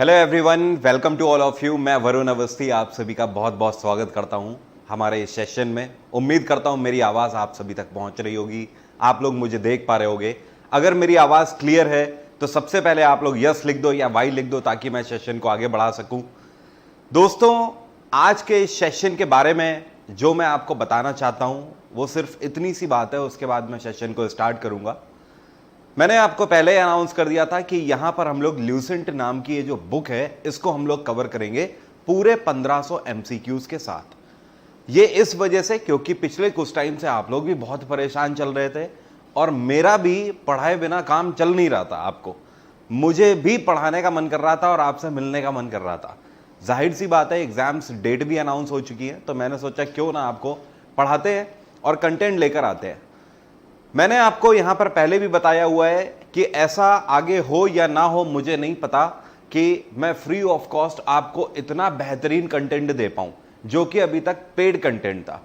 Hello everyone, welcome to all of you. मैं वरुण अवस्थी आप सभी का बहुत बहुत स्वागत करता हूं हमारे इस सेशन में। उम्मीद करता हूं मेरी आवाज़ आप सभी तक पहुंच रही होगी, आप लोग मुझे देख पा रहे होगे। अगर मेरी आवाज़ क्लियर है तो सबसे पहले आप लोग यस लिख दो या वाई लिख दो ताकि मैं सेशन को आगे बढ़ा सकूं। दोस्तों, आज के इस सेशन के बारे में जो मैं आपको बताना चाहता हूं वो सिर्फ इतनी सी बात है, उसके बाद मैं सेशन को स्टार्ट करूंगा। मैंने आपको पहले अनाउंस कर दिया था कि यहां पर हम लोग ल्यूसेंट नाम की ये जो बुक है इसको हम लोग कवर करेंगे पूरे 1500 एमसीक्यूज के साथ। ये इस वजह से क्योंकि पिछले कुछ टाइम से आप लोग भी बहुत परेशान चल रहे थे और मेरा भी पढ़ाए बिना काम चल नहीं रहा था। आपको मुझे भी पढ़ाने का मन कर रहा था और आपसे मिलने का मन कर रहा था। जाहिर सी बात है, एग्जाम्स डेट भी अनाउंस हो चुकी है, तो मैंने सोचा क्यों ना आपको पढ़ाते हैं और कंटेंट लेकर आते हैं। मैंने आपको यहां पर पहले भी बताया हुआ है कि ऐसा आगे हो या ना हो मुझे नहीं पता कि मैं फ्री ऑफ कॉस्ट आपको इतना बेहतरीन कंटेंट दे पाऊं जो कि अभी तक पेड कंटेंट था।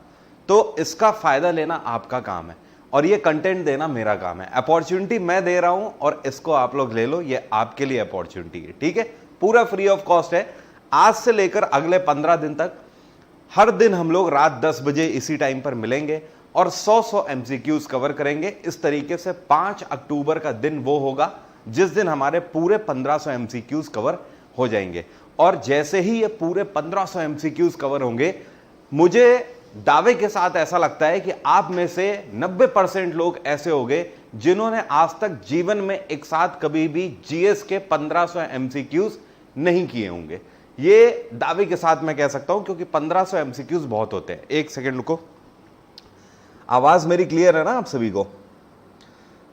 तो इसका फायदा लेना आपका काम है और ये कंटेंट देना मेरा काम है। अपॉर्चुनिटी मैं दे रहा हूं और इसको आप लोग ले लो, ये आपके लिए अपॉर्चुनिटी है, ठीक है। पूरा फ्री ऑफ कॉस्ट है। आज से लेकर अगले 15 दिन तक हर दिन हम लोग रात 10 बजे इसी टाइम पर मिलेंगे और 100 एमसीक्यूज कवर करेंगे। इस तरीके से 5 अक्टूबर का दिन वो होगा जिस दिन हमारे पूरे 1500 एमसीक्यूज कवर हो जाएंगे। और जैसे ही ये पूरे 1500 एमसीक्यूज कवर होंगे, मुझे दावे के साथ ऐसा लगता है कि आप में से 90% लोग ऐसे होंगे जिन्होंने आज तक जीवन में एक साथ कभी भी जीएस के 1500 एमसीक्यूज नहीं किए होंगे। ये दावे के साथ मैं कह सकता हूं क्योंकि 1500 एमसीक्यूज बहुत होते हैं। एक सेकेंड रुको, आवाज मेरी क्लियर है ना आप सभी को?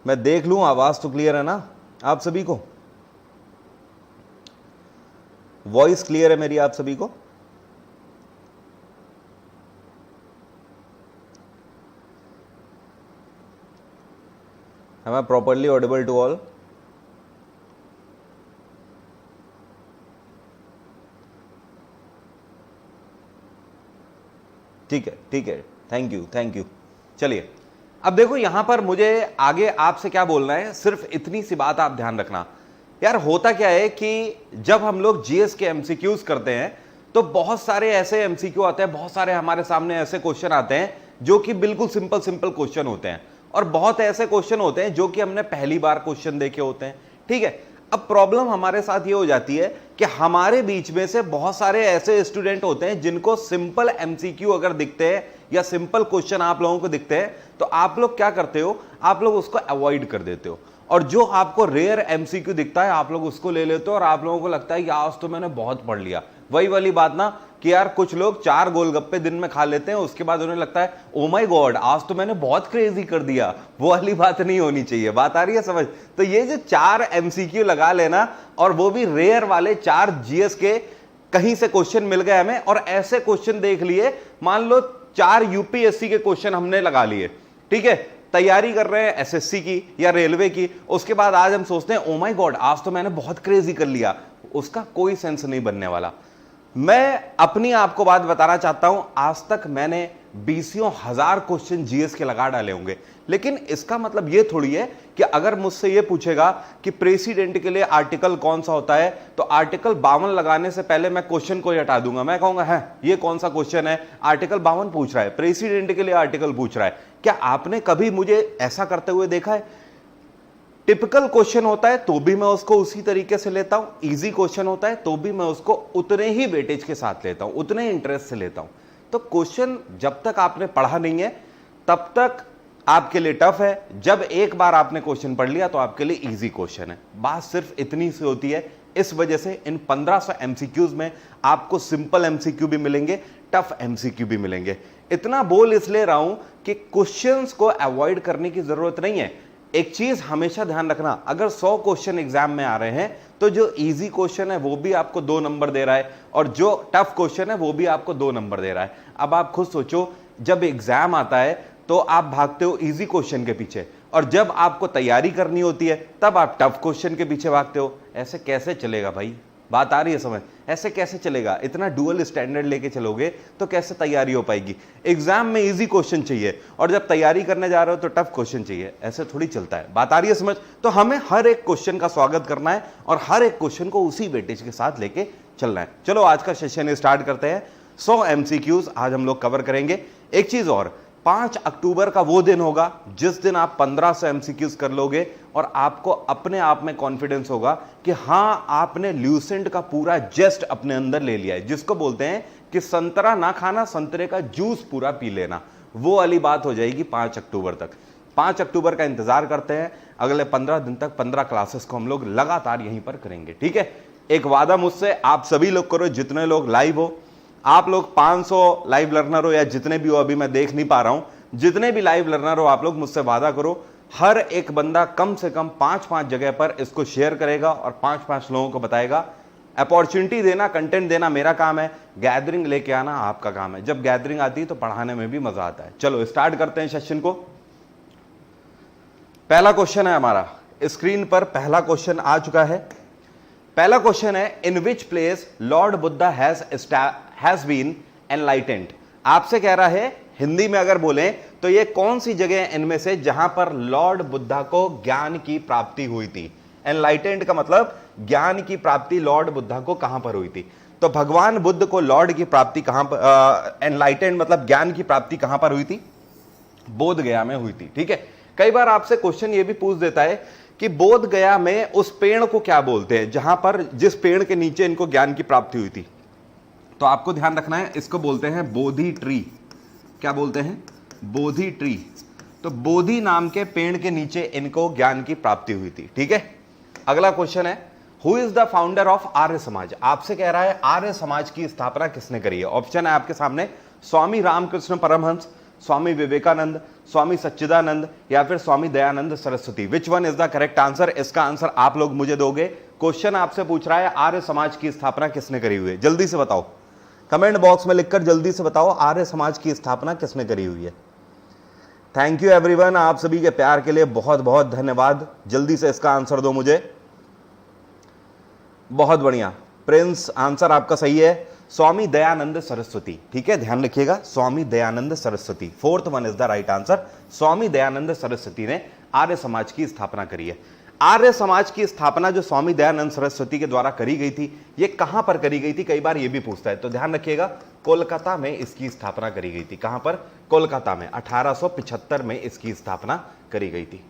मैं देख लूं आवाज तो क्लियर है ना आप सभी को? वॉइस क्लियर है मेरी आप सभी को? Am I properly audible to all? ठीक है, ठीक है, थैंक यू, थैंक यू। चलिए, अब देखो यहां पर मुझे आगे आपसे क्या बोलना है, सिर्फ इतनी सी बात आप ध्यान रखना। यार होता क्या है कि जब हम लोग जीएस के एमसीक्यूज करते हैं तो बहुत सारे ऐसे एमसीक्यू आते हैं, बहुत सारे हमारे सामने ऐसे क्वेश्चन आते हैं जो कि बिल्कुल सिंपल सिंपल क्वेश्चन होते हैं और बहुत ऐसे क्वेश्चन होते हैं जो कि हमने पहली बार क्वेश्चन देखे होते हैं, ठीक है। अब प्रॉब्लम हमारे साथ ये हो जाती है कि हमारे बीच में से बहुत सारे ऐसे स्टूडेंट होते हैं जिनको सिंपल एमसीक्यू अगर दिखते हैं या सिंपल क्वेश्चन आप लोगों को दिखते हैं तो आप लोग क्या करते हो, आप लोग उसको अवॉइड कर देते हो। और जो आपको रेयर एमसीक्यू दिखता है आप लोग उसको ले लेते हो और आप लोगों को लगता है कि आज तो मैंने बहुत पढ़ लिया। वही वाली बात ना कि यार कुछ लोग 4 गोलगप्पे दिन में खा लेते हैं, उसके बाद उन्हें लगता है ओ माय गॉड आज तो मैंने बहुत क्रेजी कर दिया। वो वाली बात नहीं होनी चाहिए। बात आ रही है समझ? तो ये जो 4 एमसीक्यू लगा लेना और वो भी रेयर वाले 4 जीएस के कहीं से क्वेश्चन मिल गए हमें और ऐसे क्वेश्चन देख लिए, मान लो 4 यूपीएससी के क्वेश्चन हमने लगा लिए, ठीक है, तैयारी कर रहे हैं एसएससी की या रेलवे की। उसके बाद आज हम सोचते हैं ओ माय गॉड आज तो मैंने बहुत क्रेजी कर लिया। उसका कोई सेंस नहीं बनने वाला। मैं अपनी आपको बात बताना चाहता हूं, आज तक मैंने 20 हजार क्वेश्चन जीएस के लगा डाले होंगे, लेकिन इसका मतलब यह थोड़ी है कि अगर मुझसे यह पूछेगा कि प्रेसिडेंट के लिए आर्टिकल कौन सा होता है तो आर्टिकल 52 लगाने से पहले मैं क्वेश्चन को ही हटा दूंगा। मैं कहूंगा है ये कौन सा क्वेश्चन है, आर्टिकल 52 पूछ रहा है, प्रेसिडेंट के लिए आर्टिकल पूछ रहा है। क्या आपने कभी मुझे ऐसा करते हुए देखा है? टिपिकल क्वेश्चन होता है तो भी मैं उसको उसी तरीके से लेता हूं, इजी क्वेश्चन होता है तो भी मैं उसको उतने ही वेटेज के साथ लेता हूं, उतने इंटरेस्ट से लेता हूं। तो क्वेश्चन जब तक आपने पढ़ा नहीं है तब तक आपके लिए टफ है, जब एक बार आपने क्वेश्चन पढ़ लिया तो आपके लिए इजी क्वेश्चन है। बात सिर्फ इतनी सी होती है। इस वजह से इन 1500 एमसीक्यूज में आपको सिंपल एमसीक्यू भी मिलेंगे, टफ एमसीक्यू भी मिलेंगे। इतना बोल इसलिए रहा हूं कि क्वेश्चंस को अवॉइड करने की जरूरत नहीं है। एक चीज हमेशा ध्यान रखना, अगर 100 क्वेश्चन एग्जाम में आ रहे हैं तो जो इजी क्वेश्चन है वो भी आपको 2 नंबर दे रहा है और जो टफ क्वेश्चन है वो भी आपको 2 नंबर दे रहा है। अब आप खुद सोचो, जब एग्जाम आता है तो आप भागते हो इजी क्वेश्चन के पीछे और जब आपको तैयारी करनी होती है तब आप टफ क्वेश्चन के पीछे भागते हो। ऐसे कैसे चलेगा भाई? बात आ रही है समझ? ऐसे कैसे चलेगा? इतना डुअल स्टैंडर्ड लेके चलोगे तो कैसे तैयारी हो पाएगी? एग्जाम में इजी क्वेश्चन चाहिए और जब तैयारी करने जा रहे हो तो टफ क्वेश्चन चाहिए, ऐसे थोड़ी चलता है। बात आ रही है समझ? तो हमें हर एक क्वेश्चन का स्वागत करना है और हर एक क्वेश्चन को उसी वेटेज के साथ लेके चलना है। चलो आज का सेशन स्टार्ट करते हैं। 100 MCQs आज हम लोग कवर करेंगे। एक चीज और, 5 अक्टूबर का वो दिन होगा जिस दिन आप 1500 MCQs कर लोगे और आपको अपने आप में कॉन्फिडेंस होगा कि हां आपने ल्यूसेंट का पूरा जेस्ट अपने अंदर ले लिया है, जिसको बोलते हैं कि संतरा ना खाना, संतरे का जूस पूरा पी लेना। वो वाली बात हो जाएगी 5 अक्टूबर तक। 5 अक्टूबर का इंतजार करते हैं। अगले 15 दिन तक 15 क्लासेस को हम लोग लगातार यहीं पर करेंगे, ठीक है? एक वादा मुझसे आप सभी लोग करो, जितने लोग लाइव हो, आप लोग 500 लाइव लर्नर हो या जितने भी हो, अभी मैं देख नहीं पा रहा हूं, जितने भी लाइव लर्नर हो आप लोग मुझसे वादा करो, हर एक बंदा कम से कम 5-5 जगह पर इसको शेयर करेगा और 5-5 लोगों को बताएगा। अपॉर्चुनिटी देना, कंटेंट देना मेरा काम है, गैदरिंग लेके आना आपका काम है। जब गैदरिंग आती है तो पढ़ाने में भी मजा आता है। चलो स्टार्ट करते हैं सेशन को। पहला क्वेश्चन है हमारा, स्क्रीन पर पहला क्वेश्चन आ चुका है। पहला क्वेश्चन है, in which place lord Buddha has been enlightened. आपसे कह रहा है हिंदी में अगर बोलें तो ये कौन सी जगह है इनमें से जहां पर लॉर्ड बुद्धा को ज्ञान की प्राप्ति हुई थी? एनलाइटेंड का मतलब ज्ञान की प्राप्ति लॉर्ड बुद्धा को कहां पर हुई थी? तो भगवान बुद्ध को लॉर्ड की प्राप्ति कहां पर, एनलाइटेंड मतलब ज्ञान की प्राप्ति कहां पर हुई थी? बोध गया में हुई थी, ठीक है? कई बार आपसे क्वेश्चन ये भी पूछ देता है कि बोध गया में उस पेड़ को क्या बोलते हैं जहां पर, जिस पेड़ के नीचे इनको ज्ञान की प्राप्ति हुई थी? तो आपको ध्यान रखना है, इसको बोलते हैं बोधि ट्री। क्या बोलते हैं? बोधि ट्री। तो बोधि नाम के पेड़ के नीचे इनको ज्ञान की प्राप्ति हुई थी, ठीक है? अगला क्वेश्चन है, who is the founder of Arya Samaj? आपसे कह रहा है आर्य समाज की स्थापना किसने करी है? ऑप्शन है आपके सामने, स्वामी रामकृष्ण परमहंस, स्वामी विवेकानंद, स्वामी सच्चिदानंद या फिर Swami Dayanand Saraswati. Which one is the correct answer? इसका आंसर आप लोग मुझे दोगे। क्वेश्चन आपसे पूछ रहा है आर्य समाज की स्थापना किसने करी हुई है? जल्दी से बताओ, कमेंट बॉक्स में लिखकर जल्दी से बताओ आर्य समाज की स्थापना किसने करी हुई है। थैंक यू एवरीवन, आप सभी के प्यार के लिए बहुत बहुत धन्यवाद। जल्दी से इसका आंसर दो मुझे। बहुत बढ़िया प्रिंस, आंसर आपका सही है, स्वामी दयानंद सरस्वती, ठीक है? ध्यान रखिएगा, Swami Dayanand Saraswati, 4th one is the right answer. Swami Dayanand Saraswati ने आर्य समाज की स्थापना करी है। आर्य समाज की स्थापना जो स्वामी दयानंद सरस्वती के द्वारा करी गई थी, ये कहां पर करी गई थी? कई बार ये भी पूछता है, तो ध्यान रखिएगा, कोलकाता में इसकी स्थापना करी गई थी। कहां पर? कोलकाता में 1875 में इसकी स्थापना करी गई थी।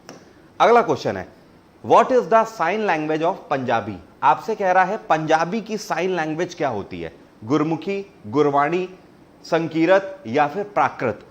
अगला क्वेश्चन है, what is the sign language of Punjabi? आपसे कह रहा है पंजाबी की साइन लैंग्वेज क्या होती है? गुरमुखी, गुरवाणी, संकीरत या फिर प्राकृत?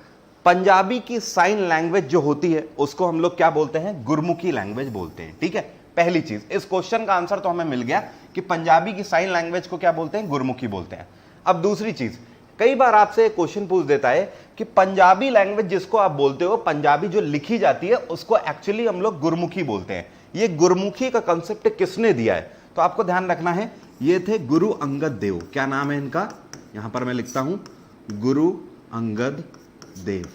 पंजाबी की साइन लैंग्वेज जो होती है उसको हम लोग क्या बोलते हैं? गुरमुखी लैंग्वेज बोलते हैं, ठीक है? पहली चीज, इस क्वेश्चन का आंसर तो हमें मिल गया कि पंजाबी की साइन लैंग्वेज को क्या बोलते हैं? गुरमुखी बोलते हैं। अब दूसरी चीज, कई बार आपसे क्वेश्चन पूछ देता है कि पंजाबी लैंग्वेज जिसको आप बोलते हो, पंजाबी जो लिखी जाती है उसको एक्चुअली हम लोग गुरमुखी बोलते हैं। ये गुरमुखी का कंसेप्ट किसने दिया है? तो आपको ध्यान रखना है, ये थे गुरु अंगद देव। क्या नाम है इनका? यहां पर मैं लिखता हूं, गुरु अंगद देव।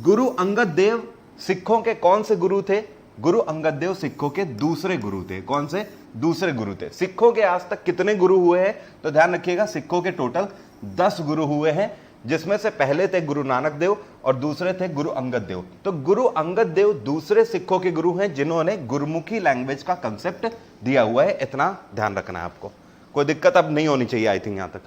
गुरु अंगद देव सिखों के कौन से गुरु थे? गुरु अंगद देव सिखों के दूसरे गुरु थे। कौन से? दूसरे गुरु थे। सिखों के आज तक कितने गुरु हुए हैं? तो ध्यान रखिएगा, सिखों के टोटल 10 गुरु हुए हैं, जिसमें से पहले थे गुरु नानक देव और दूसरे थे गुरु अंगद देव। तो गुरु अंगद देव दूसरे सिखों के गुरु हैं जिन्होंने गुरमुखी लैंग्वेज का कंसेप्ट दिया हुआ है। इतना ध्यान रखना है आपको, कोई दिक्कत अब नहीं होनी चाहिए आई थिंक यहां तक।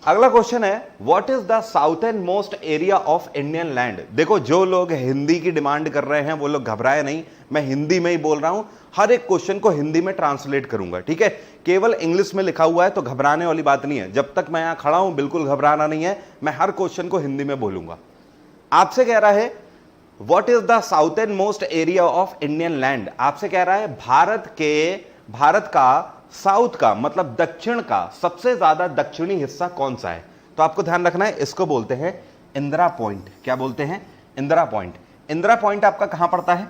अगला क्वेश्चन है, what is the southern most area of Indian land? देखो, जो लोग हिंदी की डिमांड कर रहे हैं वो लोग घबराए नहीं, मैं हिंदी में ही बोल रहा हूं, हर एक क्वेश्चन को हिंदी में ट्रांसलेट करूंगा, ठीक है? केवल इंग्लिश में लिखा हुआ है तो घबराने वाली बात नहीं है। जब तक मैं यहां खड़ा हूं बिल्कुल घबराना नहीं है, मैं हर क्वेश्चन को हिंदी में बोलूंगा। आपसे कह रहा है what is the southern most area of Indian land? आपसे कह रहा है भारत का साउथ का मतलब दक्षिण का सबसे ज्यादा दक्षिणी हिस्सा कौन सा है? तो आपको ध्यान रखना है, इसको बोलते हैं इंदिरा पॉइंट। क्या बोलते हैं? इंदिरा पॉइंट। इंदिरा पॉइंट आपका कहां पड़ता है?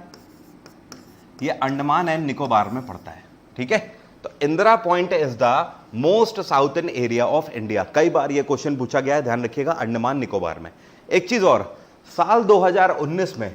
ये अंडमान एंड निकोबार में पड़ता है, ठीक है? तो Indira point is the most southern area of India. कई बार ये क्वेश्चन पूछा गया है, ध्यान रखिएगा, अंडमान निकोबार में। एक चीज और, साल 2019 में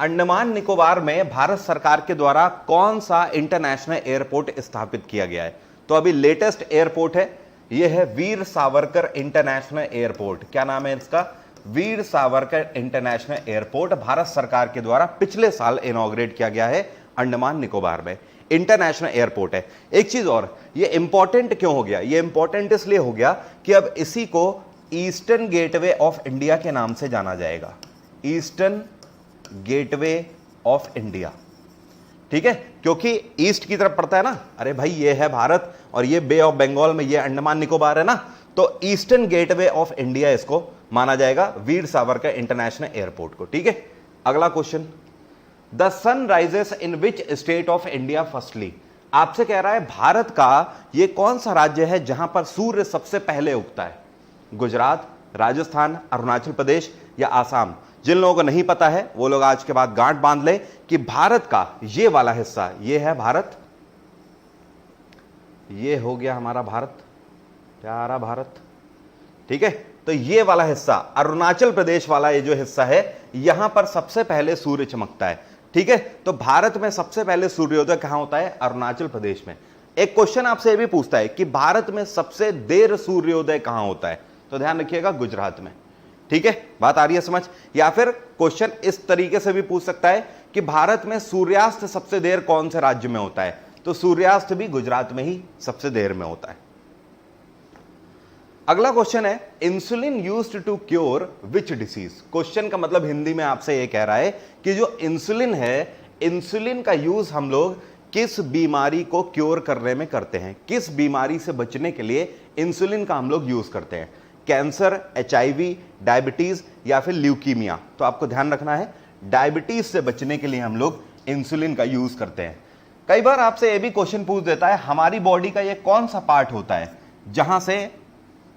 अंडमान निकोबार में भारत सरकार के द्वारा कौन सा इंटरनेशनल एयरपोर्ट स्थापित किया गया है? तो अभी लेटेस्ट एयरपोर्ट है, यह है वीर सावरकर इंटरनेशनल एयरपोर्ट। क्या नाम है इसका? वीर सावरकर इंटरनेशनल एयरपोर्ट भारत सरकार के द्वारा पिछले साल इनॉग्रेट किया गया है अंडमान निकोबार में। इंटरनेशनल एयरपोर्ट है। एक चीज और, ये इंपॉर्टेंट क्यों हो गया? ये इंपॉर्टेंट इसलिए हो गया कि अब इसी को ईस्टर्न गेटवे ऑफ इंडिया के नाम से जाना जाएगा। ईस्टर्न गेटवे ऑफ इंडिया, ठीक है, क्योंकि ईस्ट की तरफ पड़ता है ना। अरे भाई ये है भारत और ये बे ऑफ बंगाल में ये अंडमान निकोबार है ना, तो ईस्टर्न गेटवे ऑफ इंडिया इसको माना जाएगा, वीर सावरकर इंटरनेशनल एयरपोर्ट को। ठीक है, अगला question, the sun rises in which state of India firstly? आपसे कह रहा है भारत का ये कौन सा राज्य है जहां पर सूर्य सबसे पहले उगता है? गुजरात, राजस्थान, अरुणाचल प्रदेश या आसाम? जिन लोगों को नहीं पता है वो लोग आज के बाद गांठ बांध ले कि भारत का ये वाला हिस्सा, ये है भारत, ये हो गया हमारा भारत, प्यारा भारत, ठीक है। तो ये वाला हिस्सा अरुणाचल प्रदेश वाला ये जो हिस्सा है, यहां पर सबसे पहले सूर्य चमकता है। ठीक है, तो भारत में सबसे पहले सूर्योदय कहां होता है? अरुणाचल प्रदेश में। एक क्वेश्चन आपसे ये भी पूछता है कि भारत में सबसे देर सूर्योदय कहां होता है? तो ध्यान रखिएगा, गुजरात में। ठीक है, बात आ रही है समझ? या फिर क्वेश्चन इस तरीके से भी पूछ सकता है कि भारत में सूर्यास्त सबसे देर कौन से राज्य में होता है? तो सूर्यास्त भी गुजरात में ही सबसे देर में होता है। अगला क्वेश्चन है, insulin used to cure which disease? Question का मतलब हिंदी में आपसे ये कह रहा है कि जो इंसुलिन है, इंसुलिन का यूज हम लोग किस बीमारी को क्योर करने में करते हैं? किस बीमारी से बचने के लिए इंसुलिन का हम लोग यूज करते हैं? कैंसर, HIV, डायबिटीज या फिर ल्यूकीमिया? तो आपको ध्यान रखना है, डायबिटीज से बचने के लिए हम लोग इंसुलिन का यूज करते हैं। कई बार आपसे यह भी क्वेश्चन पूछ देता है, हमारी बॉडी का यह कौन सा पार्ट होता है जहां से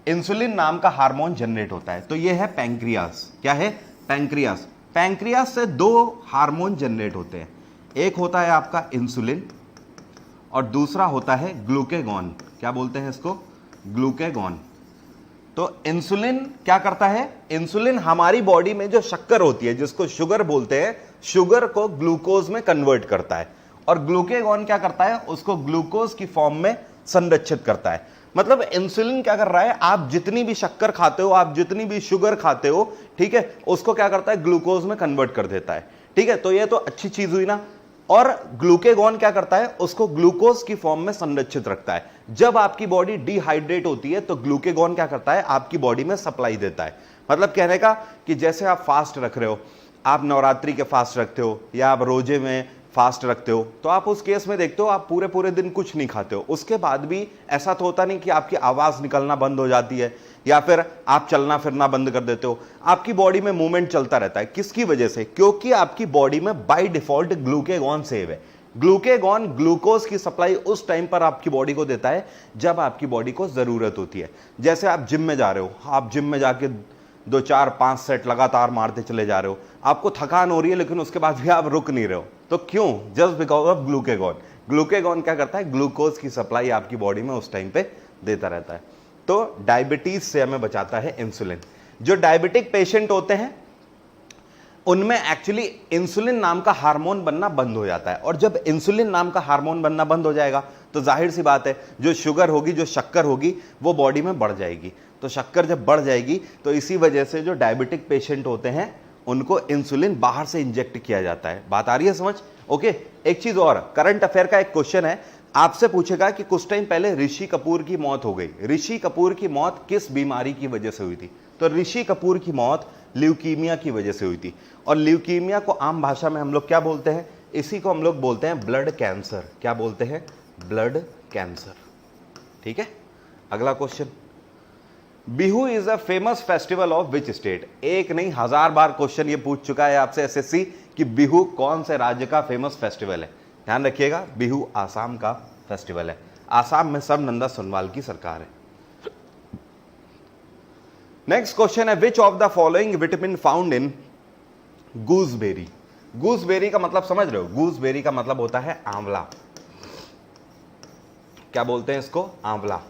इंसुलिन नाम का हार्मोन जनरेट होता है? तो यह है पैंक्रियास। क्या है? पैंक्रियास। पैंक्रियास से दो हार्मोन जनरेट होते हैं, एक होता है आपका इंसुलिन और दूसरा होता है ग्लूकेगॉन। क्या बोलते हैं इसको? ग्लूकेगॉन। तो इंसुलिन क्या करता है? इंसुलिन हमारी बॉडी में जो शक्कर होती है, जिसको शुगर बोलते हैं, शुगर को ग्लूकोज में कन्वर्ट करता है, और ग्लूकेगॉन क्या करता है? उसको ग्लूकोज की फॉर्म में संरक्षित करता है। मतलब इंसुलिन क्या कर रहा है, आप जितनी भी शक्कर खाते हो, आप जितनी भी शुगर खाते हो, ठीक है, उसको क्या करता है? ग्लूकोज में कन्वर्ट कर देता है। ठीक है, तो ये तो अच्छी चीज हुई ना। और ग्लूकेगॉन क्या करता है? उसको ग्लूकोज की फॉर्म में संरक्षित रखता है। जब आपकी बॉडी डिहाइड्रेट होती है तो ग्लूकेगॉन क्या करता है? आपकी बॉडी में सप्लाई देता है। मतलब कहने का कि जैसे आप फास्ट रख रहे हो, आप नवरात्रि के फास्ट रखते हो या आप रोजे में फास्ट रखते हो, तो आप उस केस में देखते हो आप पूरे पूरे दिन कुछ नहीं खाते हो, उसके बाद भी ऐसा तो होता नहीं कि आपकी आवाज निकलना बंद हो जाती है या फिर आप चलना फिरना बंद कर देते हो। आपकी बॉडी में मूवमेंट चलता रहता है। किसकी वजह से? क्योंकि आपकी बॉडी में बाय डिफॉल्ट ग्लूकेगॉन सेव है। ग्लूकेगॉन ग्लूकोज की सप्लाई उस टाइम पर आपकी बॉडी को देता है जब आपकी बॉडी को जरूरत होती है। जैसे आप जिम में जा रहे हो, आप जिम में जाके 2 4 5 सेट लगातार मारते चले जा रहे हो, आपको थकान हो रही है लेकिन उसके बाद भी आप रुक नहीं रहे हो, तो क्यों? Just because of glucagon. Glucagon क्या करता है? ग्लूकोज की सप्लाई आपकी बॉडी में उस टाइम पे देता रहता है। तो डायबिटीज से हमें बचाता है इंसुलिन। जो डायबिटिक पेशेंट होते हैं उनमें एक्चुअली इंसुलिन नाम का हार्मोन बनना बंद हो जाता है, और जब इंसुलिन नाम का हार्मोन बनना बंद हो जाएगा तो जाहिर सी बात है जो शुगर होगी, जो शक्कर होगी, वो बॉडी में बढ़ जाएगी। तो शक्कर जब बढ़ जाएगी तो इसी वजह से जो डायबिटिक पेशेंट होते हैं उनको इंसुलिन बाहर से इंजेक्ट किया जाता है। बात आ रही है समझ? ओके, एक चीज और, करंट अफेयर का एक क्वेश्चन है, आपसे पूछेगा कि कुछ टाइम पहले ऋषि कपूर की मौत हो गई। ऋषि कपूर की मौत किस बीमारी की वजह से हुई थी? तो ऋषि कपूर की मौत ल्यूकीमिया की वजह से हुई थी। और ल्यूकीमिया को आम भाषा में हम लोग क्या बोलते हैं? इसी को हम लोग बोलते हैं ब्लड कैंसर। क्या बोलते हैं? Blood cancer. ठीक है, अगला question, Bihu is a famous festival of which state? एक नहीं 1000 बार क्वेश्चन ये पूछ चुका है आपसे SSC कि बिहू कौन से राज्य का फेमस फेस्टिवल है। ध्यान रखिएगा, बिहू आसाम का फेस्टिवल है। आसाम में सर्बानंद सोनोवाल की सरकार है। नेक्स्ट क्वेश्चन है, which of the following vitamin found in gooseberry? Gooseberry का मतलब समझ रहे हो? गूसबेरी का मतलब होता है आंवला। क्या बोलते हैं इसको? आंवला।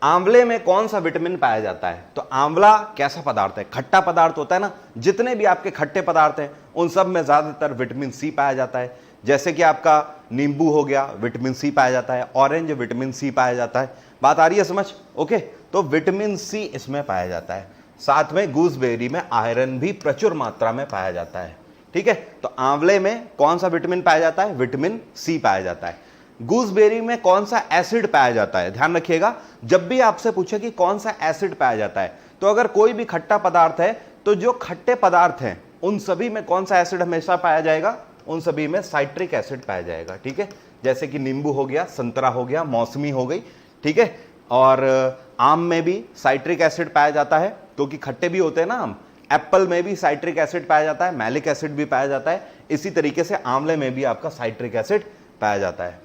आंवले में कौन सा विटामिन पाया जाता है? तो आंवला कैसा पदार्थ है? खट्टा पदार्थ होता है ना। जितने भी आपके खट्टे पदार्थ हैं उन सब में ज्यादातर विटामिन सी पाया जाता है। जैसे कि आपका नींबू हो गया, विटामिन सी पाया जाता है। ऑरेंज, विटामिन सी पाया जाता है। बात आ रही है समझ? ओके, तो विटामिन सी इसमें पाया जाता है। साथ में गूसबेरी में आयरन भी प्रचुर मात्रा में पाया जाता है। ठीक है, तो आंवले में कौन सा विटामिन पाया जाता है? विटामिन सी पाया जाता है। गूसबेरी में कौन सा एसिड पाया जाता है? ध्यान रखिएगा, जब भी आपसे पूछे कि कौन सा एसिड पाया जाता है, तो अगर कोई भी खट्टा पदार्थ है तो जो खट्टे पदार्थ हैं उन सभी में कौन सा एसिड हमेशा पाया जाएगा? उन सभी में साइट्रिक एसिड पाया जाएगा। ठीक है, जैसे कि नींबू हो गया, संतरा हो गया, मौसमी हो गई। ठीक है, और आम में भी साइट्रिक एसिड पाया जाता है क्योंकि खट्टे भी होते हैं ना आम। एप्पल में भी साइट्रिक एसिड पाया जाता है, मैलिक एसिड भी पाया जाता है। इसी तरीके से आंवले में भी आपका साइट्रिक एसिड पाया जाता है।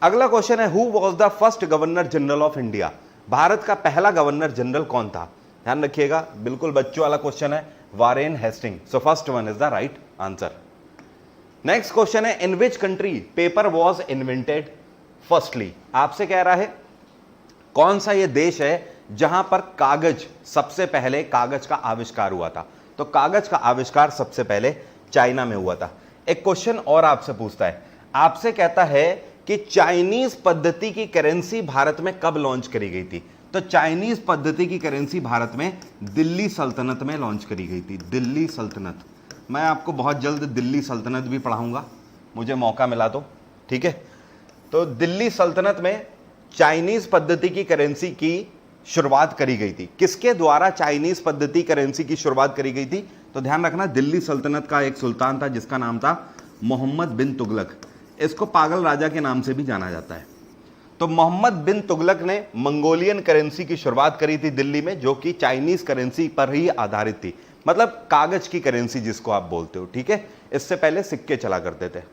अगला क्वेश्चन है, who was the first governor general of India? Bharat का पहला गवर्नर जनरल कौन था? ध्यान रखिएगा, बिल्कुल बच्चों वाला क्वेश्चन है, Warren Hasting. So first one is the right answer. Next question है, in which country paper was invented firstly? आपसे कह रहा है कौन सा ये देश है जहां पर कागज सबसे पहले कागज का आविष्कार हुआ था? तो कागज का आविष्कार सबसे पहले चाइना में हुआ था। एक क्वेश्चन और आपसे पूछता है, आपसे कहता है कि चाइनीज पद्धति की करेंसी भारत में कब लॉन्च करी गई थी? तो चाइनीज पद्धति की करेंसी भारत में दिल्ली सल्तनत में लॉन्च करी गई थी। दिल्ली सल्तनत। मैं आपको बहुत जल्द दिल्ली सल्तनत भी पढ़ाऊंगा, मुझे मौका मिला तो। ठीक है, तो दिल्ली सल्तनत में चाइनीज पद्धति की करेंसी की शुरुआत करी गई थी। किसके द्वारा चाइनीज पद्धति करेंसी की शुरुआत करी गई थी? तो ध्यान रखना, दिल्ली सल्तनत का एक सुल्तान था जिसका नाम था मोहम्मद बिन तुगलक। इसको पागल राजा के नाम से भी जाना जाता है। तो मोहम्मद बिन तुगलक ने मंगोलियन करेंसी की शुरुआत करी थी दिल्ली में, जो कि चाइनीज करेंसी पर ही आधारित थी, मतलब कागज की करेंसी जिसको आप बोलते हो। ठीक है, इससे पहले सिक्के चला करते थे।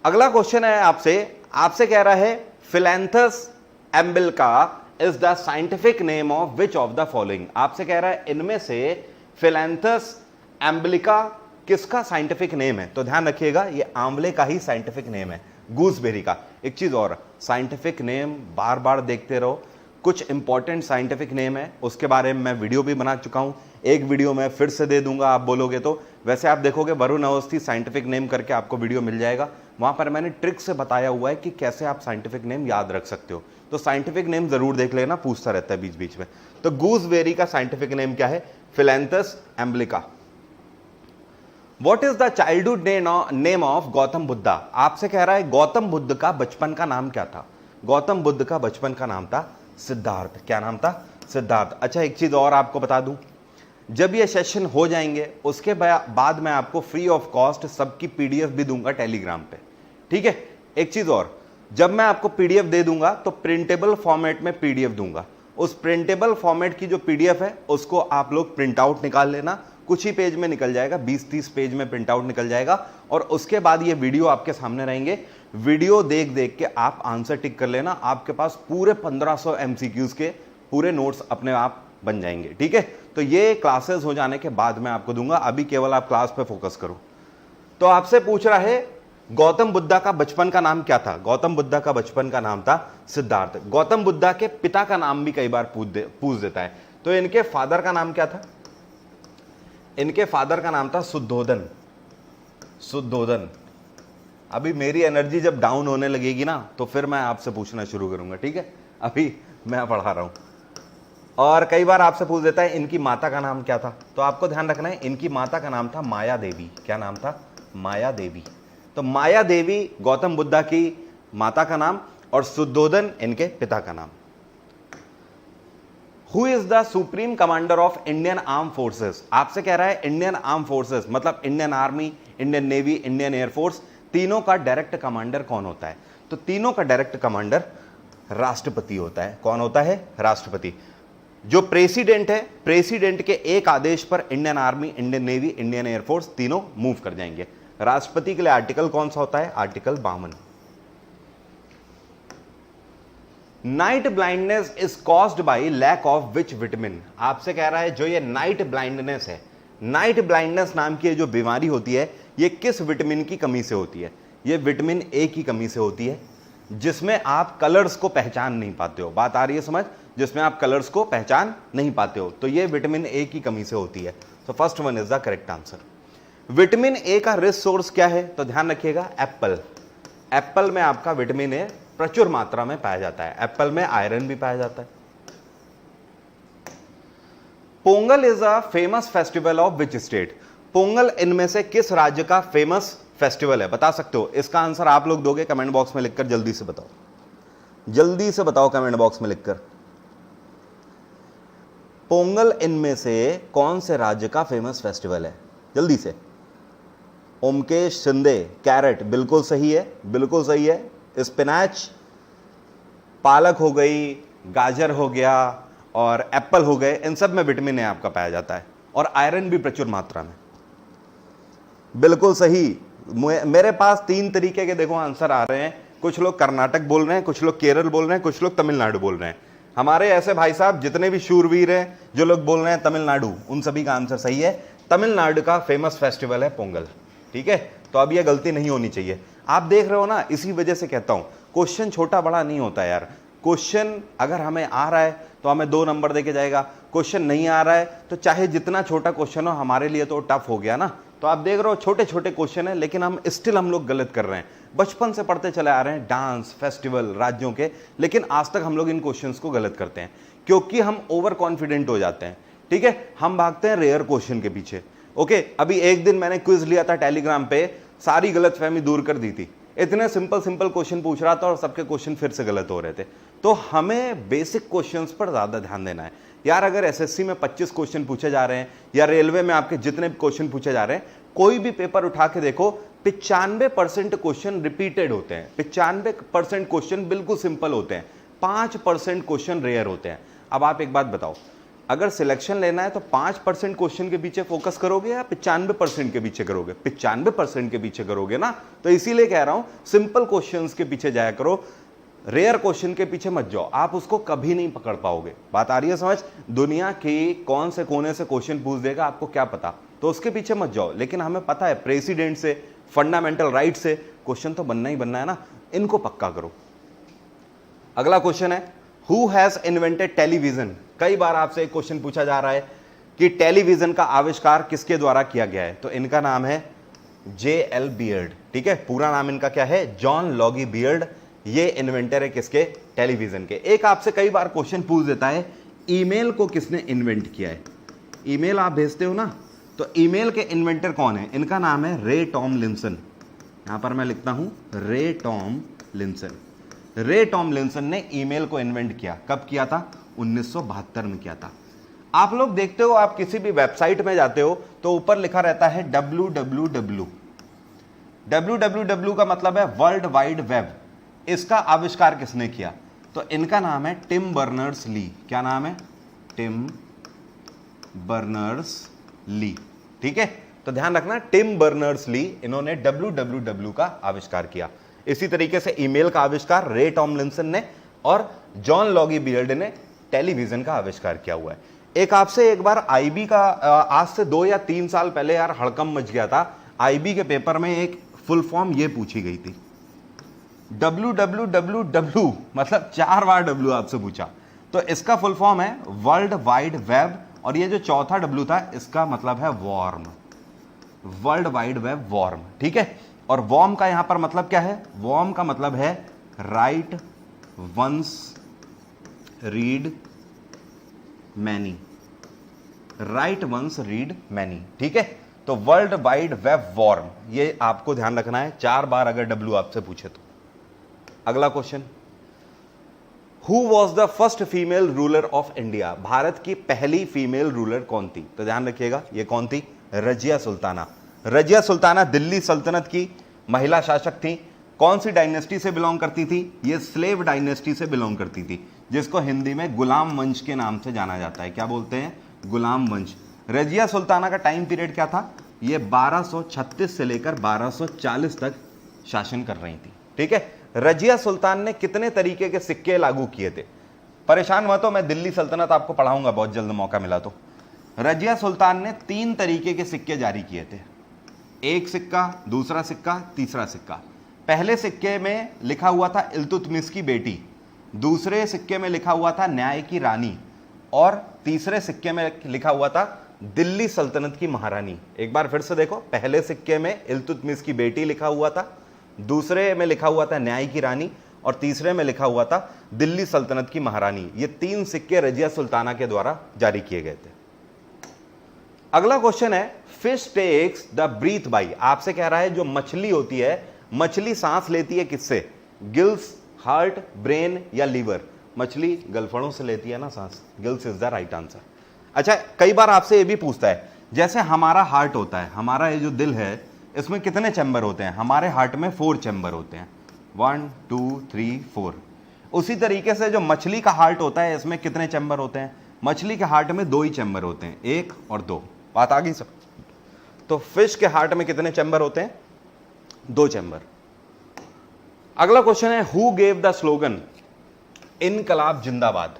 अगला क्वेश्चन है आपसे कह रहा है, Phyllanthus emblica is the scientific name of which of the following? आपसे कह रहा है इनमें से फिलैंथस एम्बिलिका किसका साइंटिफिक नेम है? तो ध्यान रखिएगा, ये आंवले का ही साइंटिफिक नेम है, गूसबेरी का। एक चीज और, साइंटिफिक नेम बार बार देखते रहो। कुछ इंपॉर्टेंट साइंटिफिक नेम है, उसके बारे में मैं वीडियो भी बना चुका हूं। एक वीडियो में फिर से दे दूंगा, आप बोलोगे तो। वैसे आप देखोगे वरुण अवस्थी साइंटिफिक नेम करके आपको वीडियो मिल जाएगा, वहां पर मैंने ट्रिक से बताया हुआ है कि कैसे आप साइंटिफिक नेम याद रख सकते हो। तो साइंटिफिक नेम जरूर देख लेना, पूछता रहता है बीच बीच में। तो गूसबेरी का साइंटिफिक नेम क्या है? Phyllanthus emblica. What is the childhood name of Gautam Buddha? आपसे कह रहा है गौतम बुद्ध का बचपन का नाम क्या था? गौतम बुद्ध का बचपन का नाम था सिद्धार्थ। क्या नाम था? सिद्धार्थ। अच्छा, एक चीज और आपको बता दूं, जब ये सेशन हो जाएंगे उसके बाद मैं आपको फ्री ऑफ कॉस्ट सबकी पीडीएफ भी दूंगा टेलीग्राम पे। ठीक है, एक चीज और, जब मैं आपको पीडीएफ दे दूंगा तो प्रिंटेबल फॉर्मेट में पीडीएफ दूंगा। उस प्रिंटेबल फॉर्मेट की जो पीडीएफ है उसको आप लोग प्रिंट आउट निकाल लेना, कुछ ही पेज में निकल जाएगा, 20-30 पेज में प्रिंट आउट निकल जाएगा। और उसके बाद ये वीडियो आपके सामने रहेंगे, वीडियो देख देख के आप आंसर टिक कर लेना। आपके पास पूरे 1500 एमसीक्यूज के पूरे नोट्स अपने आप बन जाएंगे। ठीक है, तो ये क्लासेस हो जाने के बाद मैं आपको दूंगा, अभी केवल आप क्लास पे फोकस करो। तो आपसे पूछ रहा है गौतम बुद्धा का बचपन का नाम क्या था? गौतम बुद्धा का बचपन का नाम था सिद्धार्थ। गौतम बुद्धा के पिता का नाम भी कई बार पूछ देता है। तो इनके फादर का नाम क्या था? इनके फादर का नाम था शुद्धोधन। शुद्धोधन। अभी मेरी एनर्जी जब डाउन होने लगेगी ना तो फिर मैं आपसे पूछना शुरू करूंगा। ठीक है, अभी मैं पढ़ा रहा हूं। और कई बार आपसे पूछ देता है इनकी माता का नाम क्या था? तो आपको ध्यान रखना है, इनकी माता का नाम था माया देवी। क्या नाम था? माया देवी। तो माया देवी गौतम बुद्धा की माता का नाम और शुद्धोधन इनके पिता का नाम। Who is the supreme commander of Indian arm forces? आपसे कह रहा है इंडियन आर्म फोर्सेस मतलब Indian army, Indian navy, Indian air force, तीनों का डायरेक्ट कमांडर कौन होता है? तो तीनों का डायरेक्ट कमांडर राष्ट्रपति होता है। कौन होता है? राष्ट्रपति। जो प्रेसिडेंट है, प्रेसिडेंट के एक आदेश पर Indian army, Indian navy, Indian air force तीनों मूव कर जाएंगे। राष्ट्रपति के लिए आर्टिकल कौन सा होता है? Article 52। Night blindness is caused by lack of which vitamin? आपसे कह रहा है जो ये नाइट ब्लाइंडनेस है, नाइट ब्लाइंडनेस नाम की जो बीमारी होती है, ये किस विटामिन की कमी से होती है? ये विटामिन ए की कमी से होती है। जिसमें आप कलर्स को पहचान नहीं पाते हो। बात आ रही है समझ? जिसमें आप कलर्स को पहचान नहीं पाते हो, तो ये विटामिन ए की कमी से होती है। सो first one is the correct answer. Vitamin A का रिच सोर्स क्या है? तो ध्यान रखिएगा, एप्पल। एप्पल में आपका विटामिन ए प्रचुर मात्रा में पाया जाता है। एप्पल में आयरन भी पाया जाता है। Pongal is a famous festival of which state? Pongal इनमें से किस राज्य का फेमस फेस्टिवल है? बता सकते हो? इसका आंसर आप लोग दोगे कमेंट बॉक्स में लिखकर। जल्दी से बताओ, जल्दी से बताओ कमेंट बॉक्स में लिखकर। पोंगल इनमें से कौन से राज्य का फेमस फेस्टिवल है? जल्दी से। ओमकेश शिंदे, कैरेट बिल्कुल सही है, बिल्कुल सही है। स्पिनाच, पालक हो गई, गाजर हो गया और एप्पल हो गए, इन सब में विटामिन ए आपका पाया जाता है और आयरन भी प्रचुर मात्रा में। बिल्कुल सही। मेरे पास 3 तरीके के देखो आंसर आ रहे हैं। कुछ लोग कर्नाटक बोल रहे हैं, कुछ लोग केरल बोल रहे हैं, कुछ लोग तमिलनाडु बोल रहे हैं। हमारे ऐसे भाई साहब जितने भी शूरवीर हैं जो लोग बोल रहे हैं तमिलनाडु, उन सभी का आंसर सही है। तमिलनाडु का फेमस फेस्टिवल है पोंगल। ठीक है, तो अब ये गलती नहीं होनी चाहिए। आप देख रहे हो ना, इसी वजह से कहता हूं क्वेश्चन छोटा बड़ा नहीं होता यार। क्वेश्चन अगर हमें आ रहा है तो हमें 2 नंबर देके जाएगा, क्वेश्चन नहीं आ रहा है तो चाहे जितना छोटा क्वेश्चन हो हमारे लिए तो टफ हो गया ना। तो आप देख रहे हो छोटे छोटे क्वेश्चन है, लेकिन हम लोग गलत कर रहे हैं। बचपन से पढ़ते चले आ रहे हैं डांस, फेस्टिवल, राज्यों के, लेकिन आज तक हम लोग इन क्वेश्चंस को गलत करते हैं क्योंकि हम ओवर कॉन्फिडेंट हो जाते हैं। ठीक है, हम भागते हैं रेयर क्वेश्चन के पीछे। ओके, अभी एक दिन मैंने क्विज लिया था टेलीग्राम पे, सारी गलतफहमी दूर कर दी थी। इतने सिंपल सिंपल क्वेश्चन पूछ रहा था और सबके क्वेश्चन फिर से गलत हो रहे थे। तो हमें बेसिक क्वेश्चंस पर ज्यादा ध्यान देना है यार। अगर एसएससी में 25 क्वेश्चन पूछे जा रहे हैं या रेलवे में आपके जितने भी क्वेश्चन पूछे जा रहे हैं, कोई भी पेपर उठा के देखो, 95% क्वेश्चन रिपीटेड होते हैं। 95% क्वेश्चन बिल्कुल सिंपल होते हैं, 5% क्वेश्चन रेयर होते हैं। अब आप एक बात बताओ, अगर सिलेक्शन लेना है तो 5% क्वेश्चन के पीछे फोकस करोगे या 95% के पीछे करोगे? 95% के पीछे करोगे ना। तो इसीलिए कह रहा हूं सिंपल क्वेश्चंस के पीछे जाया करो, रेयर क्वेश्चन के पीछे मत जाओ, आप उसको कभी नहीं पकड़ पाओगे। बात आ रही है समझ? दुनिया की कौन से कोने से क्वेश्चन पूछ देगा आपको क्या पता, तो उसके पीछे मत जाओ। लेकिन हमें पता है प्रेसिडेंट से, फंडामेंटल राइट से क्वेश्चन तो बनना ही बनना है ना, इनको पक्का करो। अगला क्वेश्चन है, हु हैज इन्वेंटेड टेलीविजन? कई बार आपसे एक क्वेश्चन पूछा जा रहा है कि टेलीविजन का आविष्कार किसके द्वारा किया गया है? तो इनका नाम है J.L. बियर्ड। ठीक है, पूरा नाम इनका क्या है? जॉन लॉगी बियर्ड। ये इन्वेंटर है किसके? टेलीविजन के। एक आपसे कई बार क्वेश्चन पूछ देता है, ईमेल को किसने इन्वेंट किया है? ईमेल आप भेजते हो ना, तो ईमेल के इन्वेंटर कौन है? इनका नाम है रे टॉमलिंसन। यहां पर मैं लिखता हूं रे टॉमलिंसन। रे टॉमलिंसन ने ईमेल को इन्वेंट किया। कब किया था? 1972 में किया था। आप लोग देखते हो, आप किसी भी वेबसाइट में जाते हो तो ऊपर लिखा रहता है www। www का मतलब है वर्ल्ड वाइड वेब। इसका आविष्कार किसने किया? तो इनका नाम है टिम बर्नर्स ली। क्या नाम है? Tim Berners Lee. ठीक है, तो ध्यान रखना, टिम बर्नर्स ली, इन्होंने www का आविष्कार किया। इसी तरीके से ईमेल का आविष्कार रे टॉमलिंसन ने और जॉन लॉगी बियर्ड ने टेलीविजन का आविष्कार किया हुआ है। एक आपसे एक बार आईबी का आज से 2 या 3 साल पहले यार हड़कंप मच गया था। आईबी के पेपर में एक फुल फॉर्म ये पूछी गई थी, www मतलब 4 बार W आपसे पूछा, तो इसका फुल फॉर्म है वर्ल्ड वाइड वेब, और ये जो चौथा W था इसका मतलब है worm, world wide web worm. ठीक है, और वॉर्म का यहां पर मतलब क्या है? वॉर्म का मतलब है write once read many, write once read many. ठीक है, तो वर्ल्ड वाइड वेब वॉर्म, ये आपको ध्यान रखना है 4 बार अगर W आपसे पूछे तो। अगला question, who was the first female ruler of India? Bharat की पहली फीमेल रूलर कौन थी? तो ध्यान रखिएगा, ये कौन थी? रजिया सुल्ताना। रजिया सुल्ताना दिल्ली सल्तनत की महिला शासक थी। कौन सी डायनेस्टी से बिलोंग करती थी? ये स्लेव डायनेस्टी से बिलोंग करती थी, जिसको हिंदी में गुलाम वंश के नाम से जाना जाता है। क्या बोलते हैं? गुलाम वंश। रजिया सुल्ताना का टाइम पीरियड क्या था? ये 1236 से लेकर 1240 तक शासन कर रही थी। ठीक है, रजिया सुल्तान ने कितने तरीके के सिक्के लागू किए थे? परेशान मत हो, मैं दिल्ली सल्तनत आपको पढ़ाऊंगा बहुत जल्द, मौका मिला तो। रजिया सुल्तान ने 3 तरीके के सिक्के जारी किए थे, एक सिक्का, दूसरा सिक्का, तीसरा सिक्का। पहले सिक्के में लिखा हुआ था इल्तुतमिश की बेटी, दूसरे सिक्के में लिखा हुआ था न्याय की रानी, और तीसरे सिक्के में लिखा हुआ था दिल्ली सल्तनत की महारानी। एक बार फिर से देखो, पहले सिक्के में इल्तुतमिश की बेटी लिखा हुआ था, दूसरे में लिखा हुआ था न्याय की रानी, और तीसरे में लिखा हुआ था दिल्ली सल्तनत की महारानी। ये 3 सिक्के रजिया सुल्ताना के द्वारा जारी किए गए थे। अगला क्वेश्चन है, fish takes the breath by. आपसे कह रहा है जो मछली होती है, मछली सांस लेती है किससे? गिल्स, हार्ट, ब्रेन या लीवर? मछली गलफड़ों से लेती है ना सांस, gills is the right answer. अच्छा, कई बार आपसे ये भी पूछता है, जैसे हमारा हार्ट होता है, हमारा ये जो दिल है, इसमें कितने चैम्बर होते हैं? हमारे हार्ट में 4 चैम्बर होते हैं, 1 2 3 4। उसी तरीके से जो मछली का हार्ट होता है, इसमें कितने चैम्बर होते हैं? मछली के हार्ट में 2 ही चैम्बर होते हैं, 1 और 2। बात आ गई सब? तो फिश के हार्ट में कितने चैम्बर होते हैं? 2 चैम्बर। अगला क्वेश्चन है, हु गेव द स्लोगन इनकलाब जिंदाबाद?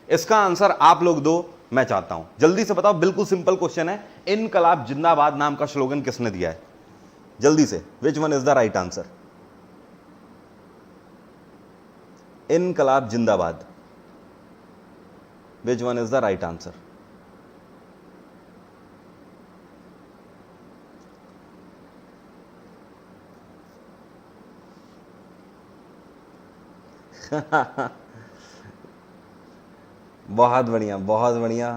इसका आंसर आप लोग दो, मैं चाहता हूं जल्दी से बताओ। बिल्कुल सिंपल क्वेश्चन है, इनकलाब जिंदाबाद नाम का स्लोगन किसने दिया है? जल्दी से, विच one is the right answer? इनकलाब जिंदाबाद, विच one is the right answer? बहुत बढ़िया, बहुत बढ़िया।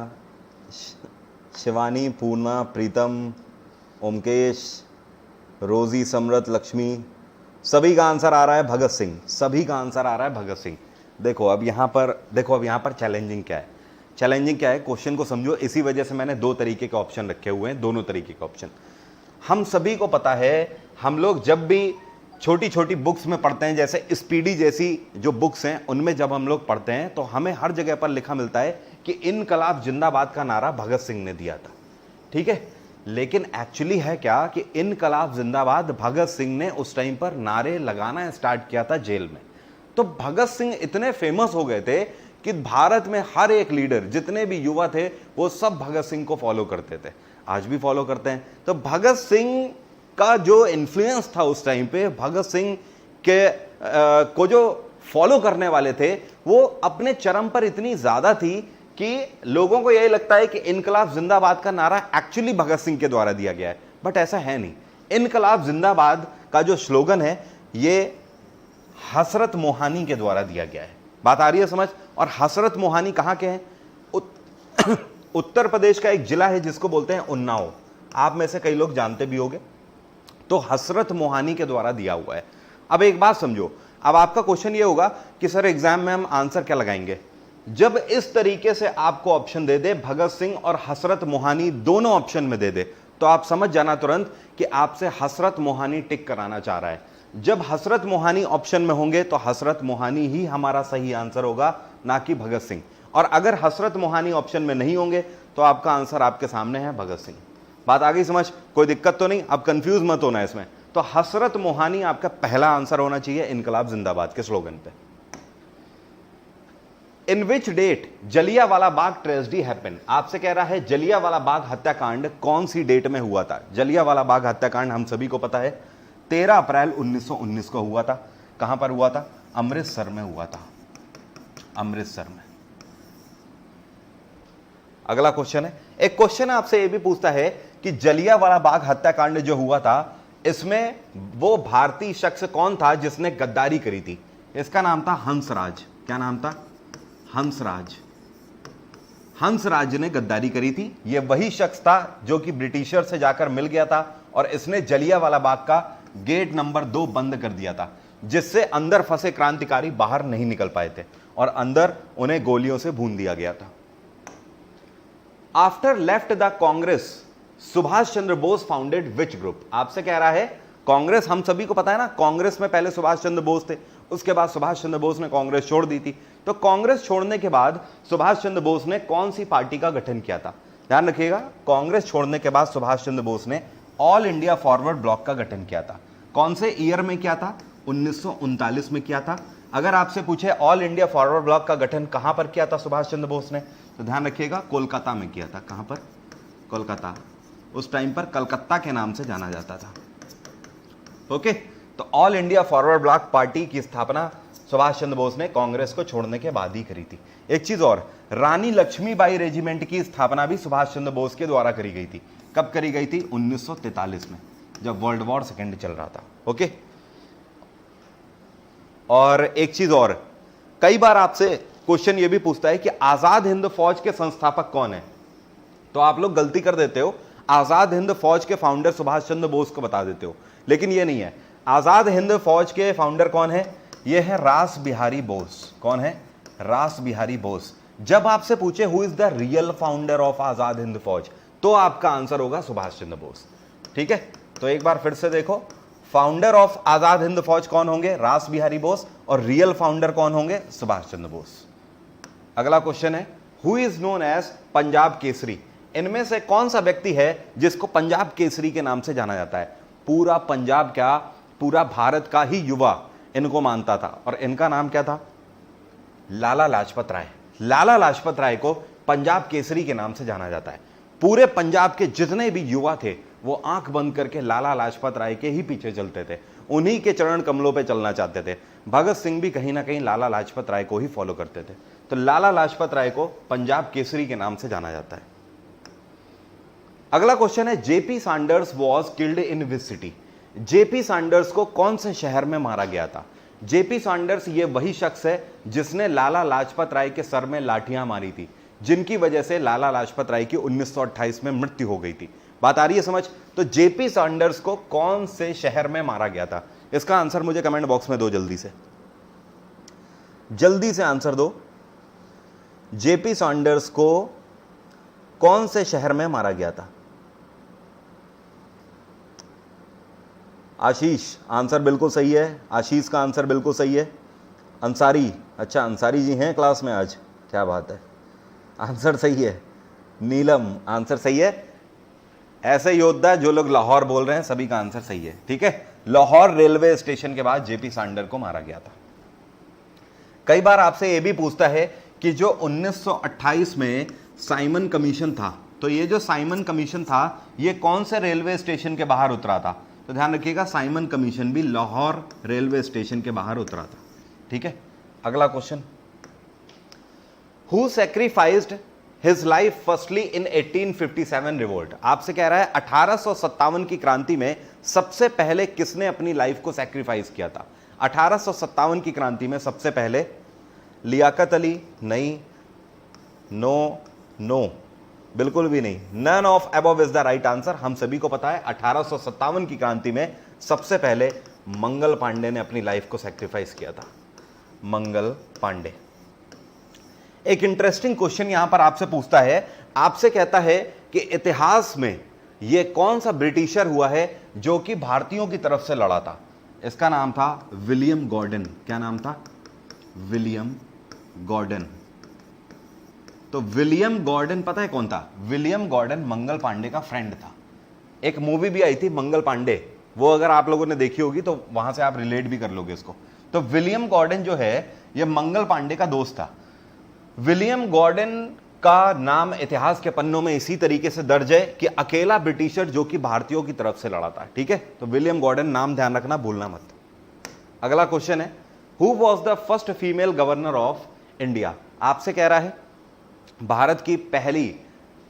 शिवानी, पूर्णा, प्रीतम, ओमकेश, रोजी, समरत, लक्ष्मी, सभी का आंसर आ रहा है भगत सिंह। सभी का आंसर आ रहा है भगत सिंह। देखो अब यहां पर चैलेंजिंग क्या है? चैलेंजिंग क्या है, क्वेश्चन को समझो। इसी वजह से मैंने 2 तरीके के ऑप्शन रखे हुए हैं, दोनों तरीके के ऑप्शन। हम सभी को पता है, हम लोग जब भी छोटी छोटी बुक्स में पढ़ते हैं, जैसे स्पीडी जैसी जो बुक्स हैं, उनमें जब हम लोग पढ़ते हैं तो हमें हर जगह पर लिखा मिलता है कि इनकलाब जिंदाबाद का नारा भगत सिंह ने दिया था। ठीक है, लेकिन एक्चुअली है क्या कि इनकलाब जिंदाबाद भगत सिंह ने उस टाइम पर नारे लगाना स्टार्ट किया था जेल में। तो भगत सिंह इतने फेमस हो गए थे कि भारत में हर एक लीडर, जितने भी युवा थे, वो सब भगत सिंह को फॉलो करते थे, आज भी फॉलो करते हैं। तो भगत सिंह का जो इन्फ्लुएंस था उस टाइम पे, भगत सिंह के को जो फॉलो करने वाले थे, वो अपने चरम पर इतनी ज्यादा थी कि लोगों को यही लगता है कि इनकलाब जिंदाबाद का नारा एक्चुअली भगत सिंह के द्वारा दिया गया है, बट ऐसा है नहीं। इनकलाब जिंदाबाद का जो स्लोगन है, ये हसरत मोहानी के द्वारा दिया गया है। बात आ रही है समझ? और हसरत मोहानी कहां के हैं? उत्तर प्रदेश का एक जिला है जिसको बोलते हैं उन्नाव। आप में से कई लोग जानते भी होंगे। तो हसरत मोहानी के द्वारा दिया हुआ है। अब एक बात समझो, अब आपका क्वेश्चन ये होगा कि सर एग्जाम में हम आंसर क्या लगाएंगे? जब इस तरीके से आपको ऑप्शन दे दे, भगत सिंह और हसरत मोहानी दोनों ऑप्शन में दे दे, तो आप समझ जाना तुरंत कि आपसे हसरत मोहानी टिक कराना चाह रहा है। जब हसरत मोहानी ऑप्शन में होंगे तो हसरत मोहानी ही हमारा सही आंसर होगा, ना कि भगत सिंह। और अगर हसरत मोहानी ऑप्शन में नहीं होंगे तो आपका आंसर आपके सामने है भगत सिंह। बात आ गई समझ? कोई दिक्कत तो नहीं? अब कंफ्यूज मत होना इसमें। तो हसरत मोहानी आपका पहला आंसर होना चाहिए इनकलाब जिंदाबाद के स्लोगन पे। In which date Jallianwala Bagh tragedy happen? आपसे कह रहा है जलियांवाला बाग हत्याकांड कौन सी डेट में हुआ था? जलियांवाला बाग हत्याकांड हम सभी को पता है 13 अप्रैल 1919 को हुआ था। कहां पर हुआ था? अमृतसर में हुआ था, अमृतसर में। अगला क्वेश्चन है, एक क्वेश्चन आपसे यह भी पूछता है कि जलियांवाला बाग हत्याकांड जो हुआ था, इसमें वो भारतीय शख्स कौन था जिसने गद्दारी करी थी? इसका नाम था हंसराज। क्या नाम था? हंसराज। हंसराज ने गद्दारी करी थी। यह वही शख्स था जो कि ब्रिटिशर से जाकर मिल गया था और इसने जलियांवाला बाग का गेट नंबर 2 बंद कर दिया था, जिससे अंदर फंसे क्रांतिकारी बाहर नहीं निकल पाए थे और अंदर उन्हें गोलियों से भून दिया गया था। After left the Congress Subhash Chandra Bose founded which group? आपसे कह रहा है कांग्रेस, हम सभी को पता है ना, कांग्रेस में पहले सुभाष चंद्र बोस थे, उसके बाद सुभाष चंद्र बोस ने कांग्रेस छोड़ दी थी। तो कांग्रेस छोड़ने के बाद सुभाष चंद्र बोस ने कौन सी पार्टी का गठन किया था? ध्यान रखिएगा, कांग्रेस छोड़ने के बाद सुभाष चंद्र बोस ने ऑल इंडिया फॉरवर्ड ब्लॉक का गठन किया था। कौन से ईयर में किया था? 1939 में किया था। अगर आपसे पूछे ऑल इंडिया फॉरवर्ड ब्लॉक का गठन कहां पर किया था सुभाष चंद्र बोस ने, तो ध्यान रखिएगा कोलकाता में किया था। कहां पर? कोलकाता। उस टाइम पर कलकत्ता के नाम से जाना जाता था। ओके, तो all India forward block party की स्थापना सुभाष चंद्र बोस ने कांग्रेस को छोड़ने के बाद ही करी थी। एक चीज और, रानी लक्ष्मीबाई रेजिमेंट की स्थापना भी सुभाष चंद्र बोस के द्वारा करी गई थी। कब करी गई थी? 1943 में, जब वर्ल्ड वॉर सेकेंड चल रहा था। ओके। और एक चीज और, कई बार आपसे क्वेश्चन ये भी पूछता है कि आजाद हिंद फौज के संस्थापक कौन है, तो आप लोग गलती कर देते हो, आजाद हिंद फौज के फाउंडर सुभाष चंद्र बोस को बता देते हो, लेकिन ये नहीं है। आजाद हिंद फौज के फाउंडर कौन है? ये है रास बिहारी बोस। कौन है? रास बिहारी बोस। जब आपसे पूछे who is the real founder of Azad Hind Fauj, तो आपका आंसर होगा सुभाष चंद्र बोस। ठीक है, तो एक बार फिर से देखो, फाउंडर ऑफ आजाद हिंद फौज कौन होंगे? रास बिहारी बोस। और रियल फाउंडर कौन होंगे? सुभाष चंद्र बोस। अगला क्वेश्चन है, who is known as Punjab Kesari? इनमें से कौन सा व्यक्ति है जिसको पंजाब केसरी के नाम से जाना जाता है? पूरा पंजाब क्या, पूरा भारत का ही युवा इनको मानता था, और इनका नाम क्या था? लाला लाजपत राय। लाला लाजपत राय को पंजाब केसरी के नाम से जाना जाता है। पूरे पंजाब के जितने भी युवा थे वो आंख बंद करके लाला लाजपत राय के ही पीछे चलते थे, उन्हीं के चरण कमलों पे चलना चाहते थे। भगत सिंह भी कहीं ना कहीं लाला लाजपत राय को ही फॉलो करते थे। तो लाला लाजपत राय को पंजाब केसरी के नाम से जाना जाता है। अगला क्वेश्चन है, JP Sanders was killed in which city? JP Sanders को कौन से शहर में मारा गया था? जेपी सैंडर्स ये वही शख्स है जिसने लाला लाजपत राय के सर में लाठियां मारी थी, जिनकी वजह से लाला लाजपत राय की 1928 में मृत्यु हो गई थी। बात आ रही है समझ? तो जेपी सैंडर्स को कौन से शहर में मारा गया था? इसका आंसर मुझे कमेंट बॉक्स में दो, जल्दी से आंसर दो। जेपी सैंडर्स को कौन से शहर में मारा गया था? आशीष, आंसर बिल्कुल सही है। आशीष का आंसर बिल्कुल सही है। अंसारी, अच्छा अंसारी जी हैं क्लास में आज, क्या बात है, आंसर सही है। नीलम, आंसर सही है। ऐसे योद्धा जो लोग लाहौर बोल रहे हैं सभी का आंसर सही है। ठीक है, लाहौर रेलवे स्टेशन के बाद जेपी सैंडर को मारा गया था। कई बार आपसे यह भी पूछता है कि जो 1928 में साइमन कमीशन था, तो ये जो साइमन कमीशन था ये कौन से रेलवे स्टेशन के बाहर उतरा था? तो ध्यान रखिएगा, साइमन कमीशन भी लाहौर रेलवे स्टेशन के बाहर उतरा था। ठीक है, अगला question, who sacrificed his life firstly in 1857 revolt? आपसे कह रहा है 1857 की क्रांति में सबसे पहले किसने अपनी लाइफ को सैक्रिफाइस किया था? 1857 की क्रांति में सबसे पहले लियाकत अली? नहीं, नो नो, बिल्कुल भी नहीं। None of above is the right answer. हम सभी को पता है 1857 की क्रांति में सबसे पहले मंगल पांडे ने अपनी लाइफ को सैक्रिफाइस किया था। मंगल पांडे। एक इंटरेस्टिंग क्वेश्चन यहां पर आपसे पूछता है, आपसे कहता है कि इतिहास में यह कौन सा ब्रिटिशर हुआ है जो कि भारतीयों की तरफ से लड़ा था? इसका नाम था विलियम गॉर्डन। क्या नाम था? William Gordon. तो विलियम गॉर्डन पता है कौन था? विलियम गॉर्डन मंगल पांडे का फ्रेंड था। एक मूवी भी आई थी मंगल पांडे, वो अगर आप लोगों ने देखी होगी तो वहां से आप रिलेट भी कर लोगे इसको। तो विलियम गॉर्डन जो है ये मंगल पांडे का दोस्त था। विलियम गॉर्डन का नाम इतिहास के पन्नों में इसी तरीके से दर्ज है कि अकेला ब्रिटिशर जो कि भारतीयों की तरफ से लड़ा था। ठीक है, तो विलियम गॉर्डन नाम ध्यान रखना, भूलना मत। अगला क्वेश्चन है, who was the first female governor of India? आपसे कह रहा है भारत की पहली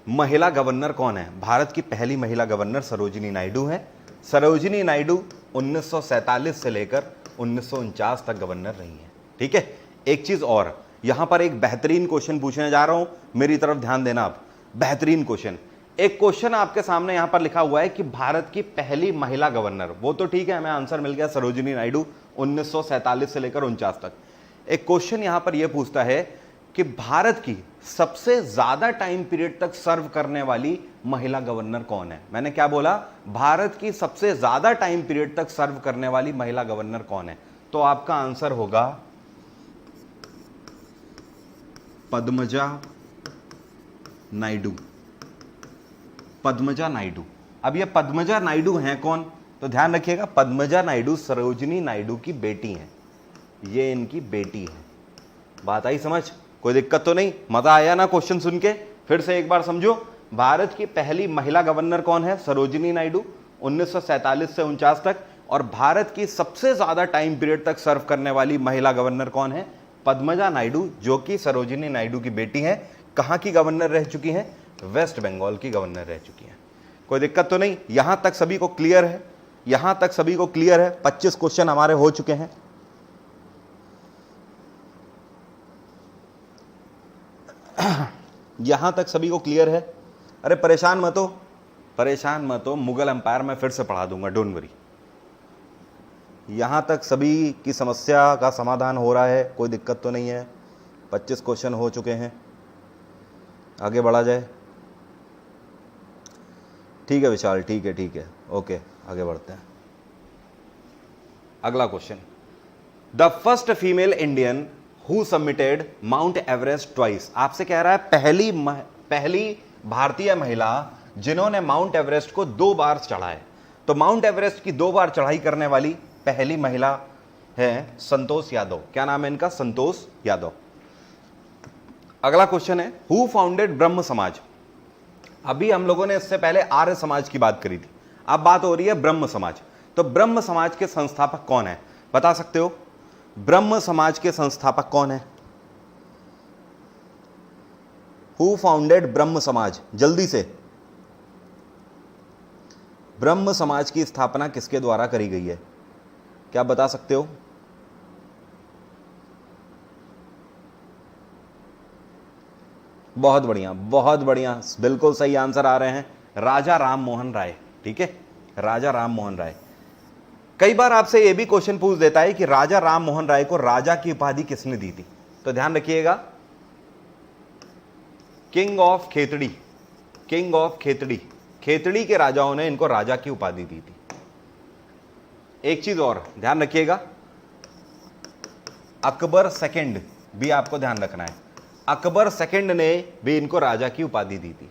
महिला गवर्नर कौन है? भारत की पहली महिला गवर्नर सरोजिनी नायडू है। सरोजिनी नायडू 1947 से लेकर 1949 तक गवर्नर रही है। ठीक है, एक चीज और, यहां पर एक बेहतरीन क्वेश्चन पूछने जा रहा हूं, मेरी तरफ ध्यान देना आप। बेहतरीन क्वेश्चन, एक क्वेश्चन आपके सामने यहां पर लिखा हुआ है कि भारत की पहली महिला गवर्नर, वो तो ठीक है हमें आंसर मिल गया सरोजिनी नायडू 1947 से लेकर 49 तक। एक क्वेश्चन यहां पर यह पूछता है कि भारत की सबसे ज्यादा टाइम पीरियड तक सर्व करने वाली महिला गवर्नर कौन है? मैंने क्या बोला? भारत की सबसे ज्यादा टाइम पीरियड तक सर्व करने वाली महिला गवर्नर कौन है? तो आपका आंसर होगा पद्मजा नायडू। पद्मजा नायडू। अब ये पद्मजा नायडू हैं कौन? तो ध्यान रखिएगा, पद्मजा नायडू सरोजिनी नायडू की बेटी हैं। ये इनकी बेटी है। बात आई समझ? कोई दिक्कत तो नहीं? मजा आया ना क्वेश्चन सुन के? फिर से एक बार समझो, भारत की पहली महिला गवर्नर कौन है? सरोजिनी नायडू 1947 से 49 तक। और भारत की सबसे ज्यादा टाइम पीरियड तक सर्व करने वाली महिला गवर्नर कौन है? पद्मजा नायडू, जो कि सरोजिनी नायडू की बेटी है। कहां की गवर्नर रह चुकी हैं? वेस्ट बंगाल की गवर्नर रह चुकी हैं। कोई दिक्कत तो नहीं? यहां तक सभी को क्लियर है? यहां तक सभी को क्लियर है? 25 क्वेश्चन हमारे हो चुके हैं। यहां तक सभी को क्लियर है? अरे परेशान मत हो, परेशान मत हो, मुगल एम्पायर मैं फिर से पढ़ा दूंगा, डोंट वरी। यहां तक सभी की समस्या का समाधान हो रहा है, कोई दिक्कत तो नहीं है। 25 क्वेश्चन हो चुके हैं, आगे बढ़ा जाए। ठीक है विशाल, ठीक है, ओके, आगे बढ़ते हैं। अगला question, the first female Indian who submitted mount Everest twice. आपसे कह रहा है पहली भारतीय महिला जिन्होंने माउंट एवरेस्ट को 2 बार चढ़ा है। तो माउंट एवरेस्ट की 2 बार चढ़ाई करने वाली पहली महिला है संतोष यादव। क्या नाम है इनका? संतोष यादव। अगला क्वेश्चन है, हु फाउंडेड ब्रह्म समाज। अभी हम लोगों ने इससे पहले आर्य समाज की बात करी थी, अब बात हो रही है ब्रह्म समाज। तो ब्रह्म समाज के संस्थापक कौन है? बता सकते हो? ब्रह्म समाज के संस्थापक कौन है? हु फाउंडेड ब्रह्म समाज? जल्दी से, ब्रह्म समाज की स्थापना किसके द्वारा करी गई है? क्या बता सकते हो? बहुत बढ़िया, बहुत बढ़िया, बिल्कुल सही आंसर आ रहे हैं, राजा राम मोहन राय। ठीक है, राजा राम मोहन राय। कई बार आपसे यह भी क्वेश्चन पूछ देता है कि राजा राम मोहन राय को राजा की उपाधि किसने दी थी? तो ध्यान रखिएगा, king of Khetri, king of Khetri, Khetri के राजाओं ने इनको राजा की उपाधि दी थी। एक चीज और ध्यान रखिएगा, अकबर सेकंड भी आपको ध्यान रखना है, अकबर सेकंड ने भी इनको राजा की उपाधि दी थी।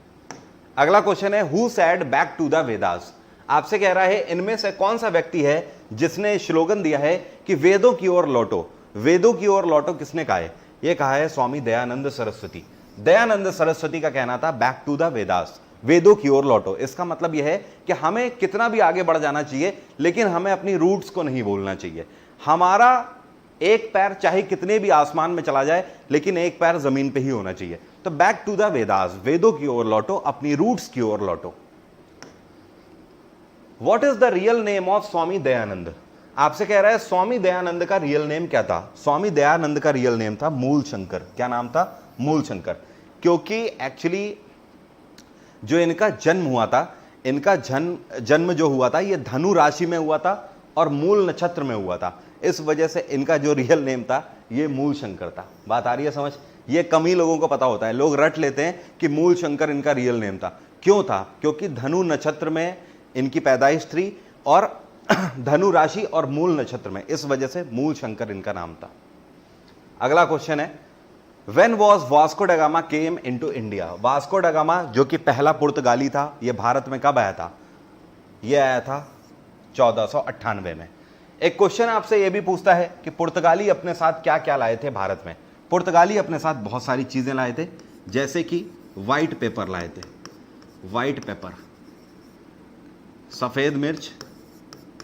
अगला क्वेश्चन है, who said back to the Vedas. आपसे कह रहा है इनमें से कौन सा व्यक्ति है जिसने स्लोगन दिया है कि वेदों की ओर लौटो। वेदों की ओर लौटो किसने कहा है? यह कहा है स्वामी दयानंद सरस्वती। दयानंद सरस्वती का कहना था बैक टू द वेदास, वेदों की ओर लौटो। इसका मतलब यह है कि हमें कितना भी आगे बढ़ जाना चाहिए, लेकिन हमें अपनी रूट्स को नहीं भूलना चाहिए। हमारा एक पैर चाहे कितने भी आसमान में चला जाए, लेकिन एक पैर जमीन पे ही होना चाहिए। तो बैक टू द वेदास, वेदों की ओर लौटो, अपनी रूट्स की ओर लौटो। What is the real name of Swami Dayanand. आपसे कह रहा है स्वामी दयानंद का रियल नेम क्या था? स्वामी दयानंद का रियल नेम था मूल शंकर। क्या नाम था? मूल शंकर। क्योंकि एक्चुअली जो इनका जन्म हुआ था, इनका जन्म जो हुआ था ये धनु राशि में हुआ था और मूल नक्षत्र में हुआ था, इस वजह से इनका जो रियल नेम था ये मूल शंकर था। बात आ रही है समझ? ये कम ही लोगों को पता होता है, लोग रट लेते हैं कि मूल शंकर इनका रियल नेम था। क्यों था? क्योंकि धनु नक्षत्र में इनकी पैदाइश थी और धनु राशि और मूल नक्षत्र में, इस वजह से मूल शंकर इनका नाम था। अगला क्वेश्चन है, When was Vasco da Gama came into India? Vasco डा गामा जो कि पहला पुर्तगाली था, यह भारत में कब आया था? यह आया था 1498 में। एक क्वेश्चन आपसे यह भी पूछता है कि पुर्तगाली अपने साथ क्या क्या लाए थे भारत में। पुर्तगाली अपने साथ बहुत सारी चीजें लाए थे, जैसे कि व्हाइट पेपर लाए थे, व्हाइट पेपर, सफेद मिर्च,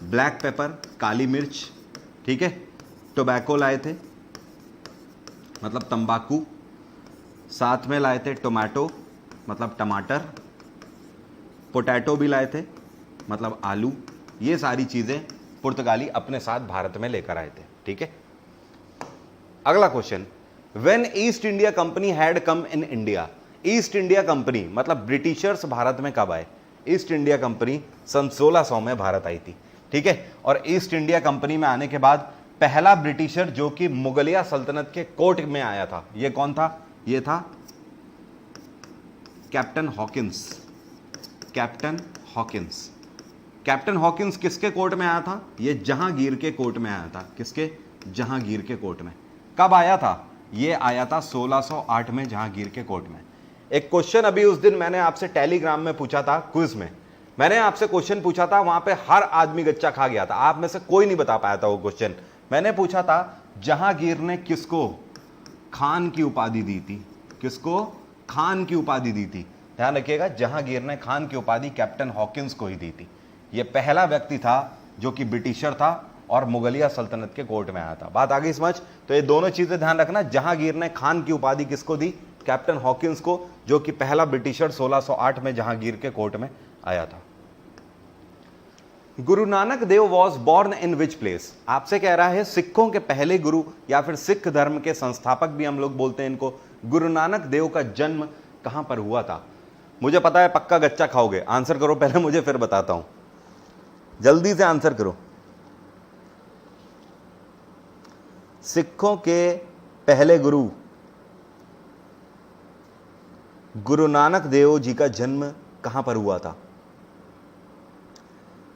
ब्लैक पेपर, काली मिर्च, ठीक है, टोबैको लाए थे मतलब तंबाकू, साथ में लाए थे टोमेटो मतलब टमाटर, पोटैटो भी लाए थे मतलब आलू। ये सारी चीजें पुर्तगाली अपने साथ भारत में लेकर आए थे। ठीक है, अगला question, when east India company had come in India. East India company मतलब ब्रिटिशर्स भारत में कब आए? ईस्ट इंडिया कंपनी सन 1600 में भारत आई थी। ठीक है, और ईस्ट इंडिया कंपनी में आने के बाद पहला ब्रिटिशर जो कि मुगलिया सल्तनत के कोर्ट में आया था, यह कौन था? यह था captain Hawkins. Captain Hawkins. Captain Hawkins किसके कोर्ट में आया था? यह जहांगीर के कोर्ट में आया था। किसके? जहांगीर के कोर्ट में। कब आया था? यह आया था 1608 में जहांगीर के कोर्ट में। एक क्वेश्चन अभी उस दिन मैंने आपसे टेलीग्राम में पूछा था, क्विज में मैंने आपसे क्वेश्चन पूछा था, वहां पे हर आदमी गच्चा खा गया था, आप में से कोई नहीं बता पाया था वो क्वेश्चन। मैंने पूछा था जहांगीर ने किसको खान की उपाधि दी थी? किसको खान की उपाधि दी थी? ध्यान रखिएगा, जहांगीर ने खान की उपाधि कैप्टन हॉकिंस को ही दी थी। यह पहला व्यक्ति था जो कि ब्रिटिशर था और मुगलिया सल्तनत के कोर्ट में आया था। बात आ गई समझ? तो ये दोनों चीजें ध्यान रखना। जहांगीर ने खान की उपाधि किसको दी? कैप्टन हॉकिंस को, जो कि पहला ब्रिटिशर 1608 में जहांगीर के कोर्ट में आया था। Guru Nanak Dev was born in which place? आपसे कह रहा है सिखों के पहले गुरु या फिर सिख धर्म के संस्थापक भी हम लोग बोलते हैं इनको। गुरु नानक देव का जन्म कहां पर हुआ था? मुझे पता है पक्का गच्चा खाओगे, आंसर करो पहले मुझे, फिर बताता हूं। जल्दी से आंसर करो। सिखों के पहले गुरु गुरु नानक देव जी का जन्म कहां पर हुआ था?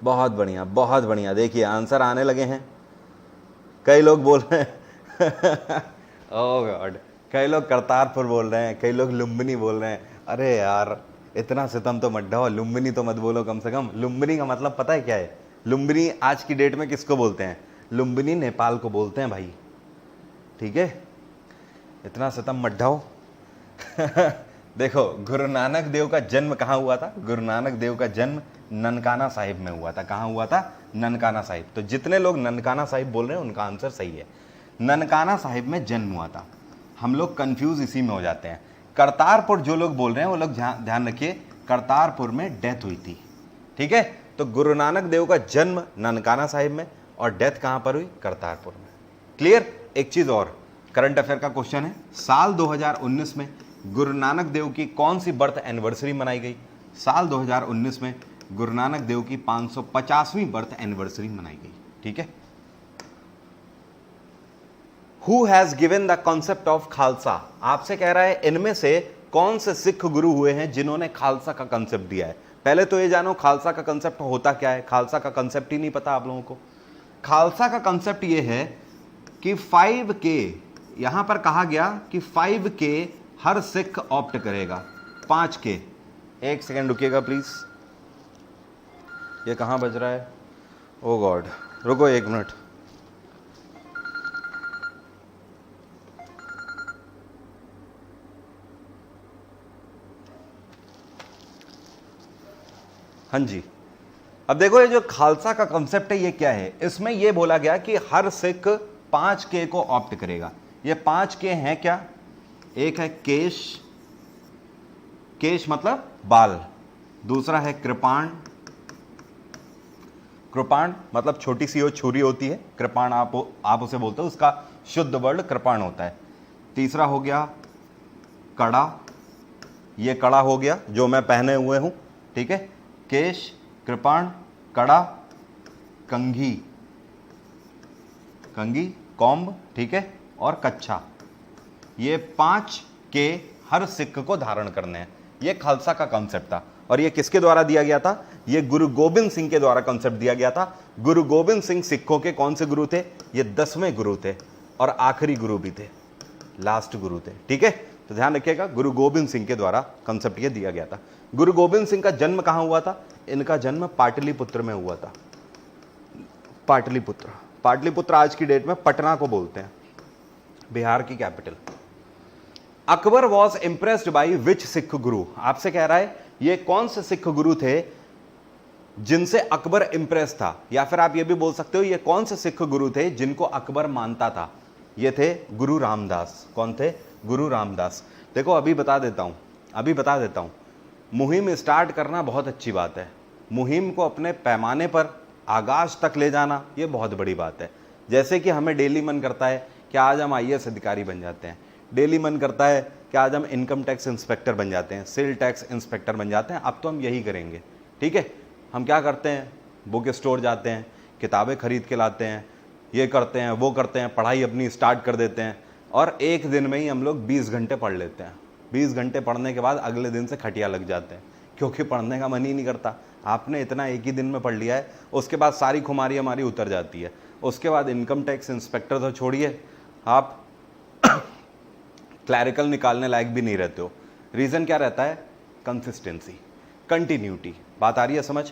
बहुत बढ़िया, बहुत बढ़िया। देखिए आंसर आने लगे हैं। कई लोग बोल रहे हैं ओह गॉड, कई लोग करतारपुर बोल रहे हैं, कई लोग लुम्बिनी बोल रहे हैं। अरे यार इतना सितम तो मत ढाओ, लुम्बिनी तो मत बोलो कम से कम। लुम्बिनी का मतलब पता है क्या है? लुम्बिनी आज की डेट में किसको बोलते हैं? लुम्बिनी नेपाल को बोलते हैं भाई, ठीक है? इतना सितम मत ढाओ देखो गुरु नानक देव का जन्म कहाँ हुआ था? गुरु नानक देव का जन्म ननकाना साहिब में हुआ था। कहाँ हुआ था? ननकाना साहिब। तो जितने लोग ननकाना साहिब बोल रहे हैं उनका आंसर सही है। ननकाना साहिब में जन्म हुआ था। हम लोग कंफ्यूज इसी में हो जाते हैं। करतारपुर जो लोग बोल रहे हैं वो लोग ध्यान रखिए, करतारपुर में डेथ हुई थी, ठीक है? तो गुरु नानक देव का जन्म ननकाना साहिब में और डेथ कहां पर हुई? करतारपुर में। क्लियर? एक चीज और, करंट अफेयर का क्वेश्चन है। साल 2019 में गुरु नानक देव की कौन सी बर्थ एनिवर्सरी मनाई गई? साल 2019 में गुरु नानक देव की 550वीं बर्थ एनिवर्सरी मनाई गई, ठीक है? Who has given the concept of Khalsa? आपसे कह रहा है इनमें से कौन से सिख गुरु हुए हैं जिन्होंने खालसा का कंसेप्ट दिया है? पहले तो ये जानो खालसा का कंसेप्ट होता क्या है। खालसा का कंसेप्ट ही नहीं पता आप लोगों को। खालसा का कंसेप्ट ये है कि 5K, यहां पर कहा गया कि 5K हर सिख ऑप्ट करेगा। 5K, एक सेकेंड रुकिएगा प्लीज। ये कहां बज रहा है? ओ गॉड, रुको एक मिनट। हाँ जी, अब देखो ये जो खालसा का कंसेप्ट है ये क्या है? इसमें ये बोला गया कि हर सिख 5K को ऑप्ट करेगा। ये 5K हैं क्या? एक है केश, केश मतलब बाल। दूसरा है कृपाण, कृपाण मतलब छोटी सी वो छुरी होती है, कृपाण आप उसे बोलते हो, उसका शुद्ध वर्ड कृपाण होता है। तीसरा हो गया कड़ा, ये कड़ा हो गया जो मैं पहने हुए हूं, ठीक है? केश, कृपाण, कड़ा, कंघी, कंघी कॉम्ब, ठीक है? और कच्छा। ये 5K हर सिख को धारण करने हैं। ये खालसा का कंसेप्ट था और ये किसके द्वारा दिया गया था? ये गुरु गोबिंद सिंह के द्वारा कंसेप्ट दिया गया था। गुरु गोबिंद सिंह सिखों के कौन से गुरु थे? ये 10वें गुरु थे और आखिरी गुरु भी थे, लास्ट गुरु थे, ठीक है? तो ध्यान रखिएगा, गुरु गोबिंद सिंह के द्वारा कंसेप्ट ये दिया गया था। गुरु गोबिंद सिंह का जन्म कहां हुआ था? इनका जन्म पाटलिपुत्र में हुआ था। पाटलिपुत्र, पाटलिपुत्र आज की डेट में पटना को बोलते हैं, बिहार की capital. Akbar was impressed by which Sikh गुरु? आपसे कह रहा है ये कौन से सिख गुरु थे जिनसे अकबर इंप्रेस था, या फिर आप ये भी बोल सकते हो ये कौन से सिख गुरु थे जिनको अकबर मानता था? ये थे गुरु रामदास। कौन थे? गुरु रामदास। देखो अभी बता देता हूं, मुहिम स्टार्ट करना बहुत अच्छी बात है। मुहिम को अपने पैमाने पर आगाज तक ले जाना ये बहुत बड़ी बात है। जैसे कि हमें डेली मन करता है कि आज हम IAS अधिकारी बन जाते हैं, डेली मन करता है कि आज हम इनकम टैक्स इंस्पेक्टर बन जाते हैं, सेल टैक्स इंस्पेक्टर बन जाते हैं। अब तो हम यही करेंगे, ठीक है? हम क्या करते हैं? बुक स्टोर जाते हैं, किताबें खरीद के लाते हैं, ये करते हैं वो करते हैं, पढ़ाई अपनी स्टार्ट कर देते हैं और एक दिन में ही हम लोग 20 घंटे पढ़ लेते हैं। 20 घंटे पढ़ने के बाद अगले दिन से खटिया लग जाते हैं क्योंकि पढ़ने का मन ही नहीं करता। आपने इतना एक ही दिन में पढ़ लिया है, उसके बाद सारी खुमारी हमारी उतर जाती है। उसके बाद इनकम टैक्स इंस्पेक्टर तो छोड़िए, आप क्लैरिकल निकालने लायक भी नहीं रहते हो। रीज़न क्या रहता है? Consistency, continuity. बात आ रही है समझ?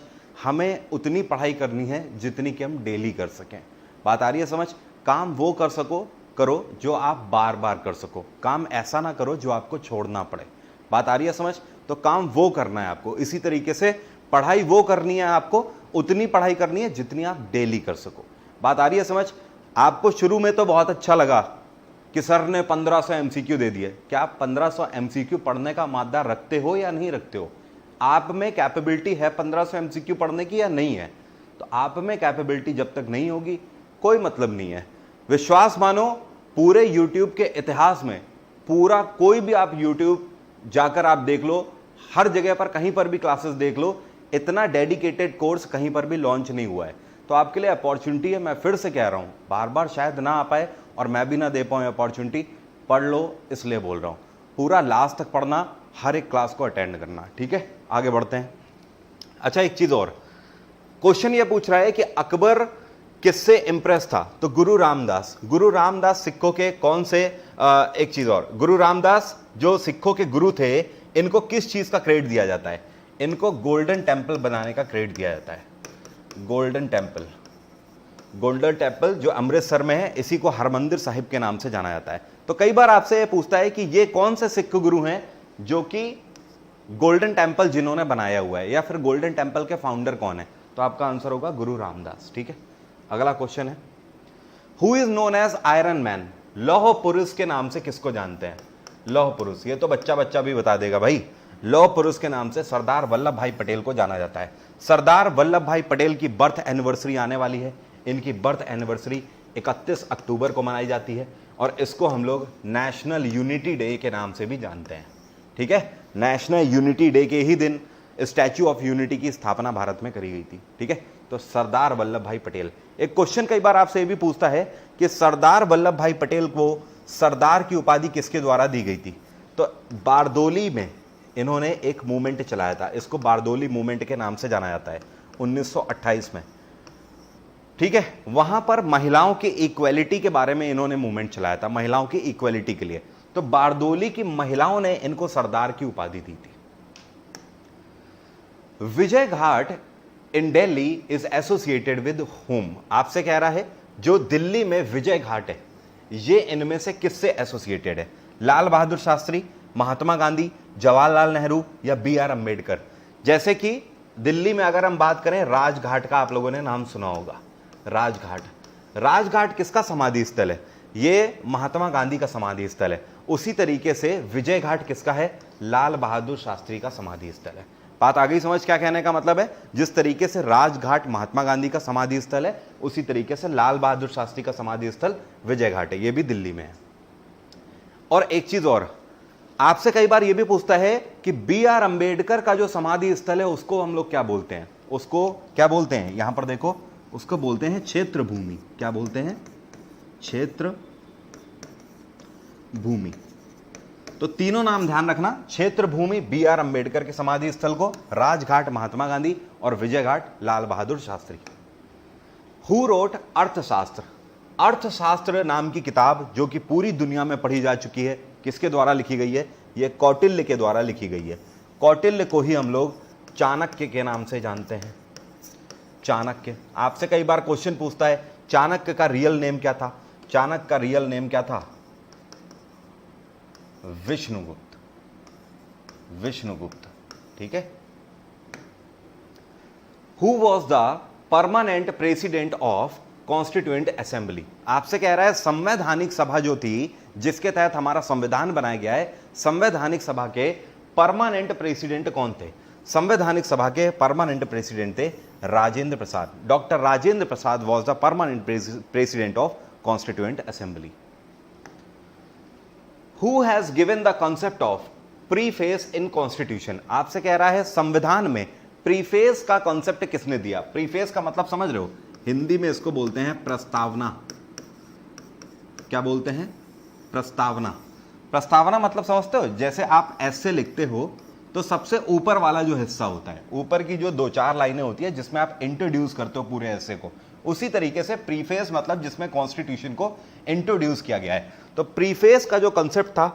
हमें उतनी पढ़ाई करनी है जितनी कि हम डेली कर सकें। बात आ रही है समझ? काम वो कर सको करो जो आप बार बार कर सको, काम ऐसा ना करो जो आपको छोड़ना पड़े। बात आ रही है समझ? तो काम वो करना है आपको। इसी तरीके से पढ़ाई वो करनी है आपको उतनी पढ़ाई करनी है जितनी आप डेली कर सको। बात आ रही है समझ? आपको शुरू में तो बहुत अच्छा लगा कि सर ने 1500 एमसीक्यू दे दिए। क्या आप 1500 एमसीक्यू पढ़ने का मादा रखते हो या नहीं रखते हो? आप में कैपेबिलिटी है 1500 एमसीक्यू पढ़ने की या नहीं है? तो आप में कैपेबिलिटी जब तक नहीं होगी कोई मतलब नहीं है। विश्वास मानो, पूरे यूट्यूब के इतिहास में पूरा कोई भी आप यूट्यूब जाकर आप देख लो, हर जगह पर कहीं पर भी क्लासेस देख लो, इतना डेडिकेटेड कोर्स कहीं पर भी लॉन्च नहीं हुआ है। तो आपके लिए अपॉर्चुनिटी है, मैं फिर से कह रहा हूं, बार बार शायद ना आ पाए और मैं भी ना दे पाऊं अपॉर्चुनिटी, पढ़ लो इसलिए बोल रहा हूं। पूरा लास्ट तक पढ़ना, हर एक क्लास को अटेंड करना, ठीक है? आगे बढ़ते हैं। अच्छा, एक चीज और, क्वेश्चन ये पूछ रहा है कि अकबर किससे इंप्रेस था? तो गुरु रामदास। गुरु रामदास सिखों के कौन से एक चीज और, गुरु रामदास जो सिखों के गुरु थे, इनको किस चीज का क्रेडिट दिया जाता है? इनको गोल्डन टेम्पल बनाने का क्रेडिट दिया जाता है। गोल्डन टेम्पल, गोल्डन टेम्पल जो अमृतसर में है, इसी को हरमंदिर साहिब के नाम से जाना जाता है। तो कई बार आपसे ये पूछता है कि ये कौन से सिख गुरु हैं जो कि गोल्डन टेम्पल जिन्होंने बनाया हुआ है, या फिर गोल्डन टेम्पल के फाउंडर कौन है? तो आपका आंसर होगा गुरु रामदास, ठीक है? अगला क्वेश्चन है, who is known as iron man? लौह पुरुष के नाम से किसको जानते हैं? लौह पुरुष, ये तो बच्चा बच्चा भी बता देगा भाई। लौह पुरुष के नाम से सरदार वल्लभ भाई पटेल को जाना जाता है। सरदार वल्लभ भाई पटेल की बर्थ एनिवर्सरी आने वाली है। इनकी बर्थ एनिवर्सरी 31 अक्टूबर को मनाई जाती है और इसको हम लोग नेशनल यूनिटी डे के नाम से भी जानते हैं, ठीक है? नेशनल यूनिटी डे के ही दिन स्टैच्यू ऑफ यूनिटी की स्थापना भारत में करी गई थी, ठीक है? तो सरदार वल्लभ भाई पटेल। एक क्वेश्चन कई बार आपसे ये भी पूछता है कि सरदार वल्लभ भाई पटेल को सरदार की उपाधि किसके द्वारा दी गई थी? तो बारदोली में इन्होंने एक मूवमेंट चलाया था, इसको बारदोली मूवमेंट के नाम से जाना जाता है, 1928 में, ठीक है? वहां पर महिलाओं की इक्वेलिटी के बारे में इन्होंने मूवमेंट चलाया था, महिलाओं की इक्वेलिटी के लिए। तो बारदोली की महिलाओं ने इनको सरदार की उपाधि दी थी। Vijay Ghat in Delhi is associated with whom? आपसे कह रहा है जो दिल्ली में विजय घाट है, ये इनमें से किससे एसोसिएटेड है? लाल बहादुर शास्त्री, महात्मा गांधी, जवाहरलाल नेहरू या बी आर अंबेडकर? जैसे कि दिल्ली में अगर हम बात करें, राजघाट का आप लोगों ने नाम सुना होगा। राजघाट, राजघाट किसका समाधि स्थल है? ये महात्मा गांधी का समाधि स्थल है। उसी तरीके से विजय घाट किसका है? लाल बहादुर शास्त्री का समाधि स्थल है। बात आ गई समझ? क्या कहने का मतलब है, जिस तरीके से राजघाट महात्मा गांधी का समाधि स्थल है, उसी तरीके से लाल बहादुर शास्त्री का समाधि स्थल विजय घाट है, ये भी दिल्ली में है। और एक चीज और, आपसे कई बार यह भी पूछता है कि बी आर अंबेडकर का जो समाधि स्थल है उसको हम लोग क्या बोलते हैं? उसको क्या बोलते हैं? यहां पर देखो, उसको बोलते हैं क्षेत्र भूमि। क्या बोलते हैं? क्षेत्र भूमि। तो तीनों नाम ध्यान रखना, क्षेत्र भूमि बी आर अंबेडकर के समाधि स्थल को, राजघाट महात्मा गांधी और विजय घाट लाल बहादुर शास्त्री। हु रोट अर्थशास्त्र? अर्थशास्त्र नाम की किताब जो कि पूरी दुनिया में पढ़ी जा चुकी है, किसके द्वारा लिखी गई है? यह कौटिल्य के द्वारा लिखी गई है। कौटिल्य को ही हम लोग चाणक्य के नाम से जानते हैं। चाणक्य। आपसे कई बार क्वेश्चन पूछता है चाणक्य का रियल नेम क्या था? चाणक्य का रियल नेम क्या था? विष्णुगुप्त। विष्णुगुप्त, ठीक है? Who was the permanent president of constituent assembly? आपसे कह रहा है संवैधानिक सभा जो थी जिसके तहत हमारा संविधान बनाया गया है, संवैधानिक सभा के परमानेंट प्रेसिडेंट कौन थे? संवैधानिक सभा के परमानेंट प्रेसिडेंट थे Rajendra Prasad. Doctor Rajendra Prasad was the permanent president of constituent assembly. Who has given the concept of preface in constitution? आपसे कह रहा है संविधान में प्रीफेस का कॉन्सेप्ट किसने दिया? प्रीफेस का मतलब समझ रहे हो? हिंदी में इसको बोलते हैं प्रस्तावना। क्या बोलते हैं? प्रस्तावना। प्रस्तावना मतलब समझते हो? जैसे आप ऐसे लिखते हो तो सबसे ऊपर वाला जो हिस्सा होता है, ऊपर की जो 2-4 लाइनें होती है जिसमें आप इंट्रोड्यूस करते हो पूरे ऐसे को, उसी तरीके से प्रीफेस मतलब जिसमें कॉन्स्टिट्यूशन को इंट्रोड्यूस किया गया है। तो प्रीफेस का जो कंसेप्ट था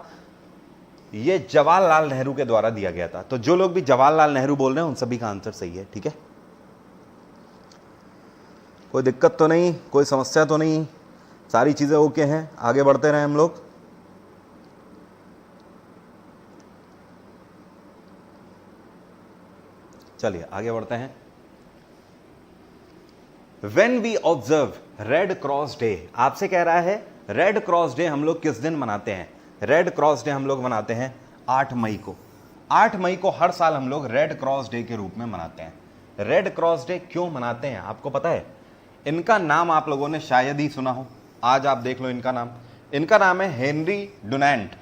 ये जवाहरलाल नेहरू के द्वारा दिया गया था। तो जो लोग भी जवाहरलाल नेहरू बोल रहे हैं उन सभी का आंसर सही है, ठीक है? कोई दिक्कत तो नहीं, कोई समस्या तो नहीं, सारी चीजें ओके हैं? आगे बढ़ते रहे हम लोग। चलिए आगे बढ़ते हैं। When we observe Red Cross Day, आपसे कह रहा है रेड क्रॉस डे हम लोग किस दिन मनाते हैं? रेड क्रॉस डे हम लोग मनाते हैं 8 मई को। 8 मई को हर साल हम लोग रेड क्रॉस डे के रूप में मनाते हैं। रेड क्रॉस डे क्यों मनाते हैं आपको पता है? इनका नाम आप लोगों ने शायद ही सुना हो, आज आप देख लो इनका नाम। इनका नाम है हेनरी डुनांट।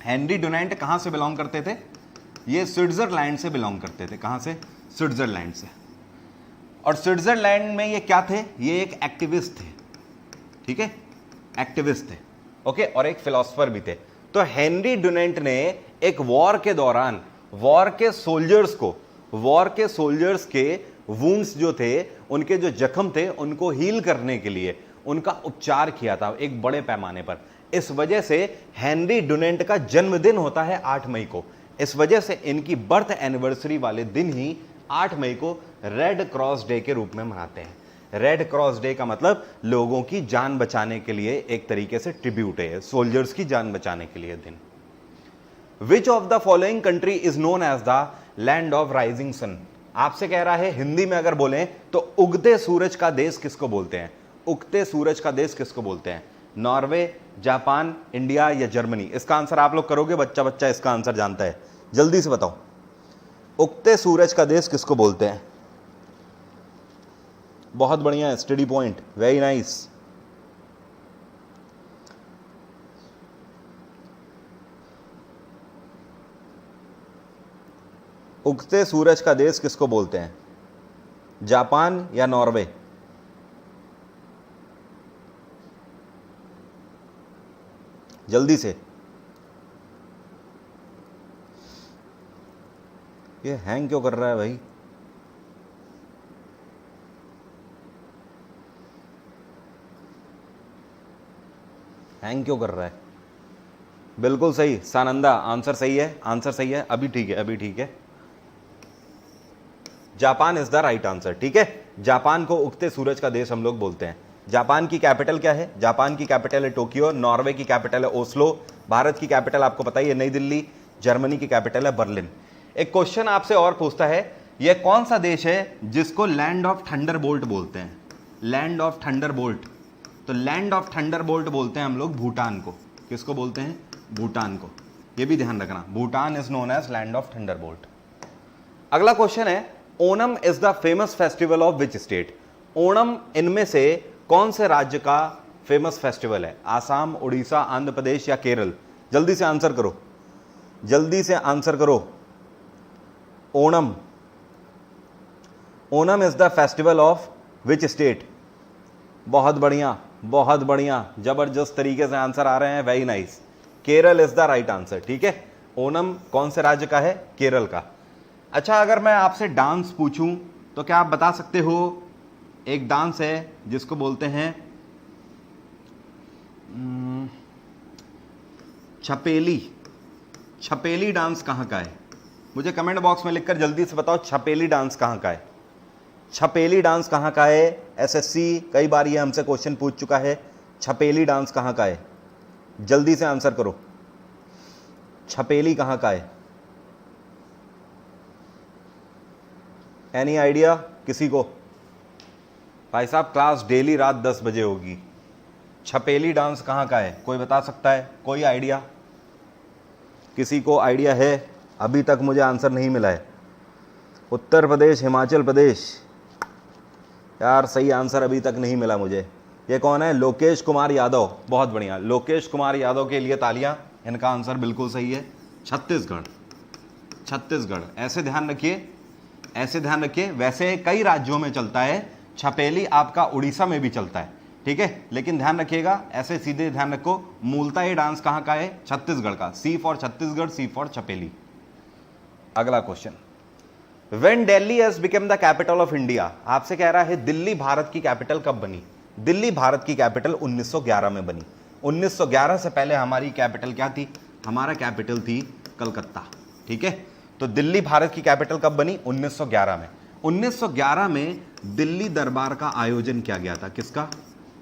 हेनरी डुनांट कहां से बिलोंग करते थे? ये स्विट्जरलैंड से बिलोंग करते थे। कहां से? स्विट्जरलैंड से। और स्विट्जरलैंड में ये क्या थे? ये एक एक्टिविस्ट थे, ठीक है, एक्टिविस्ट थे, ओके, और एक फिलोसफर भी थे। तो हेनरी डुनांट ने एक वॉर के दौरान वॉर के सोल्जर्स के वुंड्स जो थे, उनके जो जख्म थे, उनको हील करने के लिए उनका उपचार किया था एक बड़े पैमाने पर। इस वजह से हेनरी डुनांट का जन्मदिन होता है 8 मई को। इस वजह से इनकी बर्थ एनिवर्सरी वाले दिन ही 8 मई को रेड क्रॉस डे के रूप में मनाते हैं। रेड क्रॉस डे का मतलब लोगों की जान बचाने के लिए एक तरीके से ट्रिब्यूट है, सोल्जर्स की जान बचाने के लिए दिन। Which of the following country is known as the land of rising sun? आपसे कह रहा है हिंदी में अगर बोलें तो उगते सूरज का देश किसको बोलते हैं? उगते सूरज का देश किसको बोलते हैं? नॉर्वे, जापान, इंडिया या जर्मनी? इसका आंसर आप लोग करोगे, बच्चा बच्चा इसका आंसर जानता है, जल्दी से बताओ। उगते सूरज का देश किसको बोलते हैं? बहुत बढ़िया, स्टडी पॉइंट, वेरी नाइस। उगते सूरज का देश किसको बोलते हैं? जापान या नॉर्वे? जल्दी से। ये हैंग क्यों कर रहा है भाई? हैंग क्यों कर रहा है? बिल्कुल सही सानंदा, आंसर सही है, आंसर सही है, अभी ठीक है, अभी ठीक है। Japan is the right answer, ठीक है। जापान को उगते सूरज का देश हम लोग बोलते हैं। जापान की कैपिटल क्या है? जापान की कैपिटल है टोक्यो, नॉर्वे की कैपिटल है ओस्लो, भारत की कैपिटल आपको पता ही है नई दिल्ली, जर्मनी की कैपिटल है बर्लिन। एक क्वेश्चन आपसे और पूछता है, यह कौन सा देश है जिसको लैंड ऑफ थंडरबोल्ट बोलते हैं? लैंड ऑफ थंडरबोल्ट, तो लैंड ऑफ थंडरबोल्ट बोलते हैं हम लोग भूटान को। किसको बोलते हैं? भूटान को। यह भी ध्यान रखना, Bhutan is known as land of thunderbolt. अगला क्वेश्चन है, Onam is the famous festival of which state? Onam इनमें से कौन से राज्य का फेमस फेस्टिवल है? आसाम, उड़ीसा, आंध्र प्रदेश या केरल? जल्दी से आंसर करो, जल्दी से आंसर करो। Onam, Onam is the festival of which state? बहुत बढ़िया, बहुत बढ़िया, जबरदस्त तरीके से आंसर आ रहे हैं, very nice. Kerala is the right answer, ठीक है। ओणम कौन से राज्य का है? केरल का। अच्छा, अगर मैं आपसे डांस पूछूं तो क्या आप बता सकते हो? एक डांस है जिसको बोलते हैं छपेली। छपेली डांस कहाँ का है? मुझे कमेंट बॉक्स में लिखकर जल्दी से बताओ, छपेली डांस कहाँ का है? छपेली डांस कहाँ का है? एसएससी कई बार ये हमसे क्वेश्चन पूछ चुका है, छपेली डांस कहाँ का है? जल्दी से आंसर करो, छपेली कहाँ का है? एनी आइडिया किसी को? भाई साहब, क्लास डेली रात 10 बजे होगी। छपेली डांस कहाँ का है? कोई बता सकता है? कोई आइडिया? किसी को आइडिया है? अभी तक मुझे आंसर नहीं मिला है। उत्तर प्रदेश, हिमाचल प्रदेश? यार सही आंसर अभी तक नहीं मिला मुझे। ये कौन है? लोकेश कुमार यादव, बहुत बढ़िया, लोकेश कुमार यादव के लिए तालियां। इनका आंसर बिल्कुल सही है, छत्तीसगढ़। छत्तीसगढ़, ऐसे ध्यान रखिए, ऐसे ध्यान रखिए। वैसे कई राज्यों में चलता है छपेली, आपका उड़ीसा में भी चलता है, ठीक है, लेकिन ध्यान रखिएगा, ऐसे सीधे ध्यान रखो, मूलतः ये डांस कहाँ का है? छत्तीसगढ़ का। सी for Chhattisgarh, C for Chhapeli. अगला question, when Delhi has become the capital of India? आपसे कह रहा है दिल्ली भारत की कैपिटल कब बनी? दिल्ली भारत की कैपिटल 1911 में बनी। 1911 से पहले हमारी कैपिटल क्या थी? हमारा कैपिटल थी कलकत्ता, ठीक है। तो दिल्ली भारत की कैपिटल कब बनी? 1911 में। 1911 में दिल्ली दरबार का आयोजन किया गया था। किसका?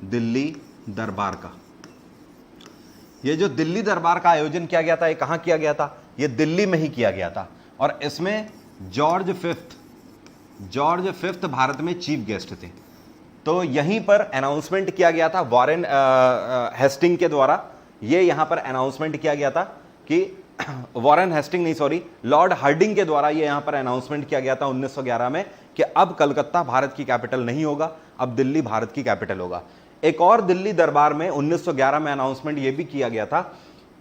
दिल्ली दरबार का। ये जो दिल्ली दरबार का आयोजन किया गया था, ये कहां किया गया था? ये दिल्ली में ही किया गया था। और इसमें जॉर्ज फिफ्थ भारत में चीफ गेस्ट थे। तो यहीं पर अनाउंसमेंट किया गया था वॉरेन हेस्टिंग के द्वारा। ये यहां पर अनाउंसमेंट किया गया था कि वॉरेन हेस्टिंग नहीं, सॉरी, लॉर्ड हार्डिंग के द्वारा ये यहां पर अनाउंसमेंट किया गया था 1911 में कि अब कलकत्ता भारत की कैपिटल नहीं होगा, अब दिल्ली भारत की कैपिटल होगा। एक और दिल्ली दरबार में 1911 में अनाउंसमेंट ये भी किया गया था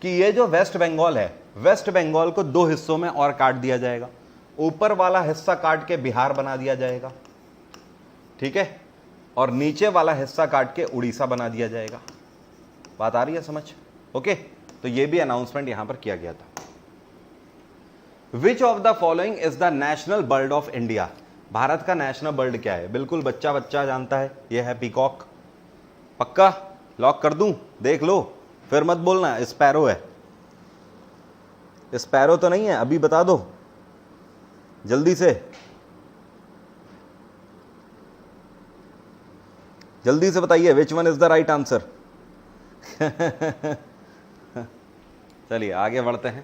कि ये जो वेस्ट बंगाल है, वेस्ट बंगाल को 2 हिस्सों में और काट दिया जाएगा। ऊपर वाला हिस्सा काट के बिहार बना दिया जाएगा, ठीक है, और नीचे वाला हिस्सा काट के उड़ीसा बना दिया जाएगा। बात आ रही है समझ? ओके, तो ये भी अनाउंसमेंट यहां पर किया गया था। विच of the following is the national bird of India? Bharat का नेशनल बर्ड क्या है? बिल्कुल बच्चा बच्चा जानता है, यह है पीकॉक। पक्का लॉक कर दूं? देख लो, फिर मत बोलना स्पैरो है। स्पैरो तो नहीं है, अभी बता दो जल्दी से, जल्दी से बताइए which one is the right answer. चलिए आगे बढ़ते हैं।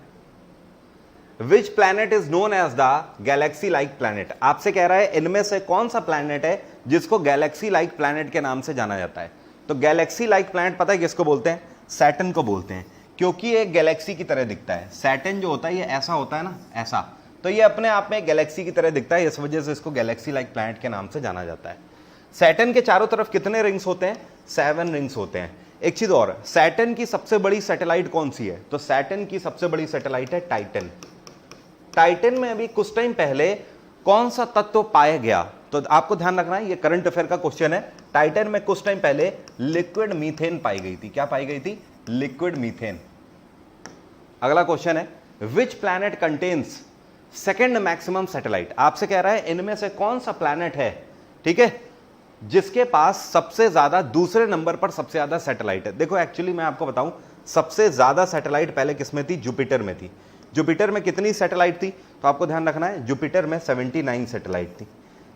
Which planet is known as the galaxy like planet? आपसे कह रहा है इनमें से कौन सा प्लैनेट है जिसको गैलेक्सी लाइक प्लैनेट के नाम से जाना जाता है? तो गैलेक्सी लाइक प्लैनेट पता है किसको बोलते हैं? सैटर्न को बोलते हैं, क्योंकि एक गैलेक्सी की तरह दिखता है। सैटर्न जो होता है ये ऐसा होता है ना, ऐसा, तो ये अपने आप में गैलेक्सी की तरह दिखता है, इस वजह से इसको गैलेक्सी लाइक प्लैनेट के नाम से जाना जाता है। सैटर्न के चारों तरफ कितने रिंग्स होते हैं? 7 रिंग्स होते हैं। एक चीज और, सैटर्न की सबसे बड़ी सैटेलाइट कौन सी है? तो सैटर्न की सबसे बड़ी सैटेलाइट है टाइटन। टाइटन में अभी कुछ टाइम पहले कौन सा तत्व पाया गया? तो आपको ध्यान रखना है, ये करंट अफेयर का क्वेश्चन है। टाइटन में कुछ टाइम पहले लिक्विड मीथेन पाई गई थी। क्या पाई गई थी? Liquid methane. अगला क्वेश्चन है, which planet contains second maximum satellite? आपसे कह रहा है इनमें से कौन सा प्लैनेट है, ठीक है, जिसके पास सबसे ज्यादा, दूसरे नंबर पर सबसे ज्यादा सैटेलाइट है? देखो एक्चुअली मैं आपको बताऊं, सबसे ज्यादा सैटेलाइट पहले किसमें थी? जुपिटर में थी। जुपिटर में कितनी सैटेलाइट थी? तो आपको ध्यान रखना है, जुपिटर में 79 सैटेलाइट थी।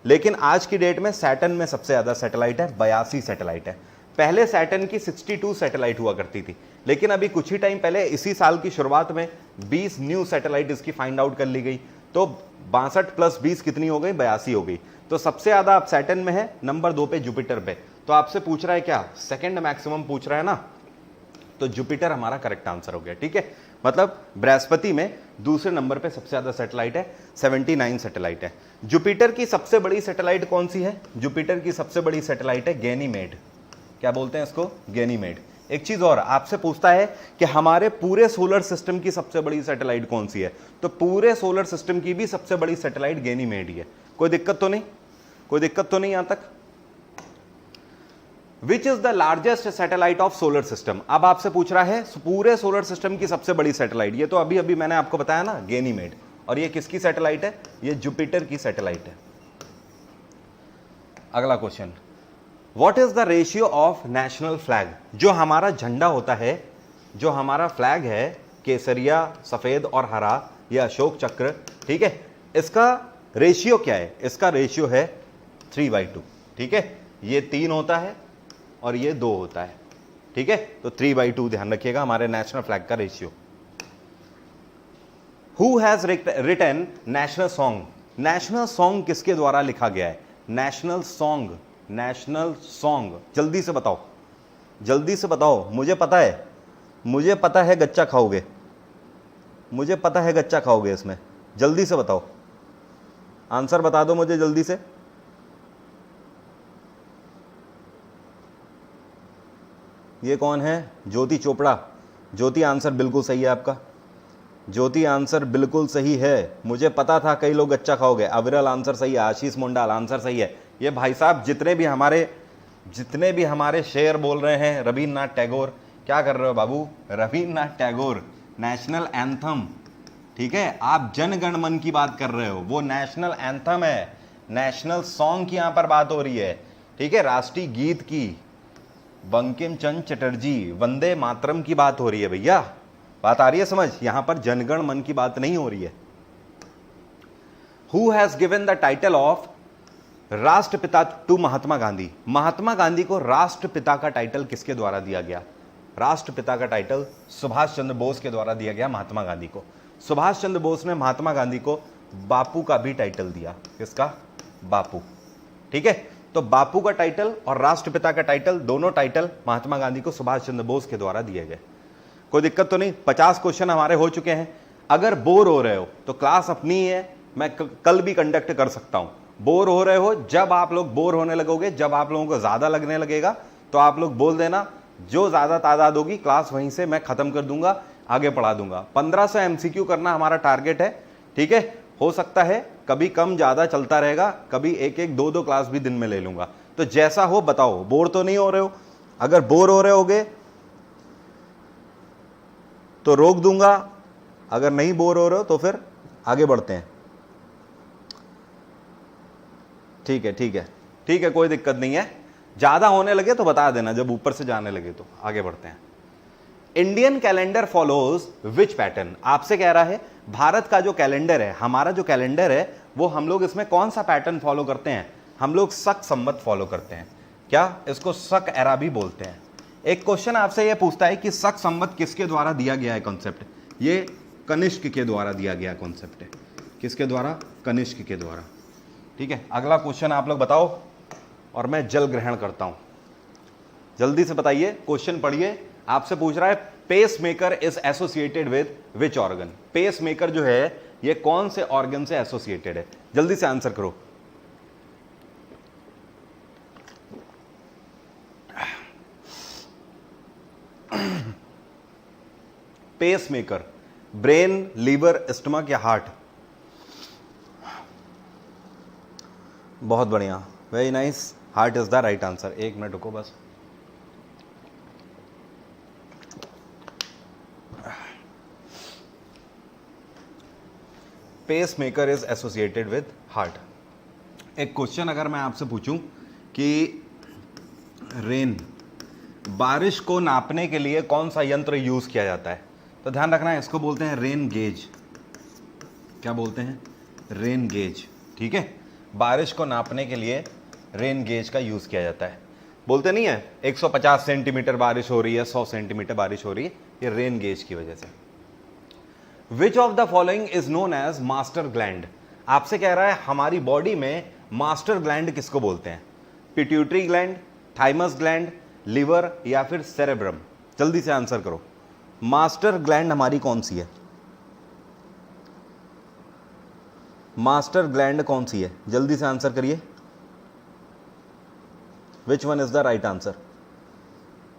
लेकिन आज की डेट में सैटर्न में सबसे ज्यादा सैटेलाइट है, 82 सैटेलाइट है। पहले सैटर्न की 62 सैटेलाइट हुआ करती थी, लेकिन अभी कुछ ही टाइम पहले, इसी साल की शुरुआत में 20 न्यू सैटेलाइट इसकी फाइंड आउट कर ली गई। तो 62 + 20 कितनी हो गई? 82 हो गई। तो सबसे ज्यादा आप सैटर्न में है, नंबर 2 पे जुपिटर पे। तो आपसे पूछ रहा है क्या? सेकंड मैक्सिमम पूछ रहा है ना, तो जुपिटर हमारा करेक्ट आंसर हो गया, ठीक है। मतलब बृहस्पति में दूसरे नंबर पे सबसे ज्यादा सैटेलाइट है, 79 सैटेलाइट है। जुपिटर की सबसे बड़ी सैटेलाइट कौन सी है? जुपिटर की सबसे बड़ी सैटेलाइट है गैनीमेड। क्या बोलते हैं इसको? गैनीमेड। एक चीज और, आपसे पूछता है कि हमारे पूरे सोलर सिस्टम की सबसे बड़ी सैटेलाइट कौन सी है? तो पूरे सोलर सिस्टम की भी सबसे बड़ी सैटेलाइट गैनीमेड ही है। कोई दिक्कत तो नहीं? कोई दिक्कत तो नहीं यहां तक? Which is the largest satellite of solar system? अब आपसे पूछ रहा है पूरे सोलर सिस्टम की सबसे बड़ी सैटेलाइट। ये तो अभी अभी मैंने आपको बताया ना, गैनीमेड। और ये किसकी सैटेलाइट है? ये जुपिटर की सैटेलाइट है। अगला question, what is the ratio of national flag? जो हमारा झंडा होता है, जो हमारा फ्लैग है, केसरिया, सफेद और हरा, यह अशोक चक्र, ठीक है, इसका रेशियो क्या है? इसका रेशियो है 3/2, ठीक है। ये 3 होता है और ये 2 होता है, ठीक है। तो 3/2 ध्यान रखिएगा हमारे नेशनल फ्लैग का ratio. Who has written national song? National song किसके द्वारा लिखा गया है? नेशनल सॉन्ग, नेशनल सॉन्ग, जल्दी से बताओ, जल्दी से बताओ। मुझे पता है, मुझे पता है गच्चा खाओगे, मुझे पता है गच्चा खाओगे इसमें। जल्दी से बताओ, आंसर बता दो मुझे जल्दी से। ये कौन है? ज्योति चोपड़ा। ज्योति आंसर बिल्कुल सही है आपका, ज्योति आंसर बिल्कुल सही है। मुझे पता था कई लोग अच्छा खाओगे। अविरल आंसर सही है, आशीष मुंडाल आंसर सही है। ये भाई साहब जितने भी हमारे शेर बोल रहे हैं, रवींद्रनाथ टैगोर, क्या कर रहे हो बाबू? रवींद्रनाथ टैगोर नेशनल एंथम, ठीक है। आप जन गण मन की बात कर रहे हो, वो नेशनल एंथम है, नेशनल सॉन्ग की यहां पर बात हो रही है, ठीक है, राष्ट्रीय गीत की। बंकिम चंद्र चटर्जी, वंदे मातरम की बात हो रही है भैया। बात आ रही है समझ? यहां पर जनगण मन की बात नहीं हो रही है। Who has given the title of राष्ट्रपिता टू महात्मा गांधी? महात्मा गांधी को राष्ट्रपिता का टाइटल किसके द्वारा दिया गया? राष्ट्रपिता का टाइटल सुभाष चंद्र बोस के द्वारा दिया गया महात्मा गांधी को। सुभाष चंद्र बोस ने महात्मा गांधी को बापू का भी टाइटल दिया। किसका? बापू, ठीक है। तो बापू का टाइटल और राष्ट्रपिता का टाइटल, दोनों टाइटल महात्मा गांधी को सुभाष चंद्र बोस के द्वारा दिए गए। कोई दिक्कत तो नहीं? 50 क्वेश्चन हमारे हो चुके हैं। अगर बोर हो रहे हो तो क्लास अपनी ही है, मैं कल भी कंडक्ट कर सकता हूं। बोर हो रहे हो, जब आप लोग बोर होने लगोगे, जब आप लोगों को ज्यादा लगने लगेगा तो आप लोग बोल देना, जो ज्यादा तादाद होगी क्लास वहीं से मैं खत्म कर दूंगा, आगे पढ़ा दूंगा। 1500 एमसीक्यू करना हमारा टारगेट है, ठीक है। हो सकता है कभी कम ज्यादा चलता रहेगा, कभी एक एक दो दो क्लास भी दिन में ले लूंगा, तो जैसा हो बताओ। बोर तो नहीं हो रहे हो? अगर बोर हो रहे होगे तो रोक दूंगा, अगर नहीं बोर हो रहे हो तो फिर आगे बढ़ते हैं। ठीक है, ठीक है, ठीक है, कोई दिक्कत नहीं है। ज्यादा होने लगे तो बता देना, जब ऊपर से जाने लगे तो आगे बढ़ते हैं। Indian calendar follows which pattern? आपसे कह रहा है भारत का जो कैलेंडर है, हमारा जो कैलेंडर है, वो हम लोग इसमें कौन सा पैटर्न फॉलो करते हैं? हम लोग शक संवत फॉलो करते हैं। क्या इसको शक एरा भी बोलते हैं? एक क्वेश्चन आपसे यह पूछता है कि शक संवत किसके द्वारा दिया गया है कॉन्सेप्ट? ये कनिष्क के द्वारा दिया गया कॉन्सेप्ट है। किसके द्वारा? कनिष्क के द्वारा। ठीक है, अगला क्वेश्चन आप लोग बताओ और मैं जल ग्रहण करता हूं। जल्दी से बताइए, क्वेश्चन पढ़िए। आपसे पूछ रहा है pacemaker is associated with which organ? Pacemaker जो है ये कौन से ऑर्गन से एसोसिएटेड है? जल्दी से आंसर करो। Pacemaker brain, liver, stomach या हार्ट? बहुत बढ़िया, very nice, heart is the right answer. एक मिनट रुको बस। Pacemaker is associated with heart. एक क्वेश्चन अगर मैं आपसे पूछूं कि रेन, बारिश को नापने के लिए कौन सा यंत्र यूज किया जाता है? तो ध्यान रखना है, इसको बोलते हैं रेन गेज। क्या बोलते हैं? Rain gauge. ठीक है, बारिश को नापने के लिए रेन गेज का यूज किया जाता है। बोलते नहीं है 150 सेंटीमीटर बारिश हो रही है, 100 सेंटीमीटर बारिश हो रही है, ये रेन गेज की वजह से। Which of the following is known as master gland? आपसे कह रहा है हमारी बॉडी में मास्टर ग्लैंड किसको बोलते हैं? Pituitary gland, thymus gland, liver या फिर सेरेब्रम? जल्दी से आंसर करो। मास्टर ग्लैंड हमारी कौन सी है? मास्टर ग्लैंड कौन सी है? जल्दी से आंसर करिए। विच one is the right answer?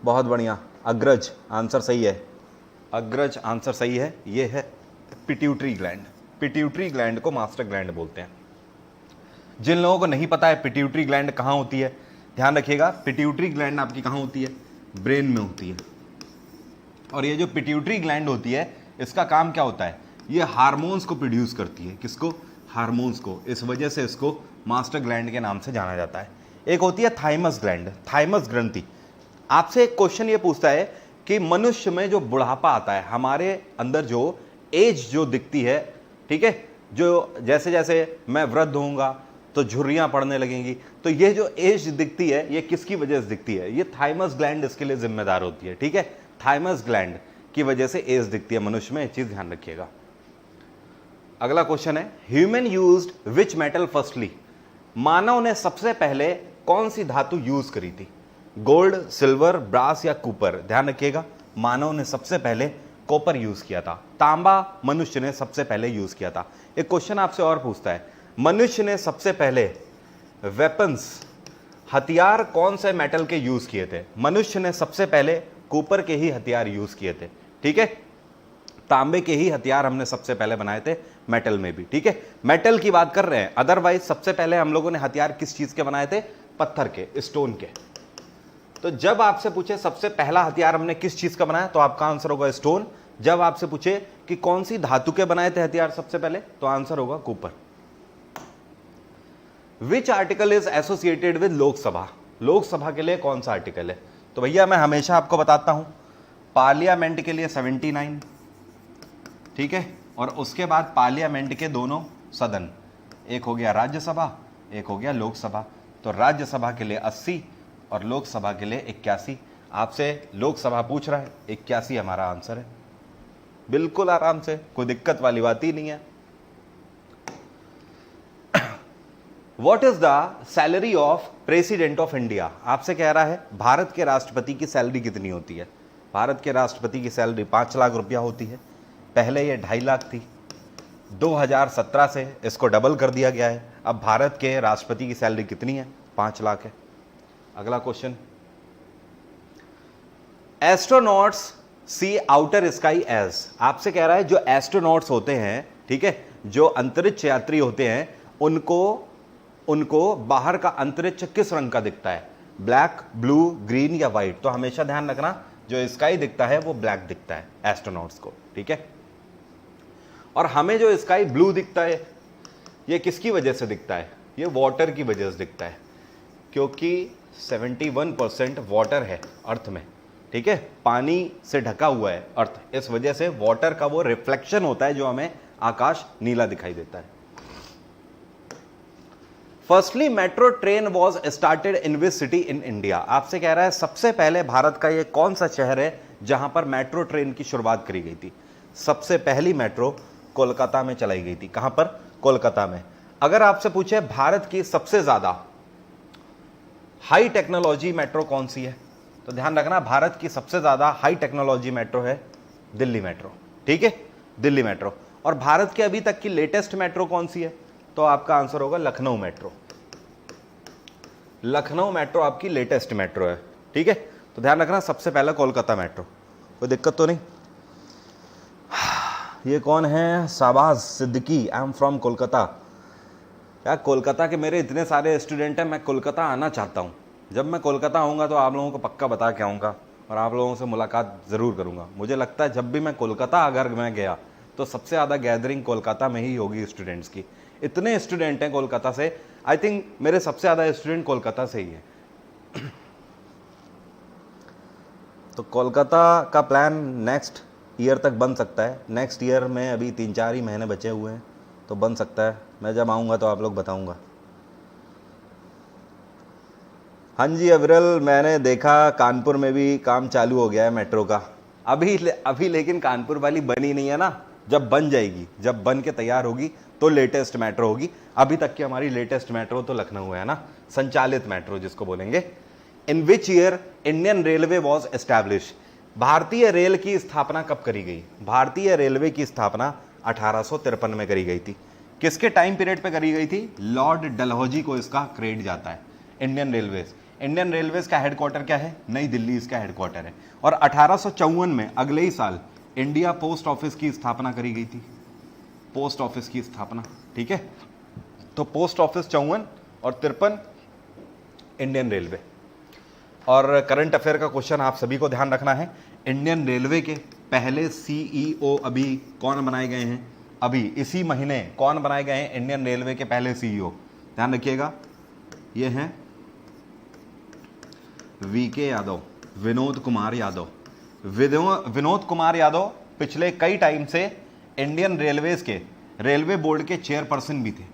बहुत बढ़िया, अग्रज आंसर सही है। अग्रज आंसर सही है। ये है पिट्यूटरी ग्लैंड। पिट्यूटरी ग्लैंड को मास्टर ग्लैंड बोलते हैं। जिन लोगों को नहीं पता है पिट्यूटरी ग्लैंड कहां होती है, ध्यान रखिएगा, पिट्यूटरी ग्लैंड आपकी कहां होती है? ब्रेन में होती है। और ये जो पिट्यूटरी ग्लैंड होती है, इसका काम क्या होता है? ये हार्मोन्स को प्रोड्यूस करती है। किसको? हार्मोन्स को। इस वजह से इसको मास्टर ग्लैंड के नाम से जाना जाता है। एक होती है थाइमस ग्लैंड, थाइमस ग्रंथि। आपसे एक क्वेश्चन ये पूछता है कि मनुष्य में जो बुढ़ापा आता है, हमारे अंदर जो एज जो दिखती है, ठीक है, जो जैसे जैसे मैं वृद्ध होऊंगा तो झुर्रियां पड़ने लगेंगी, तो ये जो एज दिखती है ये किसकी वजह से दिखती है? ये थाइमस ग्लैंड इसके लिए जिम्मेदार होती है। ठीक है, थाइमस ग्लैंड की वजह से एज दिखती है मनुष्य में, ये चीज ध्यान रखिएगा। अगला क्वेश्चन है human used which metal firstly? मानव ने सबसे पहले कौन सी धातु यूज करी थी? गोल्ड, सिल्वर, ब्रास या कूपर? ध्यान रखिएगा, मानव ने सबसे पहले कॉपर यूज किया था। तांबा मनुष्य ने सबसे पहले यूज किया था। एक क्वेश्चन आपसे और पूछता है, मनुष्य ने सबसे पहले वेपन्स, हथियार कौन से मेटल के यूज किए थे? मनुष्य ने सबसे पहले कूपर के ही हथियार यूज किए थे। ठीक है, तांबे के ही हथियार हमने सबसे पहले बनाए थे, मेटल में भी। ठीक है, मेटल की बात कर रहे हैं, अदरवाइज सबसे पहले हम लोगों ने हथियार किस चीज के बनाए थे? पत्थर के, स्टोन के। तो जब आपसे पूछे सबसे पहला हथियार हमने किस चीज का बनाया, तो आपका आंसर होगा स्टोन। जब आपसे पूछे कि कौन सी धातु के बनाए थे हथियार सबसे पहले, तो आंसर होगा Cooper. Which article is associated with Lok Sabha? Lok Sabha के लिए कौन सा आर्टिकल है? तो भैया मैं हमेशा आपको बताता हूं, पार्लियामेंट के लिए 79, ठीक है, और उसके बाद पार्लियामेंट के दोनों सदन, एक हो गया राज्यसभा, एक हो गया लोकसभा। तो राज्यसभा के लिए 80 और लोकसभा के लिए 81। आपसे लोकसभा पूछ रहा है, 81 हमारा आंसर है। बिल्कुल आराम से, कोई दिक्कत वाली बात ही नहीं है। What is the salary of president of India? आपसे कह रहा है भारत के राष्ट्रपति की सैलरी कितनी होती है। भारत के राष्ट्रपति की सैलरी 5 लाख रुपया होती है। पहले ये 2.5 लाख थी, 2017 से इसको डबल कर दिया गया है। अब भारत के राष्ट्रपति की सैलरी कितनी है? 5 लाख है। अगला क्वेश्चन, एस्ट्रोनॉट्स सी आउटर स्काई एज। आपसे कह रहा है जो एस्ट्रोनॉट्स होते हैं, ठीक है, जो अंतरिक्ष यात्री होते हैं, उनको बाहर का अंतरिक्ष किस रंग का दिखता है? ब्लैक, ब्लू, ग्रीन या व्हाइट? तो हमेशा ध्यान रखना जो स्काई दिखता है वो ब्लैक दिखता है एस्ट्रोनॉट्स को, ठीक है। और हमें जो स्काई ब्लू दिखता है ये किसकी वजह से दिखता है? ये वाटर की वजह से दिखता है, क्योंकि 71% वाटर है अर्थ में, ठीक है, पानी से ढका हुआ है अर्थ। इस वजह से वाटर का वो रिफ्लेक्शन होता है जो हमें आकाश नीला दिखाई देता है। Firstly metro train was started in which city in India? आपसे कह रहा है सबसे पहले भारत का ये कौन सा शहर है जहां पर मेट्रो ट्रेन की शुरुआत करी गई थी? सबसे पहली मेट्रो कोलकाता में चलाई गई थी। कहां पर? कोलकाता में। अगर आपसे पूछे भारत की सबसे ज्यादा हाई टेक्नोलॉजी मेट्रो कौन सी है, तो ध्यान रखना भारत की सबसे ज्यादा हाई टेक्नोलॉजी मेट्रो है दिल्ली मेट्रो, ठीक है, दिल्ली मेट्रो। और भारत की अभी तक की लेटेस्ट मेट्रो कौन सी है? तो आपका आंसर होगा लखनऊ मेट्रो। लखनऊ मेट्रो आपकी लेटेस्ट मेट्रो है, ठीक है। तो ध्यान रखना सबसे पहला कोलकाता मेट्रो। कोई दिक्कत तो नहीं? ये कौन है? Shahbaz Siddiqui, I am from Kolkata. यार कोलकाता के मेरे इतने सारे स्टूडेंट हैं, मैं कोलकाता आना चाहता हूँ। जब मैं कोलकाता आऊँगा तो आप लोगों को पक्का बता के आऊँगा और आप लोगों से मुलाकात ज़रूर करूँगा। मुझे लगता है जब भी मैं कोलकाता अगर मैं गया तो सबसे ज़्यादा गैदरिंग कोलकाता में ही होगी स्टूडेंट्स की। इतने स्टूडेंट हैं कोलकाता से, आई थिंक मेरे सबसे ज़्यादा स्टूडेंट कोलकाता से ही है। तो कोलकाता का प्लान नेक्स्ट ईयर तक बन सकता है। नेक्स्ट ईयर में अभी 3-4 ही महीने बचे हुए हैं, तो बन सकता है। मैं जब आऊँगा तो आप लोग बताऊँगा। हाँ जी अविरल, मैंने देखा कानपुर में भी काम चालू हो गया है मेट्रो का। अभी लेकिन कानपुर वाली बनी नहीं है ना, जब बन जाएगी, जब बन के तैयार होगी तो लेटेस्ट मेट्रो होगी। अभी तक की हमारी लेटेस्ट मेट्रो तो लखनऊ है ना, संचालित मेट्रो जिसको बोलेंगे। In which year Indian railway was establish? भारतीय रेल की स्थापना कब करी गई? भारतीय रेलवे की स्थापना 1853 में करी गई थी। किसके टाइम पीरियड पे करी गई थी? लॉर्ड डलहौजी को इसका क्रेडिट जाता है। इंडियन रेलवेज, इंडियन रेलवेज का हेडक्वार्टर क्या है? नई दिल्ली इसका हेडक्वार्टर है। और 1854 में अगले ही साल इंडिया पोस्ट ऑफिस की स्थापना करी गई थी। पोस्ट ऑफिस की स्थापना, ठीक है। तो पोस्ट ऑफिस 54 और 53 इंडियन रेलवे। और करंट अफेयर का क्वेश्चन आप सभी को ध्यान रखना है। इंडियन रेलवे के पहले सीईओ अभी कौन बनाए गए हैं? अभी इसी महीने कौन बनाए गए हैं इंडियन रेलवे के पहले सीईओ? ध्यान रखिएगा, ये हैं वीके यादव, विनोद कुमार यादव। विनोद कुमार यादव पिछले कई टाइम से इंडियन रेलवेज के रेलवे बोर्ड के चेयरपर्सन भी थे,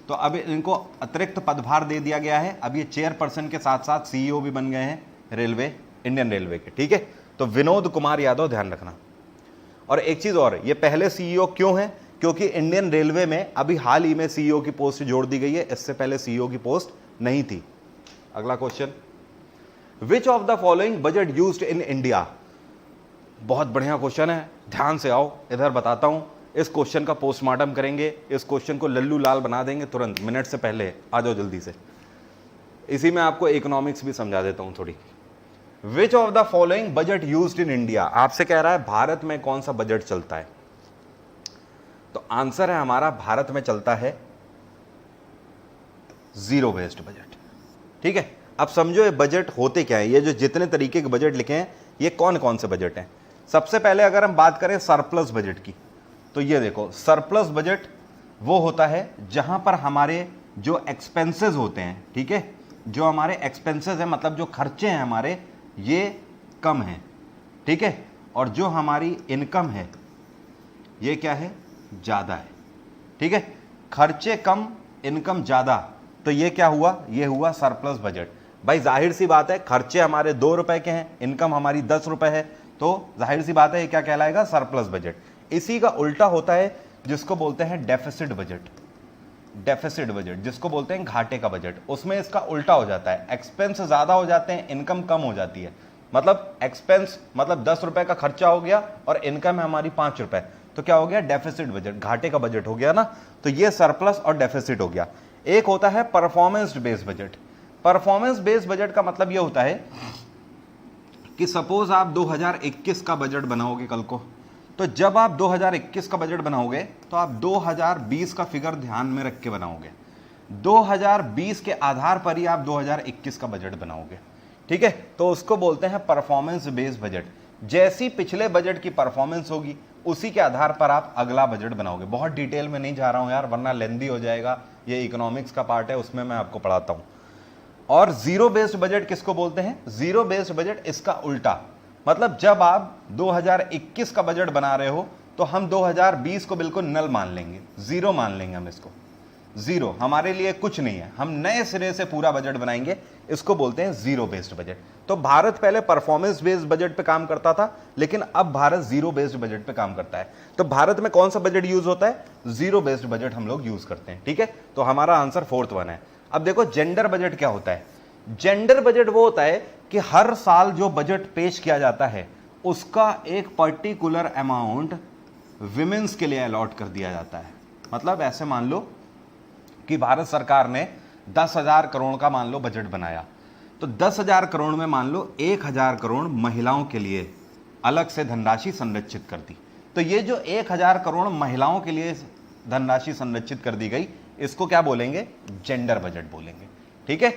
तो अब इनको अतिरिक्त पदभार दे दिया गया है। अब ये चेयरपर्सन के साथ साथ सीईओ भी बन गए हैं रेलवे, इंडियन रेलवे के, ठीक है। तो विनोद कुमार यादव ध्यान रखना। और एक चीज और, ये पहले सीईओ क्यों हैं? क्योंकि इंडियन रेलवे में अभी हाल ही में सीईओ की पोस्ट जोड़ दी गई है, इससे पहले सीईओ की पोस्ट नहीं थी। अगला question, which of the following budget used in India? बहुत बढ़िया क्वेश्चन है, ध्यान से आओ, इधर बताता हूं। इस क्वेश्चन का पोस्टमार्टम करेंगे, इस क्वेश्चन को लल्लू लाल बना देंगे तुरंत, मिनट से पहले। आ जाओ जल्दी से। इसी में आपको इकोनॉमिक्स भी समझा देता हूं थोड़ी। विच of the following budget used in India? आपसे कह रहा है भारत में कौन सा बजट चलता है? तो आंसर है हमारा, भारत में चलता है जीरो बेस्ड बजट, ठीक है। अब समझो ये बजट होते क्या है, ये जो जितने तरीके के बजट लिखे हैं ये कौन कौन से बजट हैं। सबसे पहले अगर हम बात करें सरप्लस बजट की, तो ये देखो, सरप्लस बजट वो होता है जहां पर हमारे जो एक्सपेंसेस होते हैं, ठीक है, जो हमारे एक्सपेंसेस हैं, मतलब जो खर्चे हैं हमारे, ये कम हैं, ठीक है, और जो हमारी इनकम है ये क्या है? ज़्यादा है, ठीक है। खर्चे कम, इनकम ज़्यादा, तो ये क्या हुआ? ये हुआ सरप्लस बजट। भाई जाहिर सी बात है, खर्चे हमारे 2 रुपए के हैं, इनकम हमारी 10 रुपए है, तो जाहिर सी बात है ये क्या कहलाएगा? Surplus budget. इसी का उल्टा होता है जिसको बोलते हैं डेफिसिट बजट। डेफिसिट बजट, जिसको बोलते हैं घाटे का बजट, उसमें इसका उल्टा हो जाता है, एक्सपेंस ज्यादा हो जाते हैं, इनकम कम हो जाती है। मतलब एक्सपेंस मतलब 10 रुपए का खर्चा हो गया और इनकम है हमारी 5 रुपए, तो क्या हो गया, डेफिसिट बजट, घाटे का बजट हो गया ना। तो ये सरप्लस और डेफिसिट हो गया। एक होता है performance based budget. Performance based budget का मतलब ये होता है कि सपोज आप 2021 का बजट बनाओगे कल को, तो जब आप 2021 का बजट बनाओगे तो आप 2020 का फिगर ध्यान में रख के बनाओगे, 2020 के आधार पर ही आप 2021 का बजट बनाओगे, ठीक है। तो उसको बोलते हैं परफॉर्मेंस बेस्ड बजट। जैसी पिछले बजट की परफॉर्मेंस होगी उसी के आधार पर आप अगला बजट बनाओगे। बहुत डिटेल में नहीं जा रहा हूं यार, वरना लेंदी हो जाएगा, ये इकोनॉमिक्स का पार्ट है, उसमें मैं आपको पढ़ाता हूं। और जीरो बेस्ड बजट किसको बोलते हैं, जीरो बेस्ड बजट इसका उल्टा, मतलब जब आप 2021 का बजट बना रहे हो तो हम 2020 को बिल्कुल नल मान लेंगे, जीरो मान लेंगे हम इसको, जीरो, हमारे लिए कुछ नहीं है, हम नए सिरे से पूरा बजट बनाएंगे, इसको बोलते हैं जीरो बेस्ड बजट। तो भारत पहले परफॉर्मेंस बेस्ड बजट पे काम करता था, लेकिन अब भारत जीरो बेस्ड बजट पे काम करता है। तो भारत में कौन सा बजट यूज होता है, जीरो बेस्ड बजट हम लोग यूज करते हैं, ठीक है। तो हमारा आंसर फोर्थ वन है। अब देखो जेंडर बजट क्या होता है। जेंडर बजट वो होता है कि हर साल जो बजट पेश किया जाता है उसका एक पर्टिकुलर अमाउंट विमेंस के लिए अलॉट कर दिया जाता है। मतलब ऐसे मान लो कि भारत सरकार ने 10,000 करोड़ का मान लो बजट बनाया, तो 10,000 करोड़ में मान लो 1,000 करोड़ महिलाओं के लिए अलग से धनराशि संरक्षित कर दी। तो ये जो 1,000 करोड़ महिलाओं के लिए धनराशि संरक्षित कर दी गई, इसको क्या बोलेंगे, जेंडर बजट बोलेंगे, ठीक है।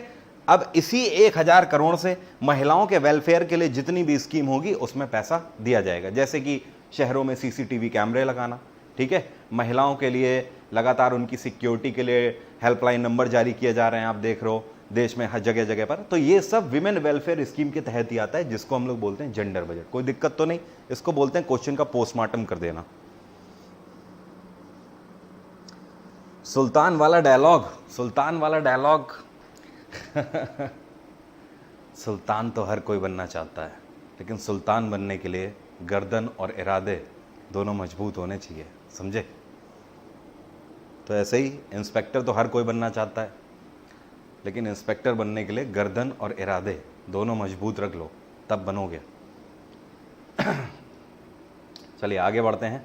अब इसी 1,000 करोड़ से महिलाओं के वेलफेयर के लिए जितनी भी स्कीम होगी उसमें पैसा दिया जाएगा। जैसे कि शहरों में सीसीटीवी कैमरे लगाना, ठीक है, महिलाओं के लिए लगातार उनकी सिक्योरिटी के लिए हेल्पलाइन नंबर जारी किए जा रहे हैं, आप देख रहे हो देश में हर जगह जगह पर। तो ये सब विमेन वेलफेयर स्कीम के तहत ही आता है, जिसको हम लोग बोलते हैं जेंडर बजट। कोई दिक्कत तो नहीं, इसको बोलते हैं क्वेश्चन का पोस्टमार्टम कर देना। सुल्तान वाला डायलॉग, सुल्तान वाला डायलॉग सुल्तान तो हर कोई बनना चाहता है, लेकिन सुल्तान बनने के लिए गर्दन और इरादे दोनों मजबूत होने चाहिए, समझे। तो ऐसे ही इंस्पेक्टर तो हर कोई बनना चाहता है, लेकिन इंस्पेक्टर बनने के लिए गर्दन और इरादे दोनों मजबूत रख लो, तब बनोगे। चलिए आगे बढ़ते हैं।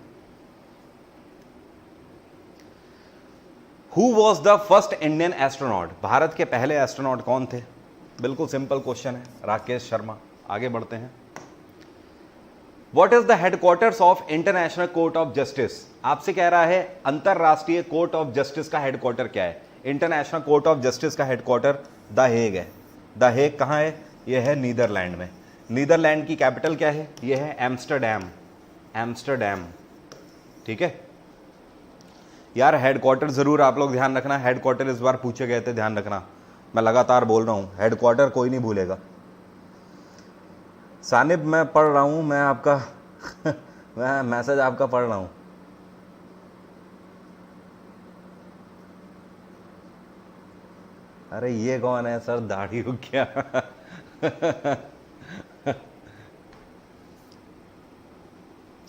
Who was the first Indian astronaut? Bharat के पहले एस्ट्रोनॉट कौन थे? बिल्कुल सिंपल क्वेश्चन है, राकेश शर्मा। आगे बढ़ते हैं। What is the headquarters of International Court of Justice? आपसे कह रहा है अंतरराष्ट्रीय कोर्ट ऑफ जस्टिस का हेडक्वार्टर क्या है। इंटरनेशनल कोर्ट ऑफ जस्टिस का हेडक्वार्टर द हेग है। द हेग कहाँ है? यह है नीदरलैंड में। नीदरलैंड की कैपिटल क्या है? यह है एम्स्टरडैम। एम्स्टरडैम, ठीक है यार। हेडक्वार्टर जरूर आप लोग ध्यान रखना, हेडक्वार्टर इस बार पूछे गए थे, ध्यान रखना, मैं लगातार बोल रहा हूं, हेडक्वार्टर कोई नहीं भूलेगा। सानिब मैं पढ़ रहा हूं, मैं आपका मैं मैसेज आपका पढ़ रहा हूं। अरे ये कौन है सर, दाढ़ी रुक गया।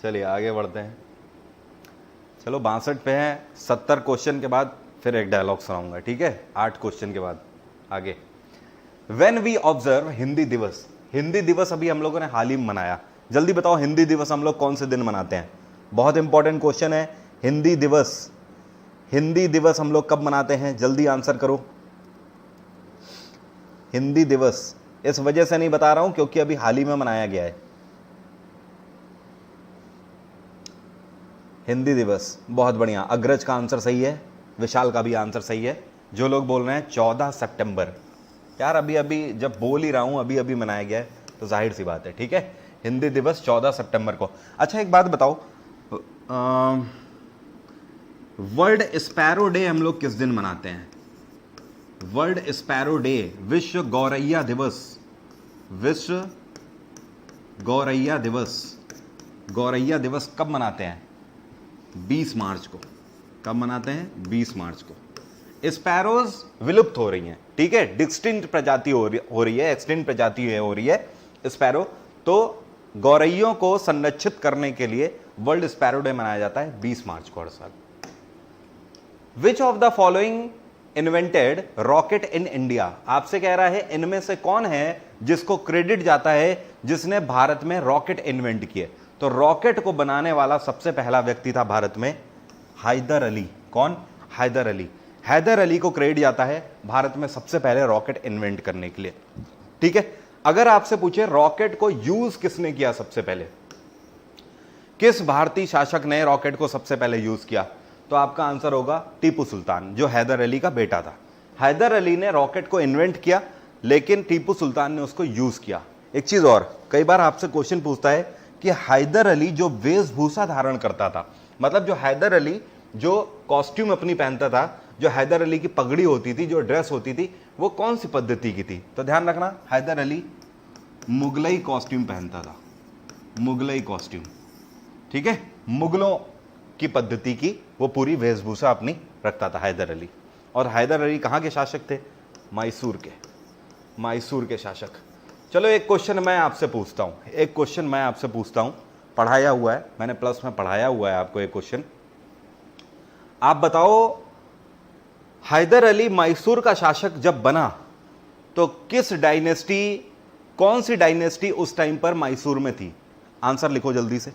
चलिए आगे बढ़ते हैं। चलो 62 पे हैं, 70 क्वेश्चन के बाद फिर एक डायलॉग सुनाऊंगा, ठीक है, 8 क्वेश्चन के बाद। आगे, व्हेन वी ऑब्जर्व हिंदी दिवस। हिंदी दिवस अभी हम लोगों ने हाल ही में मनाया। जल्दी बताओ हिंदी दिवस हम लोग कौन से दिन मनाते हैं? बहुत इंपॉर्टेंट क्वेश्चन है। हिंदी दिवस, हिंदी दिवस हम लोग कब मनाते हैं? जल्दी आंसर करो। हिंदी दिवस इस वजह से नहीं बता रहा हूं क्योंकि अभी हाल ही में मनाया गया है हिंदी दिवस। बहुत बढ़िया, अग्रज का आंसर सही है, विशाल का भी आंसर सही है। जो लोग बोल रहे हैं 14 सितंबर, यार अभी अभी जब बोल ही रहा हूं अभी अभी मनाया गया है, तो जाहिर सी बात है, ठीक है। हिंदी दिवस 14 सितंबर को। अच्छा एक बात बताओ, वर्ल्ड स्पैरो डे हम लोग किस दिन मनाते हैं? वर्ल्ड स्पैरो डे, विश्व गौरैया दिवस, विश्व गौरैया दिवस, गौरैया दिवस कब मनाते हैं? 20 मार्च को। कब मनाते हैं? 20 मार्च को। स्पैरोज विलुप्त हो रही हैं, ठीक है, डिस्टिंक्ट प्रजाति हो रही है, एक्सटिंक्ट प्रजाति हो रही है स्पैरो। तो गौरैयों को संरक्षित करने के लिए वर्ल्ड स्पैरो डे मनाया जाता है 20 मार्च को हर साल। विच of the following invented rocket in India? आपसे कह रहा है इनमें से कौन है जिसको क्रेडिट जाता है जिसने भारत में रॉकेट इन्वेंट किए? तो रॉकेट को बनाने वाला सबसे पहला व्यक्ति था भारत में हैदर अली। कौन? हैदर अली। हैदर अली को क्रेडिट जाता है भारत में सबसे पहले रॉकेट इन्वेंट करने के लिए। ठीक है, अगर आपसे पूछे रॉकेट को यूज किसने किया सबसे पहले, किस भारतीय शासक ने रॉकेट को सबसे पहले यूज किया, तो आपका आंसर होगा टीपू सुल्तान, जो हैदर अली का बेटा था। हैदर अली ने रॉकेट को इन्वेंट किया, लेकिन टीपू सुल्तान ने उसको यूज किया। एक चीज और, कई बार आपसे क्वेश्चन पूछता है कि हैदर अली जो वेशभूषा धारण करता था, मतलब जो हैदर अली जो कॉस्ट्यूम अपनी पहनता था, जो हैदर अली की पगड़ी होती थी, जो ड्रेस होती थी, वो कौन सी पद्धति की थी? तो ध्यान रखना, हैदर अली मुगलई कॉस्ट्यूम पहनता था, मुगलई कॉस्ट्यूम। ठीक है, मुगलों की पद्धति की वो पूरी वेशभूषा अपनी रखता था हैदर अली। और हैदर अली कहाँ के शासक थे? मैसूर के, मैसूर के शासक। चलो एक क्वेश्चन मैं आपसे पूछता हूं, एक क्वेश्चन मैं आपसे पूछता हूं, पढ़ाया हुआ है मैंने, प्लस में पढ़ाया हुआ है आपको एक क्वेश्चन। आप बताओ हैदर अली मैसूर का शासक जब बना तो किस डायनेस्टी, कौन सी डायनेस्टी उस टाइम पर मैसूर में थी? आंसर लिखो जल्दी से।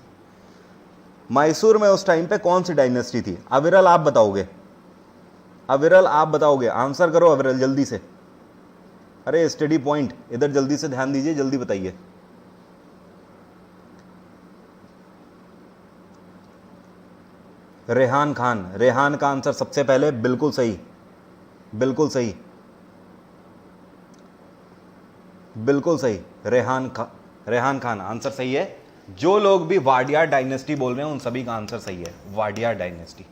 मैसूर में उस टाइम पे कौन सी डायनेस्टी थी? अविरल आप बताओगे, अविरल आप बताओगे, आंसर करो अविरल जल्दी से। अरे स्टडी पॉइंट इधर जल्दी से ध्यान दीजिए, जल्दी बताइए। रेहान खान, रेहान का आंसर सबसे पहले बिल्कुल सही, बिल्कुल सही, बिल्कुल सही। रेहान खान आंसर सही है। जो लोग भी वाडियार डायनेस्टी बोल रहे हैं उन सभी का आंसर सही है, वाडियार डायनेस्टी।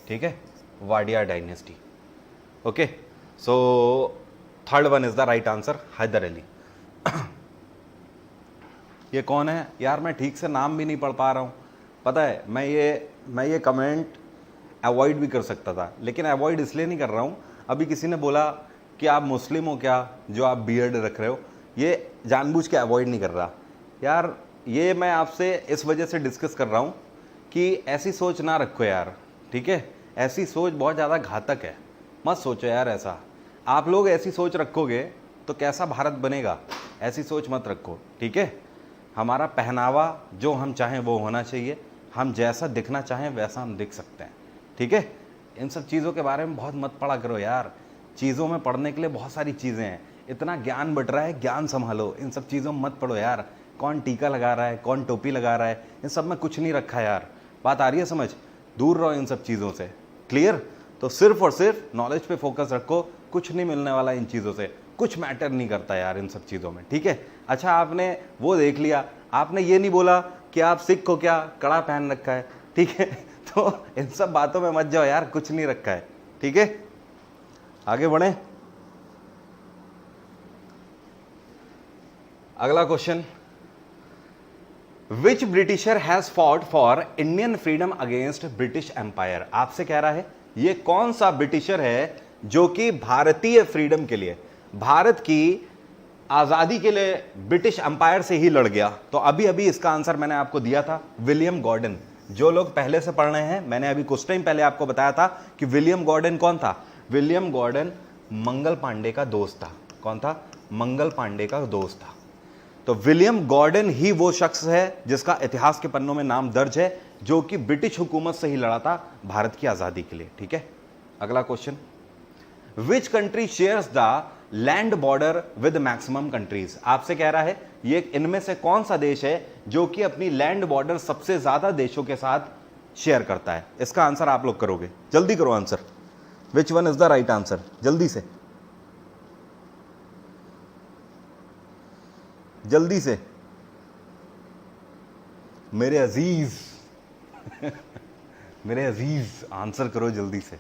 ठीक है, Wadiyar dynasty. Okay, so third one is the right answer, Hyder Ali. ये कौन है यार? मैं ठीक से नाम भी नहीं पढ़ पा रहा हूं, पता है। मैं ये कमेंट अवॉइड भी कर सकता था, लेकिन अवॉइड इसलिए नहीं कर रहा हूं। अभी किसी ने बोला कि आप मुस्लिम हो क्या जो आप बियर्ड रख रहे हो? ये जानबूझ के अवॉइड नहीं कर रहा यार, ये मैं आपसे इस वजह से डिस्कस कर रहा हूं कि ऐसी सोच ना रखो यार। ठीक है, ऐसी सोच बहुत ज़्यादा घातक है, मत सोचो यार ऐसा। आप लोग ऐसी सोच रखोगे तो कैसा भारत बनेगा? ऐसी सोच मत रखो। ठीक है, हमारा पहनावा जो हम चाहें वो होना चाहिए, हम जैसा दिखना चाहें वैसा हम दिख सकते हैं। ठीक है, इन सब चीज़ों के बारे में बहुत मत पढ़ा करो यार। चीज़ों में पढ़ने के लिए बहुत सारी चीज़ें हैं, इतना ज्ञान बट रहा है, ज्ञान संभालो। इन सब चीज़ों में मत पढ़ो यार। कौन टीका लगा रहा है, कौन टोपी लगा रहा है, इन सब में कुछ नहीं रखा यार। बात आ रही है समझ? दूर रहो इन सब चीज़ों से। क्लियर? तो सिर्फ और सिर्फ नॉलेज पे फोकस रखो, कुछ नहीं मिलने वाला इन चीज़ों से, कुछ मैटर नहीं करता यार इन सब चीज़ों में। ठीक है, अच्छा आपने वो देख लिया, आपने ये नहीं बोला कि आप सिख हो क्या, कड़ा पहन रखा है। ठीक है, तो इन सब बातों में मत जाओ यार, कुछ नहीं रखा है। ठीक है, आगे बढ़े। अगला question, which Britisher has fought for Indian freedom against British empire? आपसे कह रहा है ये कौन सा ब्रिटिशर है जो कि भारतीय फ्रीडम के लिए, भारत की आजादी के लिए ब्रिटिश एम्पायर से ही लड़ गया? तो अभी अभी इसका आंसर मैंने आपको दिया था, विलियम गॉर्डन। जो लोग पहले से पढ़ रहे हैं, मैंने अभी कुछ टाइम पहले आपको बताया था कि विलियम गॉर्डन कौन था। विलियम गॉर्डन मंगल पांडे का दोस्त था। कौन था? मंगल पांडे का दोस्त था। तो विलियम गॉर्डन ही वो शख्स है जिसका इतिहास के पन्नों में नाम दर्ज है, जो कि ब्रिटिश हुकूमत से ही लड़ा था भारत की आजादी के लिए। ठीक है, अगला question, which country shares the land border with maximum countries? आपसे कह रहा है ये इनमें से कौन सा देश है जो कि अपनी लैंड बॉर्डर सबसे ज्यादा देशों के साथ शेयर करता है? इसका आंसर आप लोग करोगे, जल्दी करो answer. Which one is the right answer? जल्दी से, जल्दी से मेरे अजीज मेरे अजीज आंसर करो जल्दी से।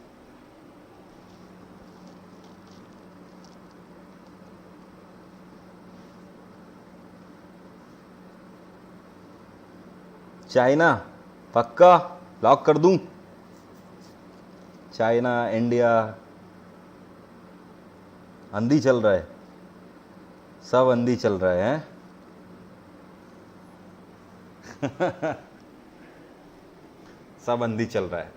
चाइना, पक्का लॉक कर दूं? चाइना, इंडिया, अंधी चल रहा है, सब अंधी चल रहा है हैं? सब अंधी चल रहा है।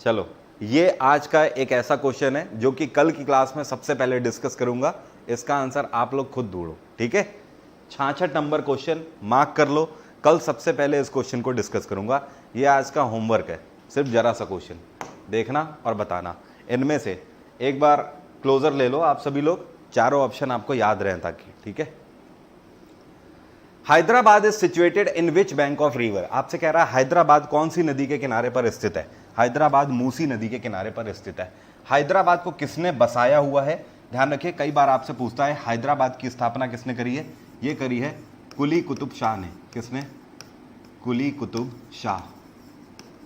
चलो ये आज का एक ऐसा क्वेश्चन है जो कि कल की क्लास में सबसे पहले डिस्कस करूंगा, इसका आंसर आप लोग खुद ढूंढो, ठीक है। 66 नंबर क्वेश्चन मार्क कर लो, कल सबसे पहले इस क्वेश्चन को डिस्कस करूंगा। ये आज का होमवर्क है, सिर्फ जरा सा क्वेश्चन देखना और बताना। इनमें से एक बार क्लोजर ले लो आप सभी लोग, चारों ऑप्शन आपको याद रहें ताकि, ठीक है। Hyderabad is situated in which bank of river. आपसे कह रहा है हैदराबाद कौन सी नदी के किनारे पर स्थित है। हैदराबाद मूसी नदी के किनारे पर स्थित है। हैदराबाद को किसने बसाया हुआ है, ध्यान रखिए, कई बार आपसे पूछता है हैदराबाद की स्थापना किसने करी है। ये करी है कुली कुतुब शाह ने। किसने? कुली कुतुब शाह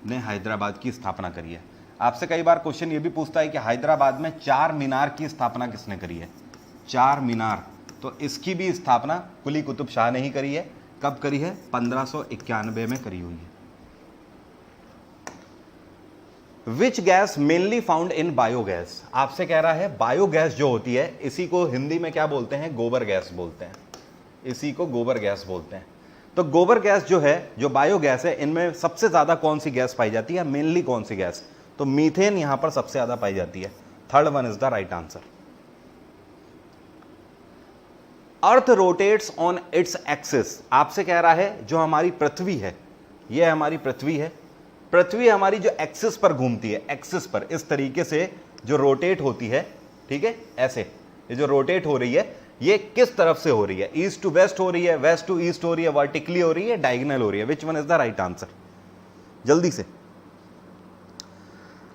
ने हैदराबाद की स्थापना करी है। आपसे कई बार क्वेश्चन ये भी पूछता है कि हैदराबाद में चार मीनार की स्थापना किसने करी है। चार मीनार, तो इसकी भी स्थापना कुली कुतुब शाह ने ही करी है। कब करी है? 1591 में करी हुई है। Which gas mainly found in biogas. आपसे कह रहा है बायोगैस जो होती है इसी को हिंदी में क्या बोलते हैं? गोबर गैस बोलते हैं। इसी को गोबर गैस बोलते हैं। तो गोबर गैस जो है, जो बायोगैस है, इनमें सबसे ज्यादा कौन सी गैस पाई जाती है? मेनली कौन सी गैस? तो मीथेन यहां पर सबसे ज्यादा पाई जाती है। Third one is the right answer. Earth rotates on its axis. आपसे कह रहा है जो हमारी पृथ्वी है, यह हमारी पृथ्वी है, पृथ्वी हमारी जो एक्सिस पर घूमती है, एक्सिस पर इस तरीके से जो रोटेट होती है, ठीक है, ऐसे ये जो रोटेट हो रही है, ये किस तरफ से हो रही है? ईस्ट टू वेस्ट हो रही है, वेस्ट टू ईस्ट हो रही है, वर्टिकली हो रही है, डायगोनल हो रही है? Which one is the right answer? जल्दी से।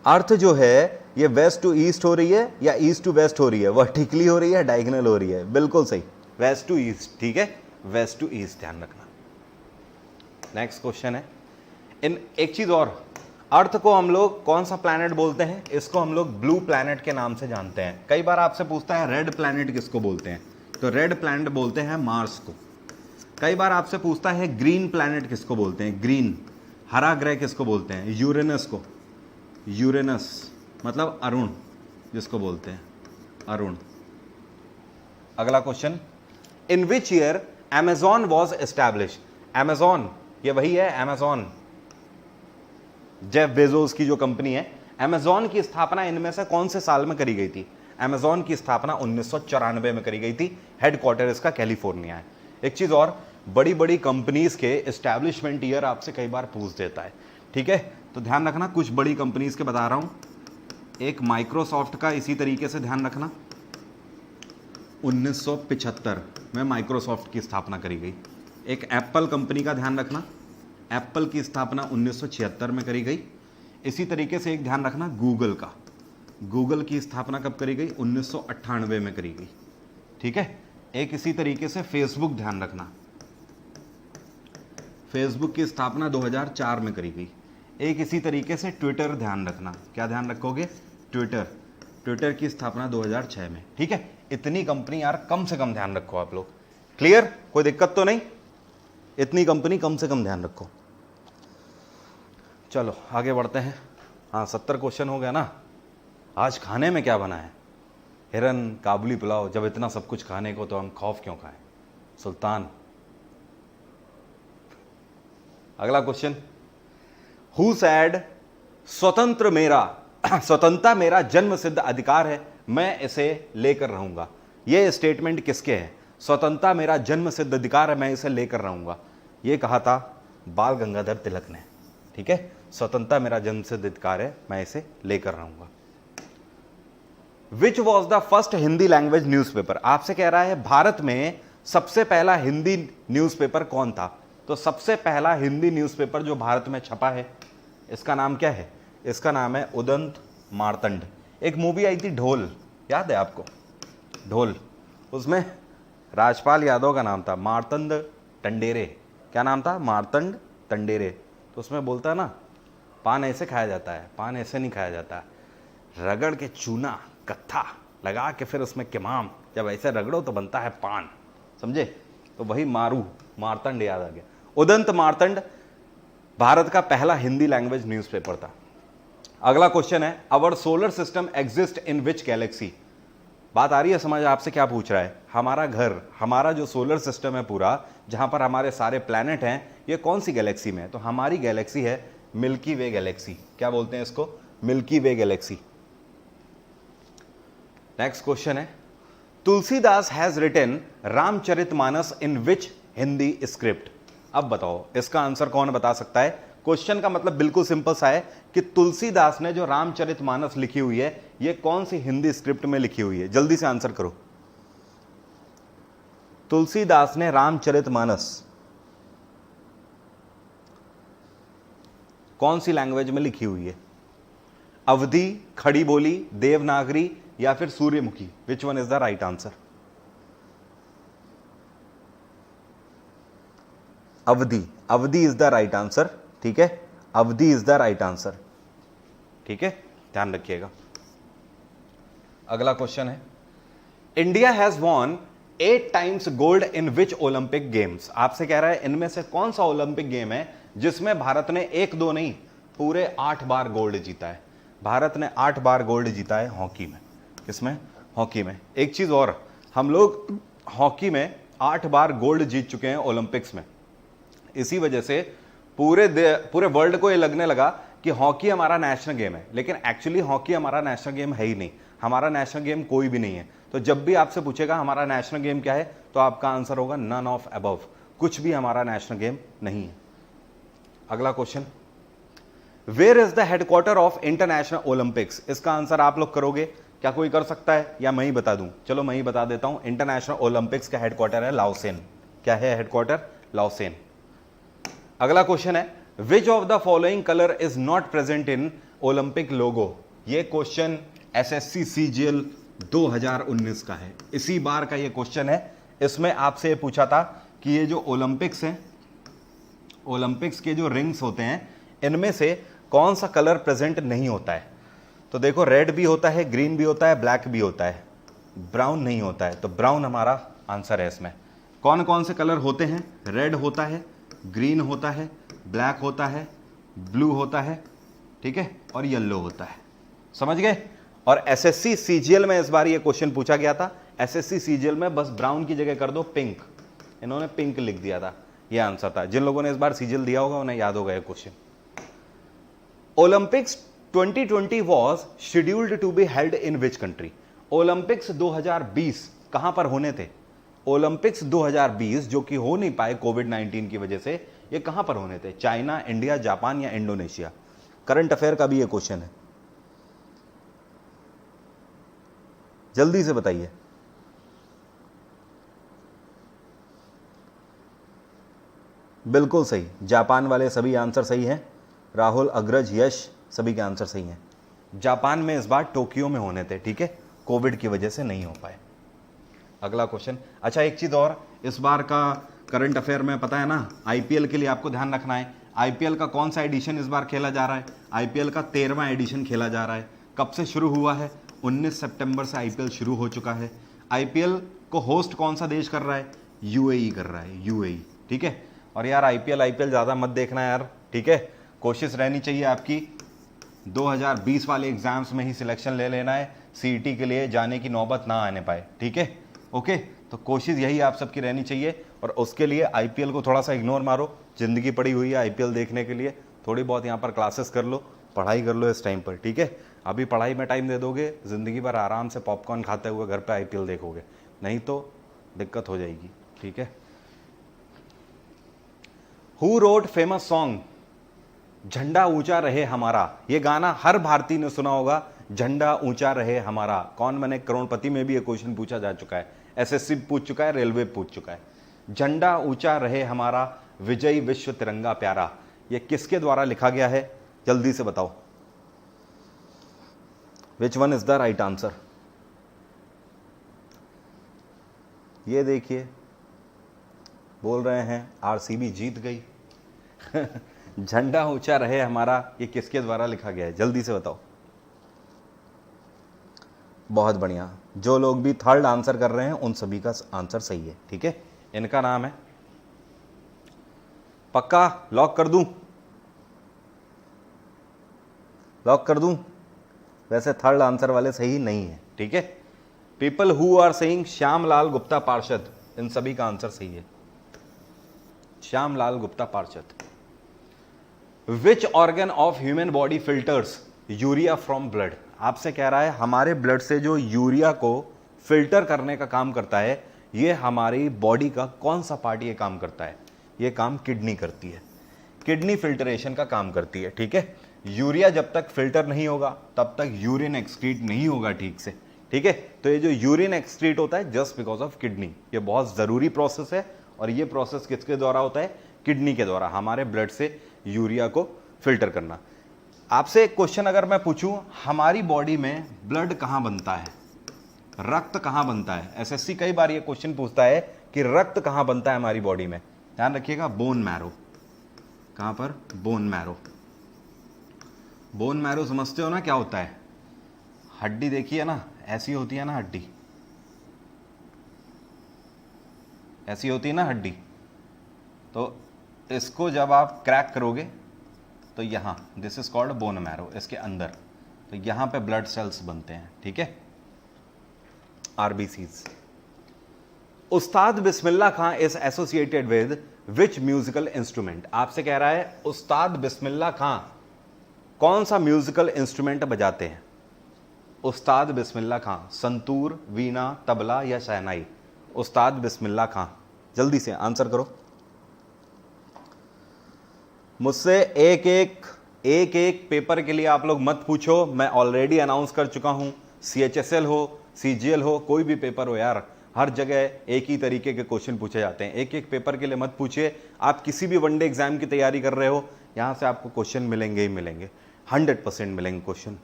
अर्थ जो है ये वेस्ट टू ईस्ट हो रही है या ईस्ट टू वेस्ट हो रही है, वर्टिकली हो रही है, डायगोनल हो रही है? बिल्कुल सही, वेस्ट टू ईस्ट, ठीक है, वेस्ट टू ईस्ट, ध्यान रखना। नेक्स्ट क्वेश्चन है, इन एक चीज और, अर्थ को हम लोग कौन सा प्लैनेट बोलते हैं? इसको हम लोग ब्लू प्लैनेट के नाम से जानते हैं। कई बार आपसे पूछता है रेड प्लैनेट किसको बोलते हैं, तो रेड प्लैनेट बोलते हैं मार्स को। कई बार आपसे पूछता है ग्रीन प्लैनेट किसको बोलते हैं? ग्रीन, हरा ग्रह किसको बोलते हैं? यूरेनस को। यूरेनस मतलब अरुण, जिसको बोलते हैं अरुण। अगला question, in which year Amazon was establish. Amazon ये वही है, अमेजॉन जेफ बेजोस की जो कंपनी है, अमेजॉन की स्थापना इनमें से कौन से साल में करी गई थी? अमेजॉन की स्थापना 1994 में करी गई थी। हेडक्वार्टर इसका कैलिफोर्निया है। एक चीज और, बड़ी बड़ी कंपनीज के एस्टैब्लिशमेंट ईयर आपसे कई बार पूछ देता है, ठीक है, तो ध्यान रखना, कुछ बड़ी कंपनीज के बता रहा हूं। एक माइक्रोसॉफ्ट का इसी तरीके से ध्यान रखना, 1975 में माइक्रोसॉफ्ट की स्थापना करी गई। एक एप्पल कंपनी का ध्यान रखना, एप्पल की स्थापना 1976 में करी गई। इसी तरीके से एक ध्यान रखना गूगल का, गूगल की स्थापना कब करी गई? 1998 में करी गई, ठीक है। एक इसी तरीके से फेसबुक ध्यान रखना, फेसबुक की स्थापना 2004 में करी गई। एक इसी तरीके से ट्विटर ध्यान रखना, क्या ध्यान रखोगे? ट्विटर, ट्विटर की स्थापना 2006 में, ठीक है। इतनी कंपनी यार कम से कम ध्यान रखो आप लोग, क्लियर? कोई दिक्कत तो नहीं? इतनी कंपनी कम से कम ध्यान रखो। चलो आगे बढ़ते हैं। हाँ 70 क्वेश्चन हो गया ना। आज खाने में क्या बना है? हिरन, काबुली पुलाव। जब इतना सब कुछ खाने को तो हम खौफ क्यों खाएं? सुल्तान। अगला क्वेश्चन, हु सैड स्वतंत्र मेरा स्वतंत्रता मेरा जन्म सिद्ध अधिकार है, मैं इसे लेकर रहूंगा। यह स्टेटमेंट किसके है? स्वतंत्रता मेरा जन्म सिद्ध अधिकार है, मैं इसे लेकर रहूंगा। यह कहा था बाल गंगाधर तिलक ने, ठीक है। स्वतंत्रता मेरा जन्म सिद्ध अधिकार है, मैं इसे लेकर रहूंगा। Which was the first Hindi language newspaper. आपसे कह रहा है भारत में सबसे पहला हिंदी न्यूज़पेपर कौन था? तो सबसे पहला हिंदी न्यूज़पेपर जो भारत में छपा है, इसका नाम क्या है? इसका नाम है उदंत मार्तंड। एक मूवी आई थी ढोल, याद है आपको? ढोल, उसमें राजपाल यादव का नाम था मार्तंड टंडेरे। क्या नाम था? मार्तंड टंडेरे। तो उसमें बोलता है ना, पान ऐसे खाया जाता है, पान ऐसे नहीं खाया जाता, रगड़ के चूना कत्था लगा के फिर उसमें किमाम, जब ऐसे रगड़ो तो बनता है पान, समझे? तो वही मार्तंड याद आ गया। उदंत मार्तंड भारत का पहला हिंदी लैंग्वेज न्यूज़पेपर था। अगला क्वेश्चन है, our solar system exist in which Galaxy. बात आ रही है समझ? आपसे क्या पूछ रहा है? हमारा घर, हमारा जो सोलर सिस्टम है पूरा, जहां पर हमारे सारे प्लैनेट हैं, ये कौन सी गैलेक्सी में है? तो हमारी गैलेक्सी है मिल्की वे गैलेक्सी। क्या बोलते हैं इसको? Milky Way galaxy. Next question है, Tulsidas has written Ramcharitmanas in which Hindi script. अब बताओ इसका आंसर कौन बता सकता है। क्वेश्चन का मतलब बिल्कुल सिंपल सा है कि तुलसीदास ने जो रामचरितमानस लिखी हुई है ये कौन सी हिंदी स्क्रिप्ट में लिखी हुई है, जल्दी से आंसर करो। तुलसीदास ने रामचरितमानस कौन सी लैंग्वेज में लिखी हुई है? अवधी, खड़ी बोली, देवनागरी या फिर सूर्यमुखी? विच one is the right answer? Awadhi, Awadhi is the right answer. ठीक है, अवधी इज द राइट आंसर। ठीक है, ध्यान रखिएगा। अगला क्वेश्चन है, India has won 8 times gold in which Olympic games. आपसे कह रहा है इनमें से कौन सा ओलंपिक गेम है जिसमें भारत ने 1-2 नहीं पूरे 8 बार गोल्ड जीता है। भारत ने 8 बार गोल्ड जीता है हॉकी में। किसमें? हॉकी में। एक चीज और, हम लोग हॉकी में 8 बार गोल्ड जीत चुके हैं ओलंपिक्स में। इसी वजह से पूरे वर्ल्ड को ये लगने लगा कि हॉकी हमारा नेशनल गेम है, लेकिन एक्चुअली हॉकी हमारा नेशनल गेम है ही नहीं। हमारा नेशनल गेम कोई भी नहीं है। तो जब भी आपसे पूछेगा हमारा नेशनल गेम क्या है, तो आपका आंसर होगा नन ऑफ अबव। कुछ भी हमारा नेशनल गेम नहीं है। अगला question, where is the headquarter of international Olympics. इसका आंसर आप लोग करोगे, क्या कोई कर सकता है या मैं ही बता दूं? चलो मैं ही बता देता हूं। इंटरनेशनल ओलंपिक्स का हेडक्वार्टर है लाओसेन। क्या है हेडक्वार्टर? लाओसेन। अगला क्वेश्चन है, which of the following colour is not present in Olympic logo. ये क्वेश्चन एसएससी सीजीएल 2019 का है। इसी बार का ये क्वेश्चन है। इसमें आपसे पूछा था कि ये जो ओलंपिक्स हैं, ओलंपिक्स के जो रिंग्स होते हैं इनमें से कौन सा कलर प्रेजेंट नहीं होता है। तो देखो, रेड भी होता है, ग्रीन भी होता है, ब्लैक भी होता है, ब्राउन नहीं होता है। तो ब्राउन हमारा आंसर है इसमें। कौन कौन से कलर होते हैं? रेड होता है, ग्रीन होता है, ब्लैक होता है, ब्लू होता है, ठीक है, और येलो होता है। समझ गए? और एसएससी सीजीएल में इस बार ये क्वेश्चन पूछा गया था। एसएससी सीजीएल में बस ब्राउन की जगह कर दो पिंक, इन्होंने पिंक लिख दिया था। ये आंसर था। जिन लोगों ने इस बार सीजीएल दिया होगा उन्हें याद होगा ये question. Olympics 2020 was scheduled to be held in which country. Olympics 2020 कहां पर होने थे? ओलंपिक्स 2020 जो कि हो नहीं पाए कोविड-19 की वजह से, ये कहां पर होने थे? चाइना, इंडिया, जापान या इंडोनेशिया? करंट अफेयर का भी ये क्वेश्चन है, जल्दी से बताइए। बिल्कुल सही, जापान वाले सभी आंसर सही हैं। राहुल, अग्रज, यश सभी के आंसर सही हैं। जापान में इस बार टोक्यो में होने थे, ठीक है, कोविड की वजह से नहीं हो पाए। अगला क्वेश्चन, अच्छा एक चीज और, इस बार का करंट अफेयर में पता है ना, आईपीएल के लिए आपको ध्यान रखना है। आईपीएल का कौन सा एडिशन इस बार खेला जा रहा है? आईपीएल का 13वां एडिशन खेला जा रहा है। कब से शुरू हुआ है? 19 सितंबर से आईपीएल शुरू हो चुका है। आईपीएल को होस्ट कौन सा देश कर रहा है? यूएई कर रहा है, यूएई, ठीक है। और यार आईपीएल ज्यादा मत देखना यार, ठीक है। कोशिश रहनी चाहिए आपकी 2020 वाले एग्जाम्स में ही सिलेक्शन ले लेना है, सीईटी के लिए जाने की नौबत ना आने पाए, ठीक है, ओके। तो कोशिश यही आप सबकी रहनी चाहिए, और उसके लिए आईपीएल को थोड़ा सा इग्नोर मारो। जिंदगी पड़ी हुई है आईपीएल देखने के लिए, थोड़ी बहुत यहाँ पर क्लासेस कर लो, पढ़ाई कर लो इस टाइम पर, ठीक है। अभी पढ़ाई में टाइम दे दोगे, जिंदगी भर आराम से पॉपकॉर्न खाते हुए घर पे आईपीएल देखोगे, नहीं तो दिक्कत हो जाएगी, ठीक है। हु रोट फेमस सॉन्ग झंडा ऊंचा रहे हमारा? ये गाना हर भारतीय ने सुना होगा, झंडा ऊंचा रहे हमारा। कौन बने करोड़पति में भी ये क्वेश्चन पूछा जा चुका है, एसएससी पूछ चुका है, रेलवे पूछ चुका है। झंडा ऊंचा रहे हमारा, विजयी विश्व तिरंगा प्यारा, ये किसके द्वारा लिखा गया है? जल्दी से बताओ, विच one is the right answer? ये देखिए, बोल रहे हैं आरसीबी जीत गई। झंडा ऊंचा रहे हमारा, ये किसके द्वारा लिखा गया है? जल्दी से बताओ। बहुत बढ़िया, जो लोग भी थर्ड आंसर कर रहे हैं उन सभी का आंसर सही है, ठीक है। इनका नाम है, पक्का लॉक कर दूं? लॉक कर दूं? वैसे थर्ड आंसर वाले सही नहीं है, ठीक है। People who are saying Shyamlal Gupta Parshad, इन सभी का आंसर सही है, श्यामलाल गुप्ता पार्षद। Which organ of human body filters urea from blood. आपसे कह रहा है हमारे ब्लड से जो यूरिया को फिल्टर करने का काम करता है, ये हमारी बॉडी का कौन सा पार्ट ये काम करता है? ये काम किडनी करती है। किडनी फिल्टरेशन का काम करती है, ठीक है। यूरिया जब तक फिल्टर नहीं होगा तब तक यूरिन एक्सक्रीट नहीं होगा ठीक से, ठीक है। तो ये जो यूरिन एक्सक्रीट होता है जस्ट बिकॉज ऑफ किडनी, ये बहुत जरूरी प्रोसेस है। और ये प्रोसेस किसके द्वारा होता है? किडनी के द्वारा, हमारे ब्लड से यूरिया को फिल्टर करना। आपसे एक क्वेश्चन अगर मैं पूछूं, हमारी बॉडी में ब्लड कहां बनता है, रक्त कहां बनता है? एसएससी कई बार ये क्वेश्चन पूछता है कि रक्त कहां बनता है हमारी बॉडी में। ध्यान रखिएगा, बोन मैरो। कहां पर? Bone marrow. बोन मैरो समझते हो ना क्या होता है? हड्डी देखिए ना, ऐसी होती है ना हड्डी, ऐसी होती है ना हड्डी। तो इसको जब आप क्रैक करोगे तो यहां, this is called bone marrow, इसके अंदर, तो यहां पे ब्लड सेल्स बनते हैं, ठीक है, RBCs. Ustad Bismillah Khan is associated with which musical instrument? आपसे कह रहा है उस्ताद बिस्मिल्लाह खां कौन सा म्यूजिकल इंस्ट्रूमेंट बजाते हैं? उस्ताद बिस्मिल्लाह खां, संतूर, वीणा, तबला या शहनाई? उस्ताद बिस्मिल्लाह खां, जल्दी से आंसर करो। मुझसे एक एक पेपर के लिए आप लोग मत पूछो, मैं ऑलरेडी अनाउंस कर चुका हूं। सीएचएसएल हो, सीजीएल हो, कोई भी पेपर हो यार, हर जगह एक ही तरीके के क्वेश्चन पूछे जाते हैं। एक एक पेपर के लिए मत पूछिए। आप किसी भी वनडे एग्जाम की तैयारी कर रहे हो, यहां से आपको क्वेश्चन मिलेंगे ही मिलेंगे, 100% मिलेंगे क्वेश्चन।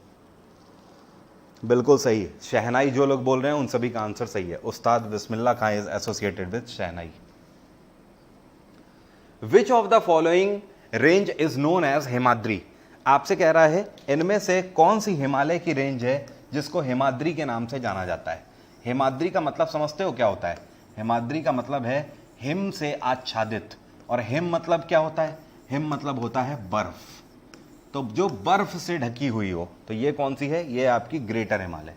बिल्कुल सही, शहनाई जो लोग बोल रहे हैं उन सभी का आंसर सही है। Ustad Bismillah Khan is associated with shehnai. Which of the following range is known as Himadri? आपसे कह रहा है इनमें से कौन सी हिमालय की रेंज है जिसको हिमाद्री के नाम से जाना जाता है? हिमाद्री का मतलब समझते हो क्या होता है? हिमाद्री का मतलब है हिम से आच्छादित। और हिम मतलब क्या होता है? हिम मतलब होता है बर्फ। तो जो बर्फ से ढकी हुई हो, तो ये कौन सी है? ये आपकी ग्रेटर हिमालय।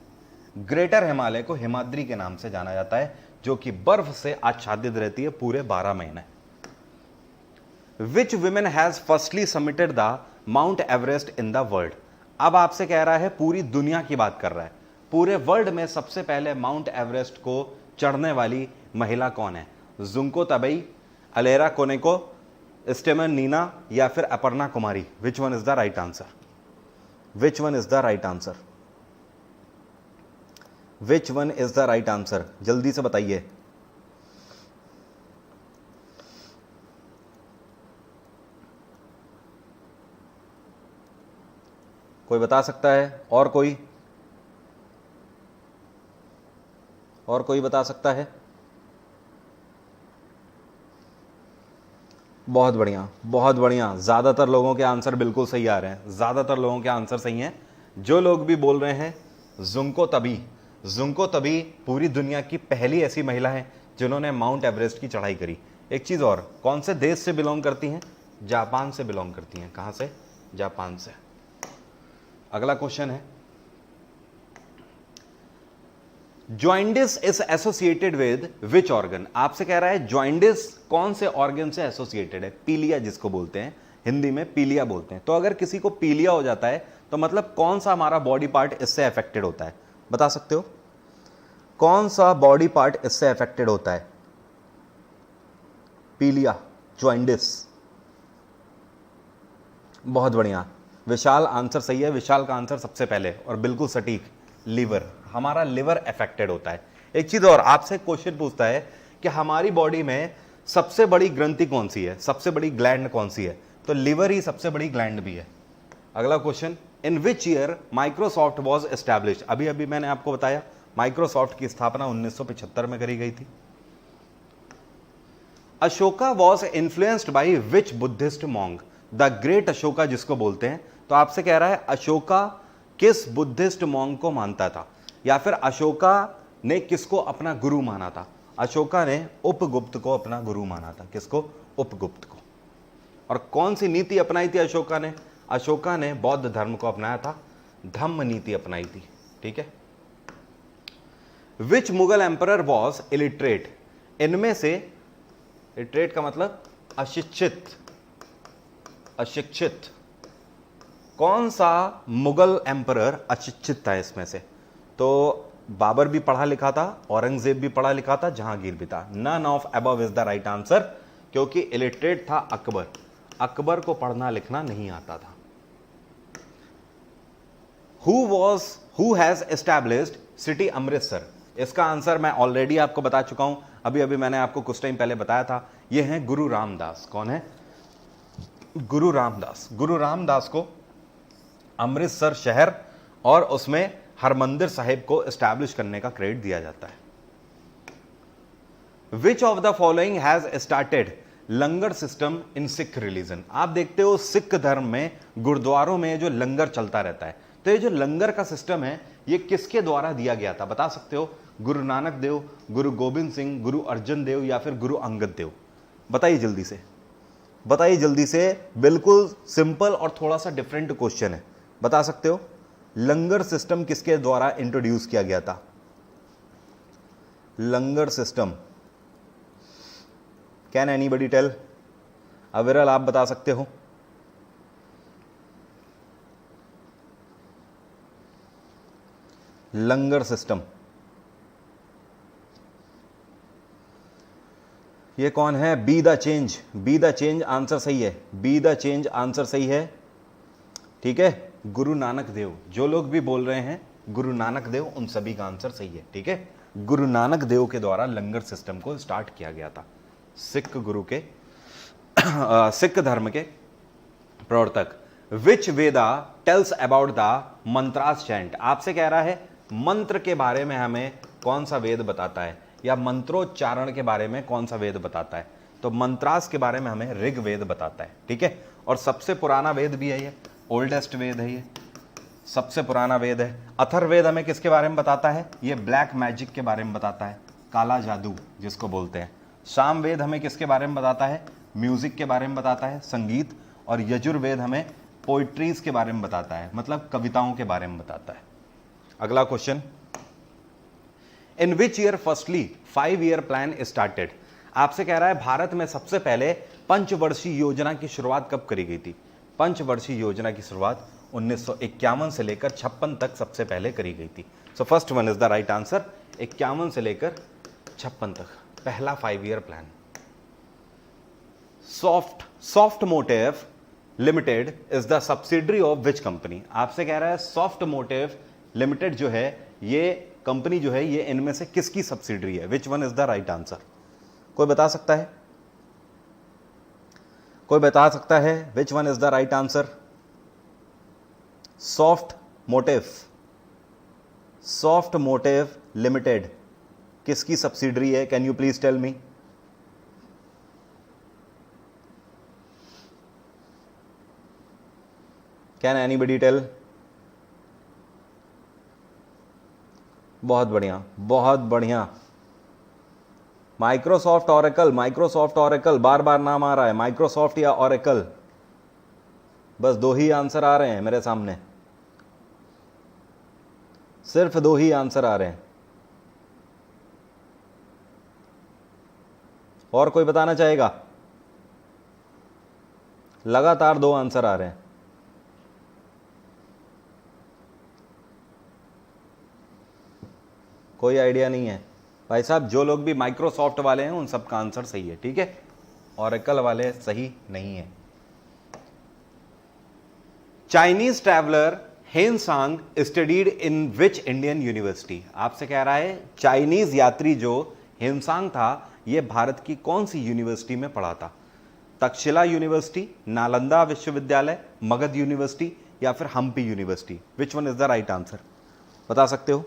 ग्रेटर हिमालय को हिमाद्री के नाम से जाना जाता है, जो कि बर्फ से आच्छादित रहती है पूरे 12 महीने। Which women has firstly submitted the Mount Everest in the world? अब आपसे कह रहा है पूरी दुनिया की बात कर रहा है, पूरे वर्ल्ड में सबसे पहले माउंट एवरेस्ट को चढ़ने वाली महिला कौन है? जुंको तबई, अलेरा कोनेको, स्टेमन नीना या फिर Aparna Kumari? Which one is the right answer? Which one is the right answer? Which one is the right answer? जल्दी से बताइए। कोई बता सकता है? और कोई? और कोई बता सकता है? बहुत बढ़िया, बहुत बढ़िया। ज्यादातर लोगों के आंसर बिल्कुल सही आ रहे हैं, ज्यादातर लोगों के आंसर सही हैं। जो लोग भी बोल रहे हैं जुंको तबी, जुंको तबी पूरी दुनिया की पहली ऐसी महिला है जिन्होंने माउंट एवरेस्ट की चढ़ाई करी। एक चीज और, कौन से देश से बिलोंग करती हैं? जापान से बिलोंग करती हैं। कहां से? जापान से। अगला क्वेश्चन है, jaundice is associated with which organ? आपसे कह रहा है जॉइंडिस कौन से ऑर्गन से एसोसिएटेड है? पीलिया जिसको बोलते हैं, हिंदी में पीलिया बोलते हैं। तो अगर किसी को पीलिया हो जाता है तो मतलब कौन सा हमारा बॉडी पार्ट इससे अफेक्टेड होता है? बता सकते हो कौन सा बॉडी पार्ट इससे अफेक्टेड होता है? पीलिया, जॉइंडिस। बहुत बढ़िया, विशाल आंसर सही है। विशाल का आंसर सबसे पहले और बिल्कुल सटीक, लीवर। हमारा लिवर अफेक्टेड होता है। एक चीज और, आपसे क्वेश्चन पूछता है कि हमारी बॉडी में सबसे बड़ी ग्रंथि कौन सी है, सबसे बड़ी ग्लैंड कौन सी है? तो लिवर ही सबसे बड़ी ग्लैंड भी है। अगला question, in which year Microsoft was established? अभी अभी मैंने आपको बताया माइक्रोसॉफ्ट की स्थापना 1975 में करी गई थी। Ashoka was influenced by which Buddhist मॉन्ग? The great Ashoka जिसको बोलते हैं। तो आपसे कह रहा है अशोका किस बुद्धिस्ट मॉन्ग को मानता था, या फिर अशोका ने किसको अपना गुरु माना था? अशोका ने उपगुप्त को अपना गुरु माना था। किसको? उपगुप्त को। और कौन सी नीति अपनाई थी अशोका ने? अशोका ने बौद्ध धर्म को अपनाया था, धम्म नीति अपनाई थी, ठीक है। विच मुगल एम्परर वॉज इलिटरेट? इनमें से, इलिटरेट का मतलब अशिक्षित, अशिक्षित। कौन सा मुगल एम्परर अशिक्षित था इसमें से? तो बाबर भी पढ़ा लिखा था, औरंगजेब भी पढ़ा लिखा था, जहांगीर भी था। None of above is the right answer, क्योंकि इलिटरेट था अकबर। अकबर को पढ़ना लिखना नहीं आता था। Who has established city Amritsar? इसका आंसर मैं ऑलरेडी आपको बता चुका हूं, अभी अभी मैंने आपको कुछ टाइम पहले बताया था। ये हैं गुरु रामदास। कौन है? गुरु रामदास। गुरु रामदास को अमृतसर शहर और उसमें हरमंदिर साहिब को एस्टैब्लिश करने का क्रेडिट दिया जाता है। Which of the following has started langar system in Sikh religion? आप देखते हो सिख धर्म में गुरुद्वारों में जो लंगर चलता रहता है, तो ये जो लंगर का सिस्टम है ये किसके द्वारा दिया गया था? बता सकते हो? गुरु नानक देव, गुरु गोविंद सिंह, गुरु अर्जन देव या फिर गुरु अंगद देव? बताइए जल्दी से, बताइए जल्दी से। बिल्कुल सिंपल और थोड़ा सा डिफरेंट क्वेश्चन है, बता सकते हो? लंगर सिस्टम किसके द्वारा इंट्रोड्यूस किया गया था? लंगर सिस्टम, कैन एनीबडी टेल? अविरल आप बता सकते हो? लंगर सिस्टम ये कौन है? Be the change. Be the change answer सही है। बी द चेंज आंसर सही है, ठीक है। गुरु नानक देव, जो लोग भी बोल रहे हैं गुरु नानक देव, उन सभी का आंसर सही है, ठीक है। गुरु नानक देव के द्वारा लंगर सिस्टम को स्टार्ट किया गया था। सिख गुरु के सिख धर्म के प्रवर्तक। विच वेदा tells about the mantras chant? आपसे कह रहा है मंत्र के बारे में हमें कौन सा वेद बताता है, या मंत्रोच्चारण के बारे में कौन सा वेद बताता है? तो मंत्रास के बारे में हमें ऋग्वेद बताता है, ठीक है। और सबसे पुराना वेद भी है ये, ओल्डेस्ट वेद है ये, सबसे पुराना वेद है। अथर्ववेद हमें किसके बारे में बताता है? ये ब्लैक मैजिक के बारे में बताता है, काला जादू जिसको बोलते हैं। सामवेद हमें किसके बारे में बताता है? म्यूजिक के बारे में बताता है, संगीत। और यजुर्वेद हमें पोइट्रीज के बारे में बताता है, मतलब कविताओं के बारे में बताता है। अगला question, in which year firstly 5 year plan started? आपसे कह रहा है भारत में सबसे पहले पंचवर्षीय योजना की शुरुआत कब करी गई थी? पंचवर्षीय योजना की शुरुआत 1951 से लेकर 56 तक सबसे पहले करी गई थी। सो first one is the right answer. 51 से लेकर 56 तक पहला 5 year plan. Soft Motive limited is the subsidiary of which company? आपसे कह रहा है सॉफ्ट मोटिव लिमिटेड जो है ये कंपनी जो है ये इनमें से किसकी सब्सिडरी है? Which one is the right answer? कोई बता सकता है? कोई बता सकता है which one is the right answer? Soft Motive Limited किसकी सब्सिडरी है? Can you please tell me? Can anybody tell? बहुत बढ़िया, बहुत बढ़िया। माइक्रोसॉफ्ट ऑरेकल, माइक्रोसॉफ्ट ऑरेकल, बार बार नाम आ रहा है, माइक्रोसॉफ्ट या ऑरेकल। बस 2 ही आंसर आ रहे हैं मेरे सामने, सिर्फ 2 ही आंसर आ रहे हैं। और कोई बताना चाहेगा? लगातार 2 आंसर आ रहे हैं। कोई आइडिया नहीं है भाई साहब। जो लोग भी माइक्रोसॉफ्ट वाले हैं उन सबका आंसर सही है, ठीक है। ऑरेकल वाले सही नहीं है। Chinese traveller Hiuen Tsang studied in which Indian university? आपसे कह रहा है चाइनीज यात्री जो हेनसांग था ये भारत की कौन सी यूनिवर्सिटी में पढ़ा था? तक्षशिला यूनिवर्सिटी, नालंदा विश्वविद्यालय, मगध यूनिवर्सिटी या फिर Hampi university? Which one is the right answer? बता सकते हो?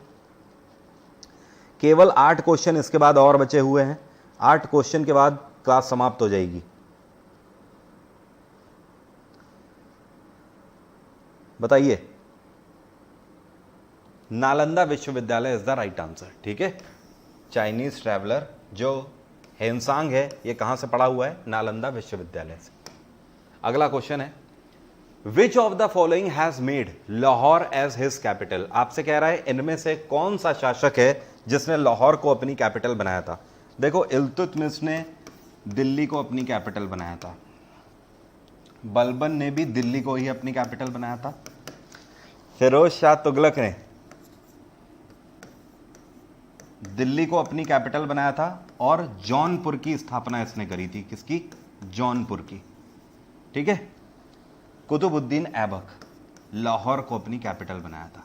केवल 8 क्वेश्चन इसके बाद और बचे हुए हैं। 8 क्वेश्चन के बाद क्लास समाप्त हो जाएगी। बताइए। नालंदा विश्वविद्यालय इज द राइट आंसर, ठीक है। चाइनीज ट्रैवलर जो हेनसांग है ये कहां से पढ़ा हुआ है? नालंदा विश्वविद्यालय से। अगला क्वेश्चन है, which of the following has made Lahore as his capital? आपसे कह रहा है इनमें से कौन सा शासक है जिसने लाहौर को अपनी कैपिटल बनाया था? देखो, इल्तुतमिश ने दिल्ली को अपनी कैपिटल बनाया था, बलबन ने भी दिल्ली को ही अपनी कैपिटल बनाया था। फिरोज शाह तुगलक ने दिल्ली को अपनी कैपिटल बनाया था और जौनपुर की स्थापना इसने करी थी। किसकी? जौनपुर की। ठीक है। कुतुबुद्दीन ऐबक लाहौर को अपनी कैपिटल बनाया था।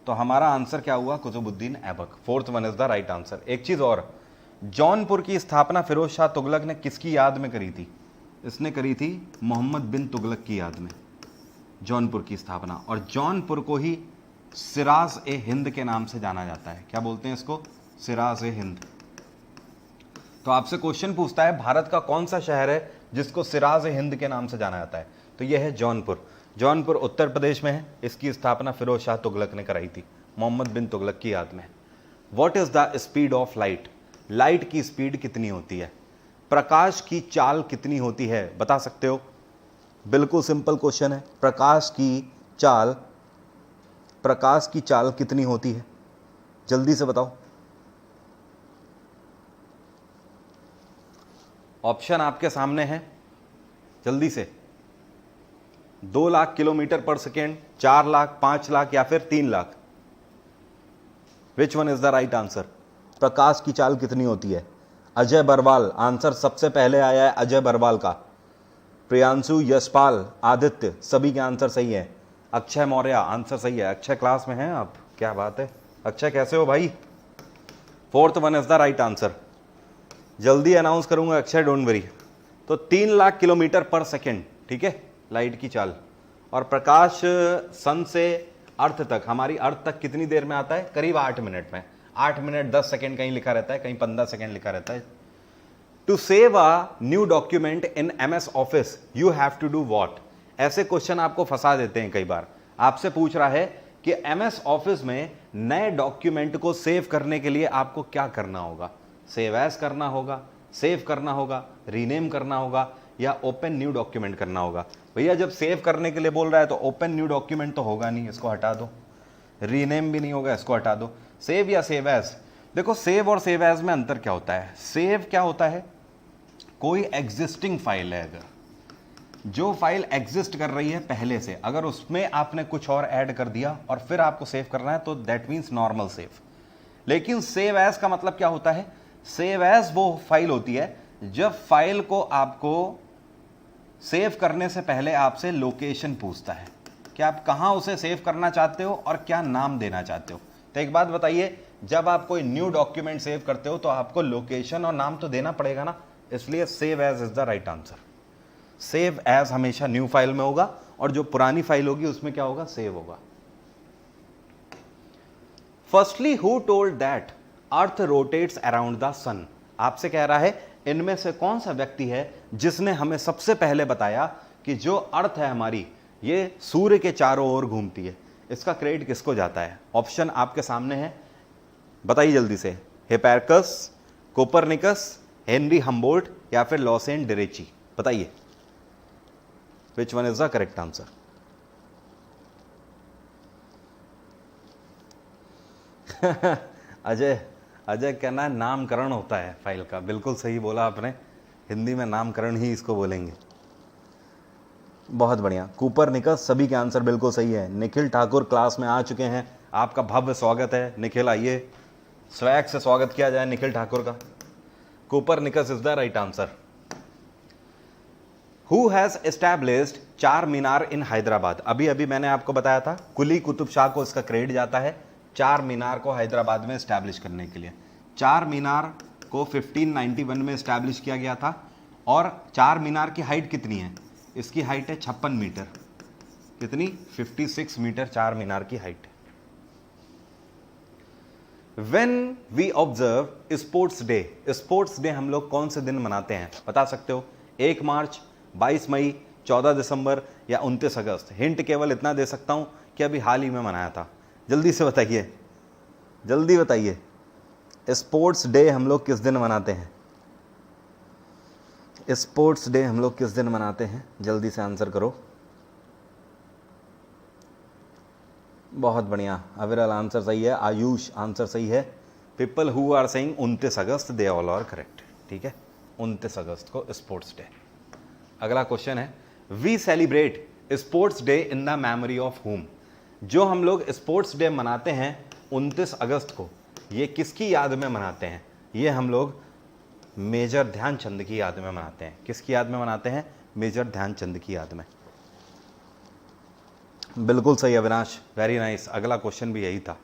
तो हमारा आंसर क्या हुआ? Qutubuddin Aibak. Fourth one is the right answer. एक चीज और, जौनपुर की स्थापना फिरोज शाह तुगलक ने किसकी याद में करी थी? इसने करी थी मोहम्मद बिन तुगलक की याद में जौनपुर की स्थापना। और जौनपुर को ही सिराज ए हिंद के नाम से जाना जाता है। क्या बोलते हैं इसको? सिराज ए हिंद। तो आपसे क्वेश्चन पूछता है भारत का कौन सा शहर है जिसको सिराज ए हिंद के नाम से जाना जाता है? तो यह है जौनपुर। जौनपुर उत्तर प्रदेश में है। इसकी स्थापना फिरोज शाह तुगलक ने कराई थी मोहम्मद बिन तुगलक की याद में। What is the speed of light? Light की स्पीड कितनी होती है? प्रकाश की चाल कितनी होती है? बता सकते हो? बिल्कुल सिंपल क्वेश्चन है। प्रकाश की चाल कितनी होती है? जल्दी से बताओ। ऑप्शन आपके सामने है, जल्दी से। 2 lakh kilometre per second, 4 lakh, 5 lakh या फिर 3 lakh? Which one is the right answer? प्रकाश की चाल कितनी होती है? अजय बरवाल, आंसर सबसे पहले आया है अजय बरवाल का। प्रियांशु, यशपाल, आदित्य, सभी के आंसर सही है। अक्षय मौर्य, आंसर सही है। अक्षय क्लास में हैं आप? क्या बात है अक्षय, कैसे हो भाई? Fourth one is the right answer. जल्दी अनाउंस करूंगा अक्षय, डोंट वरी। तो 3 लाख किलोमीटर पर सेकेंड, ठीक है, लाइट की चाल। और प्रकाश सन से अर्थ तक, हमारी अर्थ तक कितनी देर में आता है? करीब 8 मिनट में। 8 मिनट 10 सेकेंड कहीं लिखा रहता है, कहीं 15 सेकेंड लिखा रहता है। To save a new document in MS office you have to do what? ऐसे क्वेश्चन आपको फंसा देते हैं कई बार। आपसे पूछ रहा है कि MS ऑफिस में नए डॉक्यूमेंट को सेव करने के लिए आपको क्या करना होगा? सेव एज करना होगा, सेव करना होगा, रीनेम करना होगा, या ओपन न्यू डॉक्यूमेंट करना होगा? भैया जब सेव करने के लिए बोल रहा है तो ओपन न्यू डॉक्यूमेंट तो होगा नहीं, इसको हटा दो। रीनेम भी नहीं होगा, इसको हटा दो। सेव या सेव एज? देखो सेव और सेव एज में अंतर क्या होता है? सेव क्या होता है? कोई एग्जिस्टिंग फाइल है, अगर जो फाइल एग्जिस्ट कर रही है पहले से, अगर उसमें आपने कुछ और ऐड कर दिया और फिर आपको सेव करना है तो दैट मीन्स नॉर्मल सेव। लेकिन सेव एज का मतलब क्या होता है? सेव एज वो फाइल होती है जब फाइल को आपको सेव करने से पहले आपसे लोकेशन पूछता है कि आप कहां उसे सेव करना चाहते हो और क्या नाम देना चाहते हो। तो एक बात बताइए, जब आप कोई न्यू डॉक्यूमेंट सेव करते हो तो आपको लोकेशन और नाम तो देना पड़ेगा ना, इसलिए save as is the right answer. Save as हमेशा न्यू फाइल में होगा और जो पुरानी फाइल होगी उसमें क्या होगा? सेव होगा। Firstly who told that earth rotates around the sun? आपसे कह रहा है इनमें से कौन सा व्यक्ति है जिसने हमें सबसे पहले बताया कि जो अर्थ है हमारी ये सूर्य के चारों ओर घूमती है? इसका क्रेडिट किसको जाता है? ऑप्शन आपके सामने है, बताइए जल्दी से। हिपार्कस, कोपरनिकस, हेनरी हम्बोल्ट या फिर लॉसेन डिरेची? बताइए which one is the correct answer? Ajay कहना है नामकरण होता है फाइल का। बिल्कुल सही बोला आपने, हिंदी में नामकरण ही इसको बोलेंगे। बहुत बढ़िया। कोपरनिकस, सभी के आंसर बिल्कुल सही है। निखिल ठाकुर क्लास में आ चुके हैं, आपका भव्य स्वागत है। निखिल आइए, स्वैग से स्वागत किया जाए निखिल ठाकुर का। Copernicus is the right answer. Who has established चार मीनार इन हैदराबाद? अभी अभी मैंने आपको बताया था कुली कुतुब शाह को इसका क्रेडिट जाता है चार मीनार को हैदराबाद में एस्टैब्लिश करने के लिए। चार मीनार को 1591 में एस्टैब्लिश किया गया था। और चार मीनार की हाइट कितनी है? इसकी हाइट है 56 मीटर। कितनी? 56 मीटर चार मीनार की height. When we observe sports day, sports day हम लोग कौन से दिन मनाते हैं? बता सकते हो? 1 मार्च, 22 मई, 14 दिसंबर या 29 अगस्त? हिंट केवल इतना दे सकता हूं कि अभी हाल ही में मनाया था। जल्दी से बताइए, जल्दी बताइए, स्पोर्ट्स डे हम लोग किस दिन मनाते हैं? स्पोर्ट्स डे हम लोग किस दिन मनाते हैं? जल्दी से आंसर करो। बहुत बढ़िया, अविरल आंसर सही है। आयुष आंसर सही है। पीपल हु आर सेइंग 29 अगस्त, दे ऑल आर करेक्ट। ठीक है, 29 अगस्त को स्पोर्ट्स डे। अगला क्वेश्चन है, we celebrate sports day in the memory of whom. जो हम लोग स्पोर्ट्स डे मनाते हैं 29 अगस्त को, ये किसकी याद में मनाते हैं? ये हम लोग मेजर ध्यानचंद की याद में मनाते हैं। किसकी याद में मनाते हैं? मेजर ध्यानचंद की याद में। बिल्कुल सही अविनाश, वेरी नाइस। अगला क्वेश्चन भी यही था।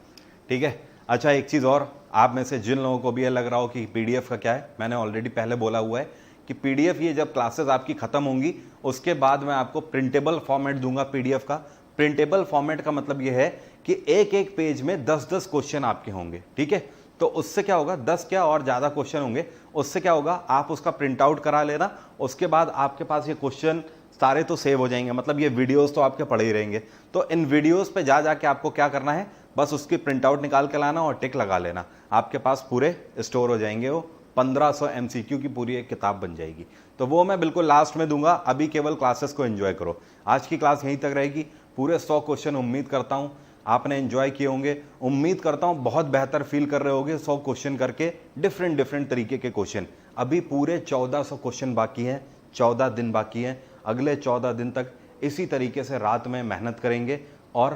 ठीक है, अच्छा एक चीज़ और, आप में से जिन लोगों को भी ये लग रहा हो कि पीडीएफ का क्या है, मैंने ऑलरेडी पहले बोला हुआ है कि पीडीएफ ये जब क्लासेस आपकी खत्म होंगी उसके बाद मैं आपको प्रिंटेबल फॉर्मेट दूंगा पीडीएफ का। प्रिंटेबल फॉर्मेट का मतलब ये है कि एक एक पेज में 10-10 क्वेश्चन आपके होंगे। ठीक है, तो उससे क्या होगा, 10 क्या और ज़्यादा क्वेश्चन होंगे, उससे क्या होगा, आप उसका प्रिंट आउट करा लेना। उसके बाद आपके पास ये क्वेश्चन सारे तो सेव हो जाएंगे, मतलब ये वीडियोस तो आपके पड़े ही रहेंगे। तो इन वीडियोस पे जा जाके आपको क्या करना है, बस उसकी प्रिंट आउट निकाल के लाना और टिक लगा लेना, आपके पास पूरे स्टोर हो जाएंगे। वो 1500 MCQ की पूरी एक किताब बन जाएगी। तो वो मैं बिल्कुल लास्ट में दूंगा, अभी केवल क्लासेस को एंजॉय करो। आज की क्लास यहीं तक रहेगी। पूरे 100 क्वेश्चन उम्मीद करता हूँ आपने एंजॉय किए होंगे। उम्मीद करता हूँ बहुत बेहतर फील कर रहे होगे 100 क्वेश्चन करके, डिफरेंट तरीके के क्वेश्चन। अभी पूरे 1400 क्वेश्चन बाकी हैं, 14 दिन बाकी हैं। अगले 14 दिन तक इसी तरीके से रात में मेहनत करेंगे और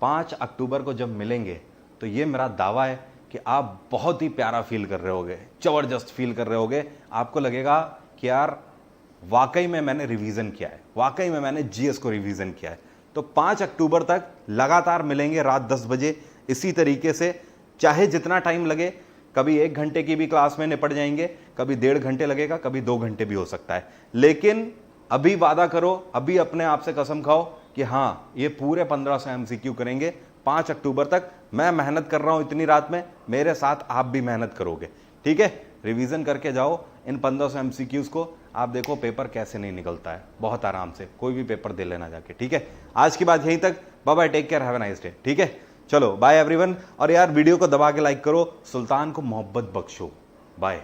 5 अक्टूबर को जब मिलेंगे तो ये मेरा दावा है कि आप बहुत ही प्यारा फील कर रहे होगे, जबरदस्त फील कर रहे होगे। आपको लगेगा कि यार वाकई में मैंने रिवीजन किया है, वाकई में मैंने जीएस को रिवीजन किया है। तो 5 अक्टूबर तक लगातार मिलेंगे रात 10 बजे इसी तरीके से, चाहे जितना टाइम लगे। कभी 1 घंटे की भी क्लास में निपट जाएंगे, कभी 1.5 घंटे लगेगा, कभी 2 घंटे भी हो सकता है। लेकिन अभी वादा करो, अभी अपने आप से कसम खाओ कि हाँ ये पूरे 1500 MCQ करेंगे 5 अक्टूबर तक। मैं मेहनत कर रहा हूं इतनी रात में, मेरे साथ आप भी मेहनत करोगे। ठीक है, रिवीजन करके जाओ इन 1500 MCQs को। आप देखो पेपर कैसे नहीं निकलता है, बहुत आराम से कोई भी पेपर दे लेना जाके। ठीक है, आज की बात यहीं तक। Bye bye, take care, have a nice day. ठीक है, चलो बाय एवरीवन। और यार वीडियो को दबा के लाइक करो, सुल्तान को मोहब्बत बख्शो। बाय।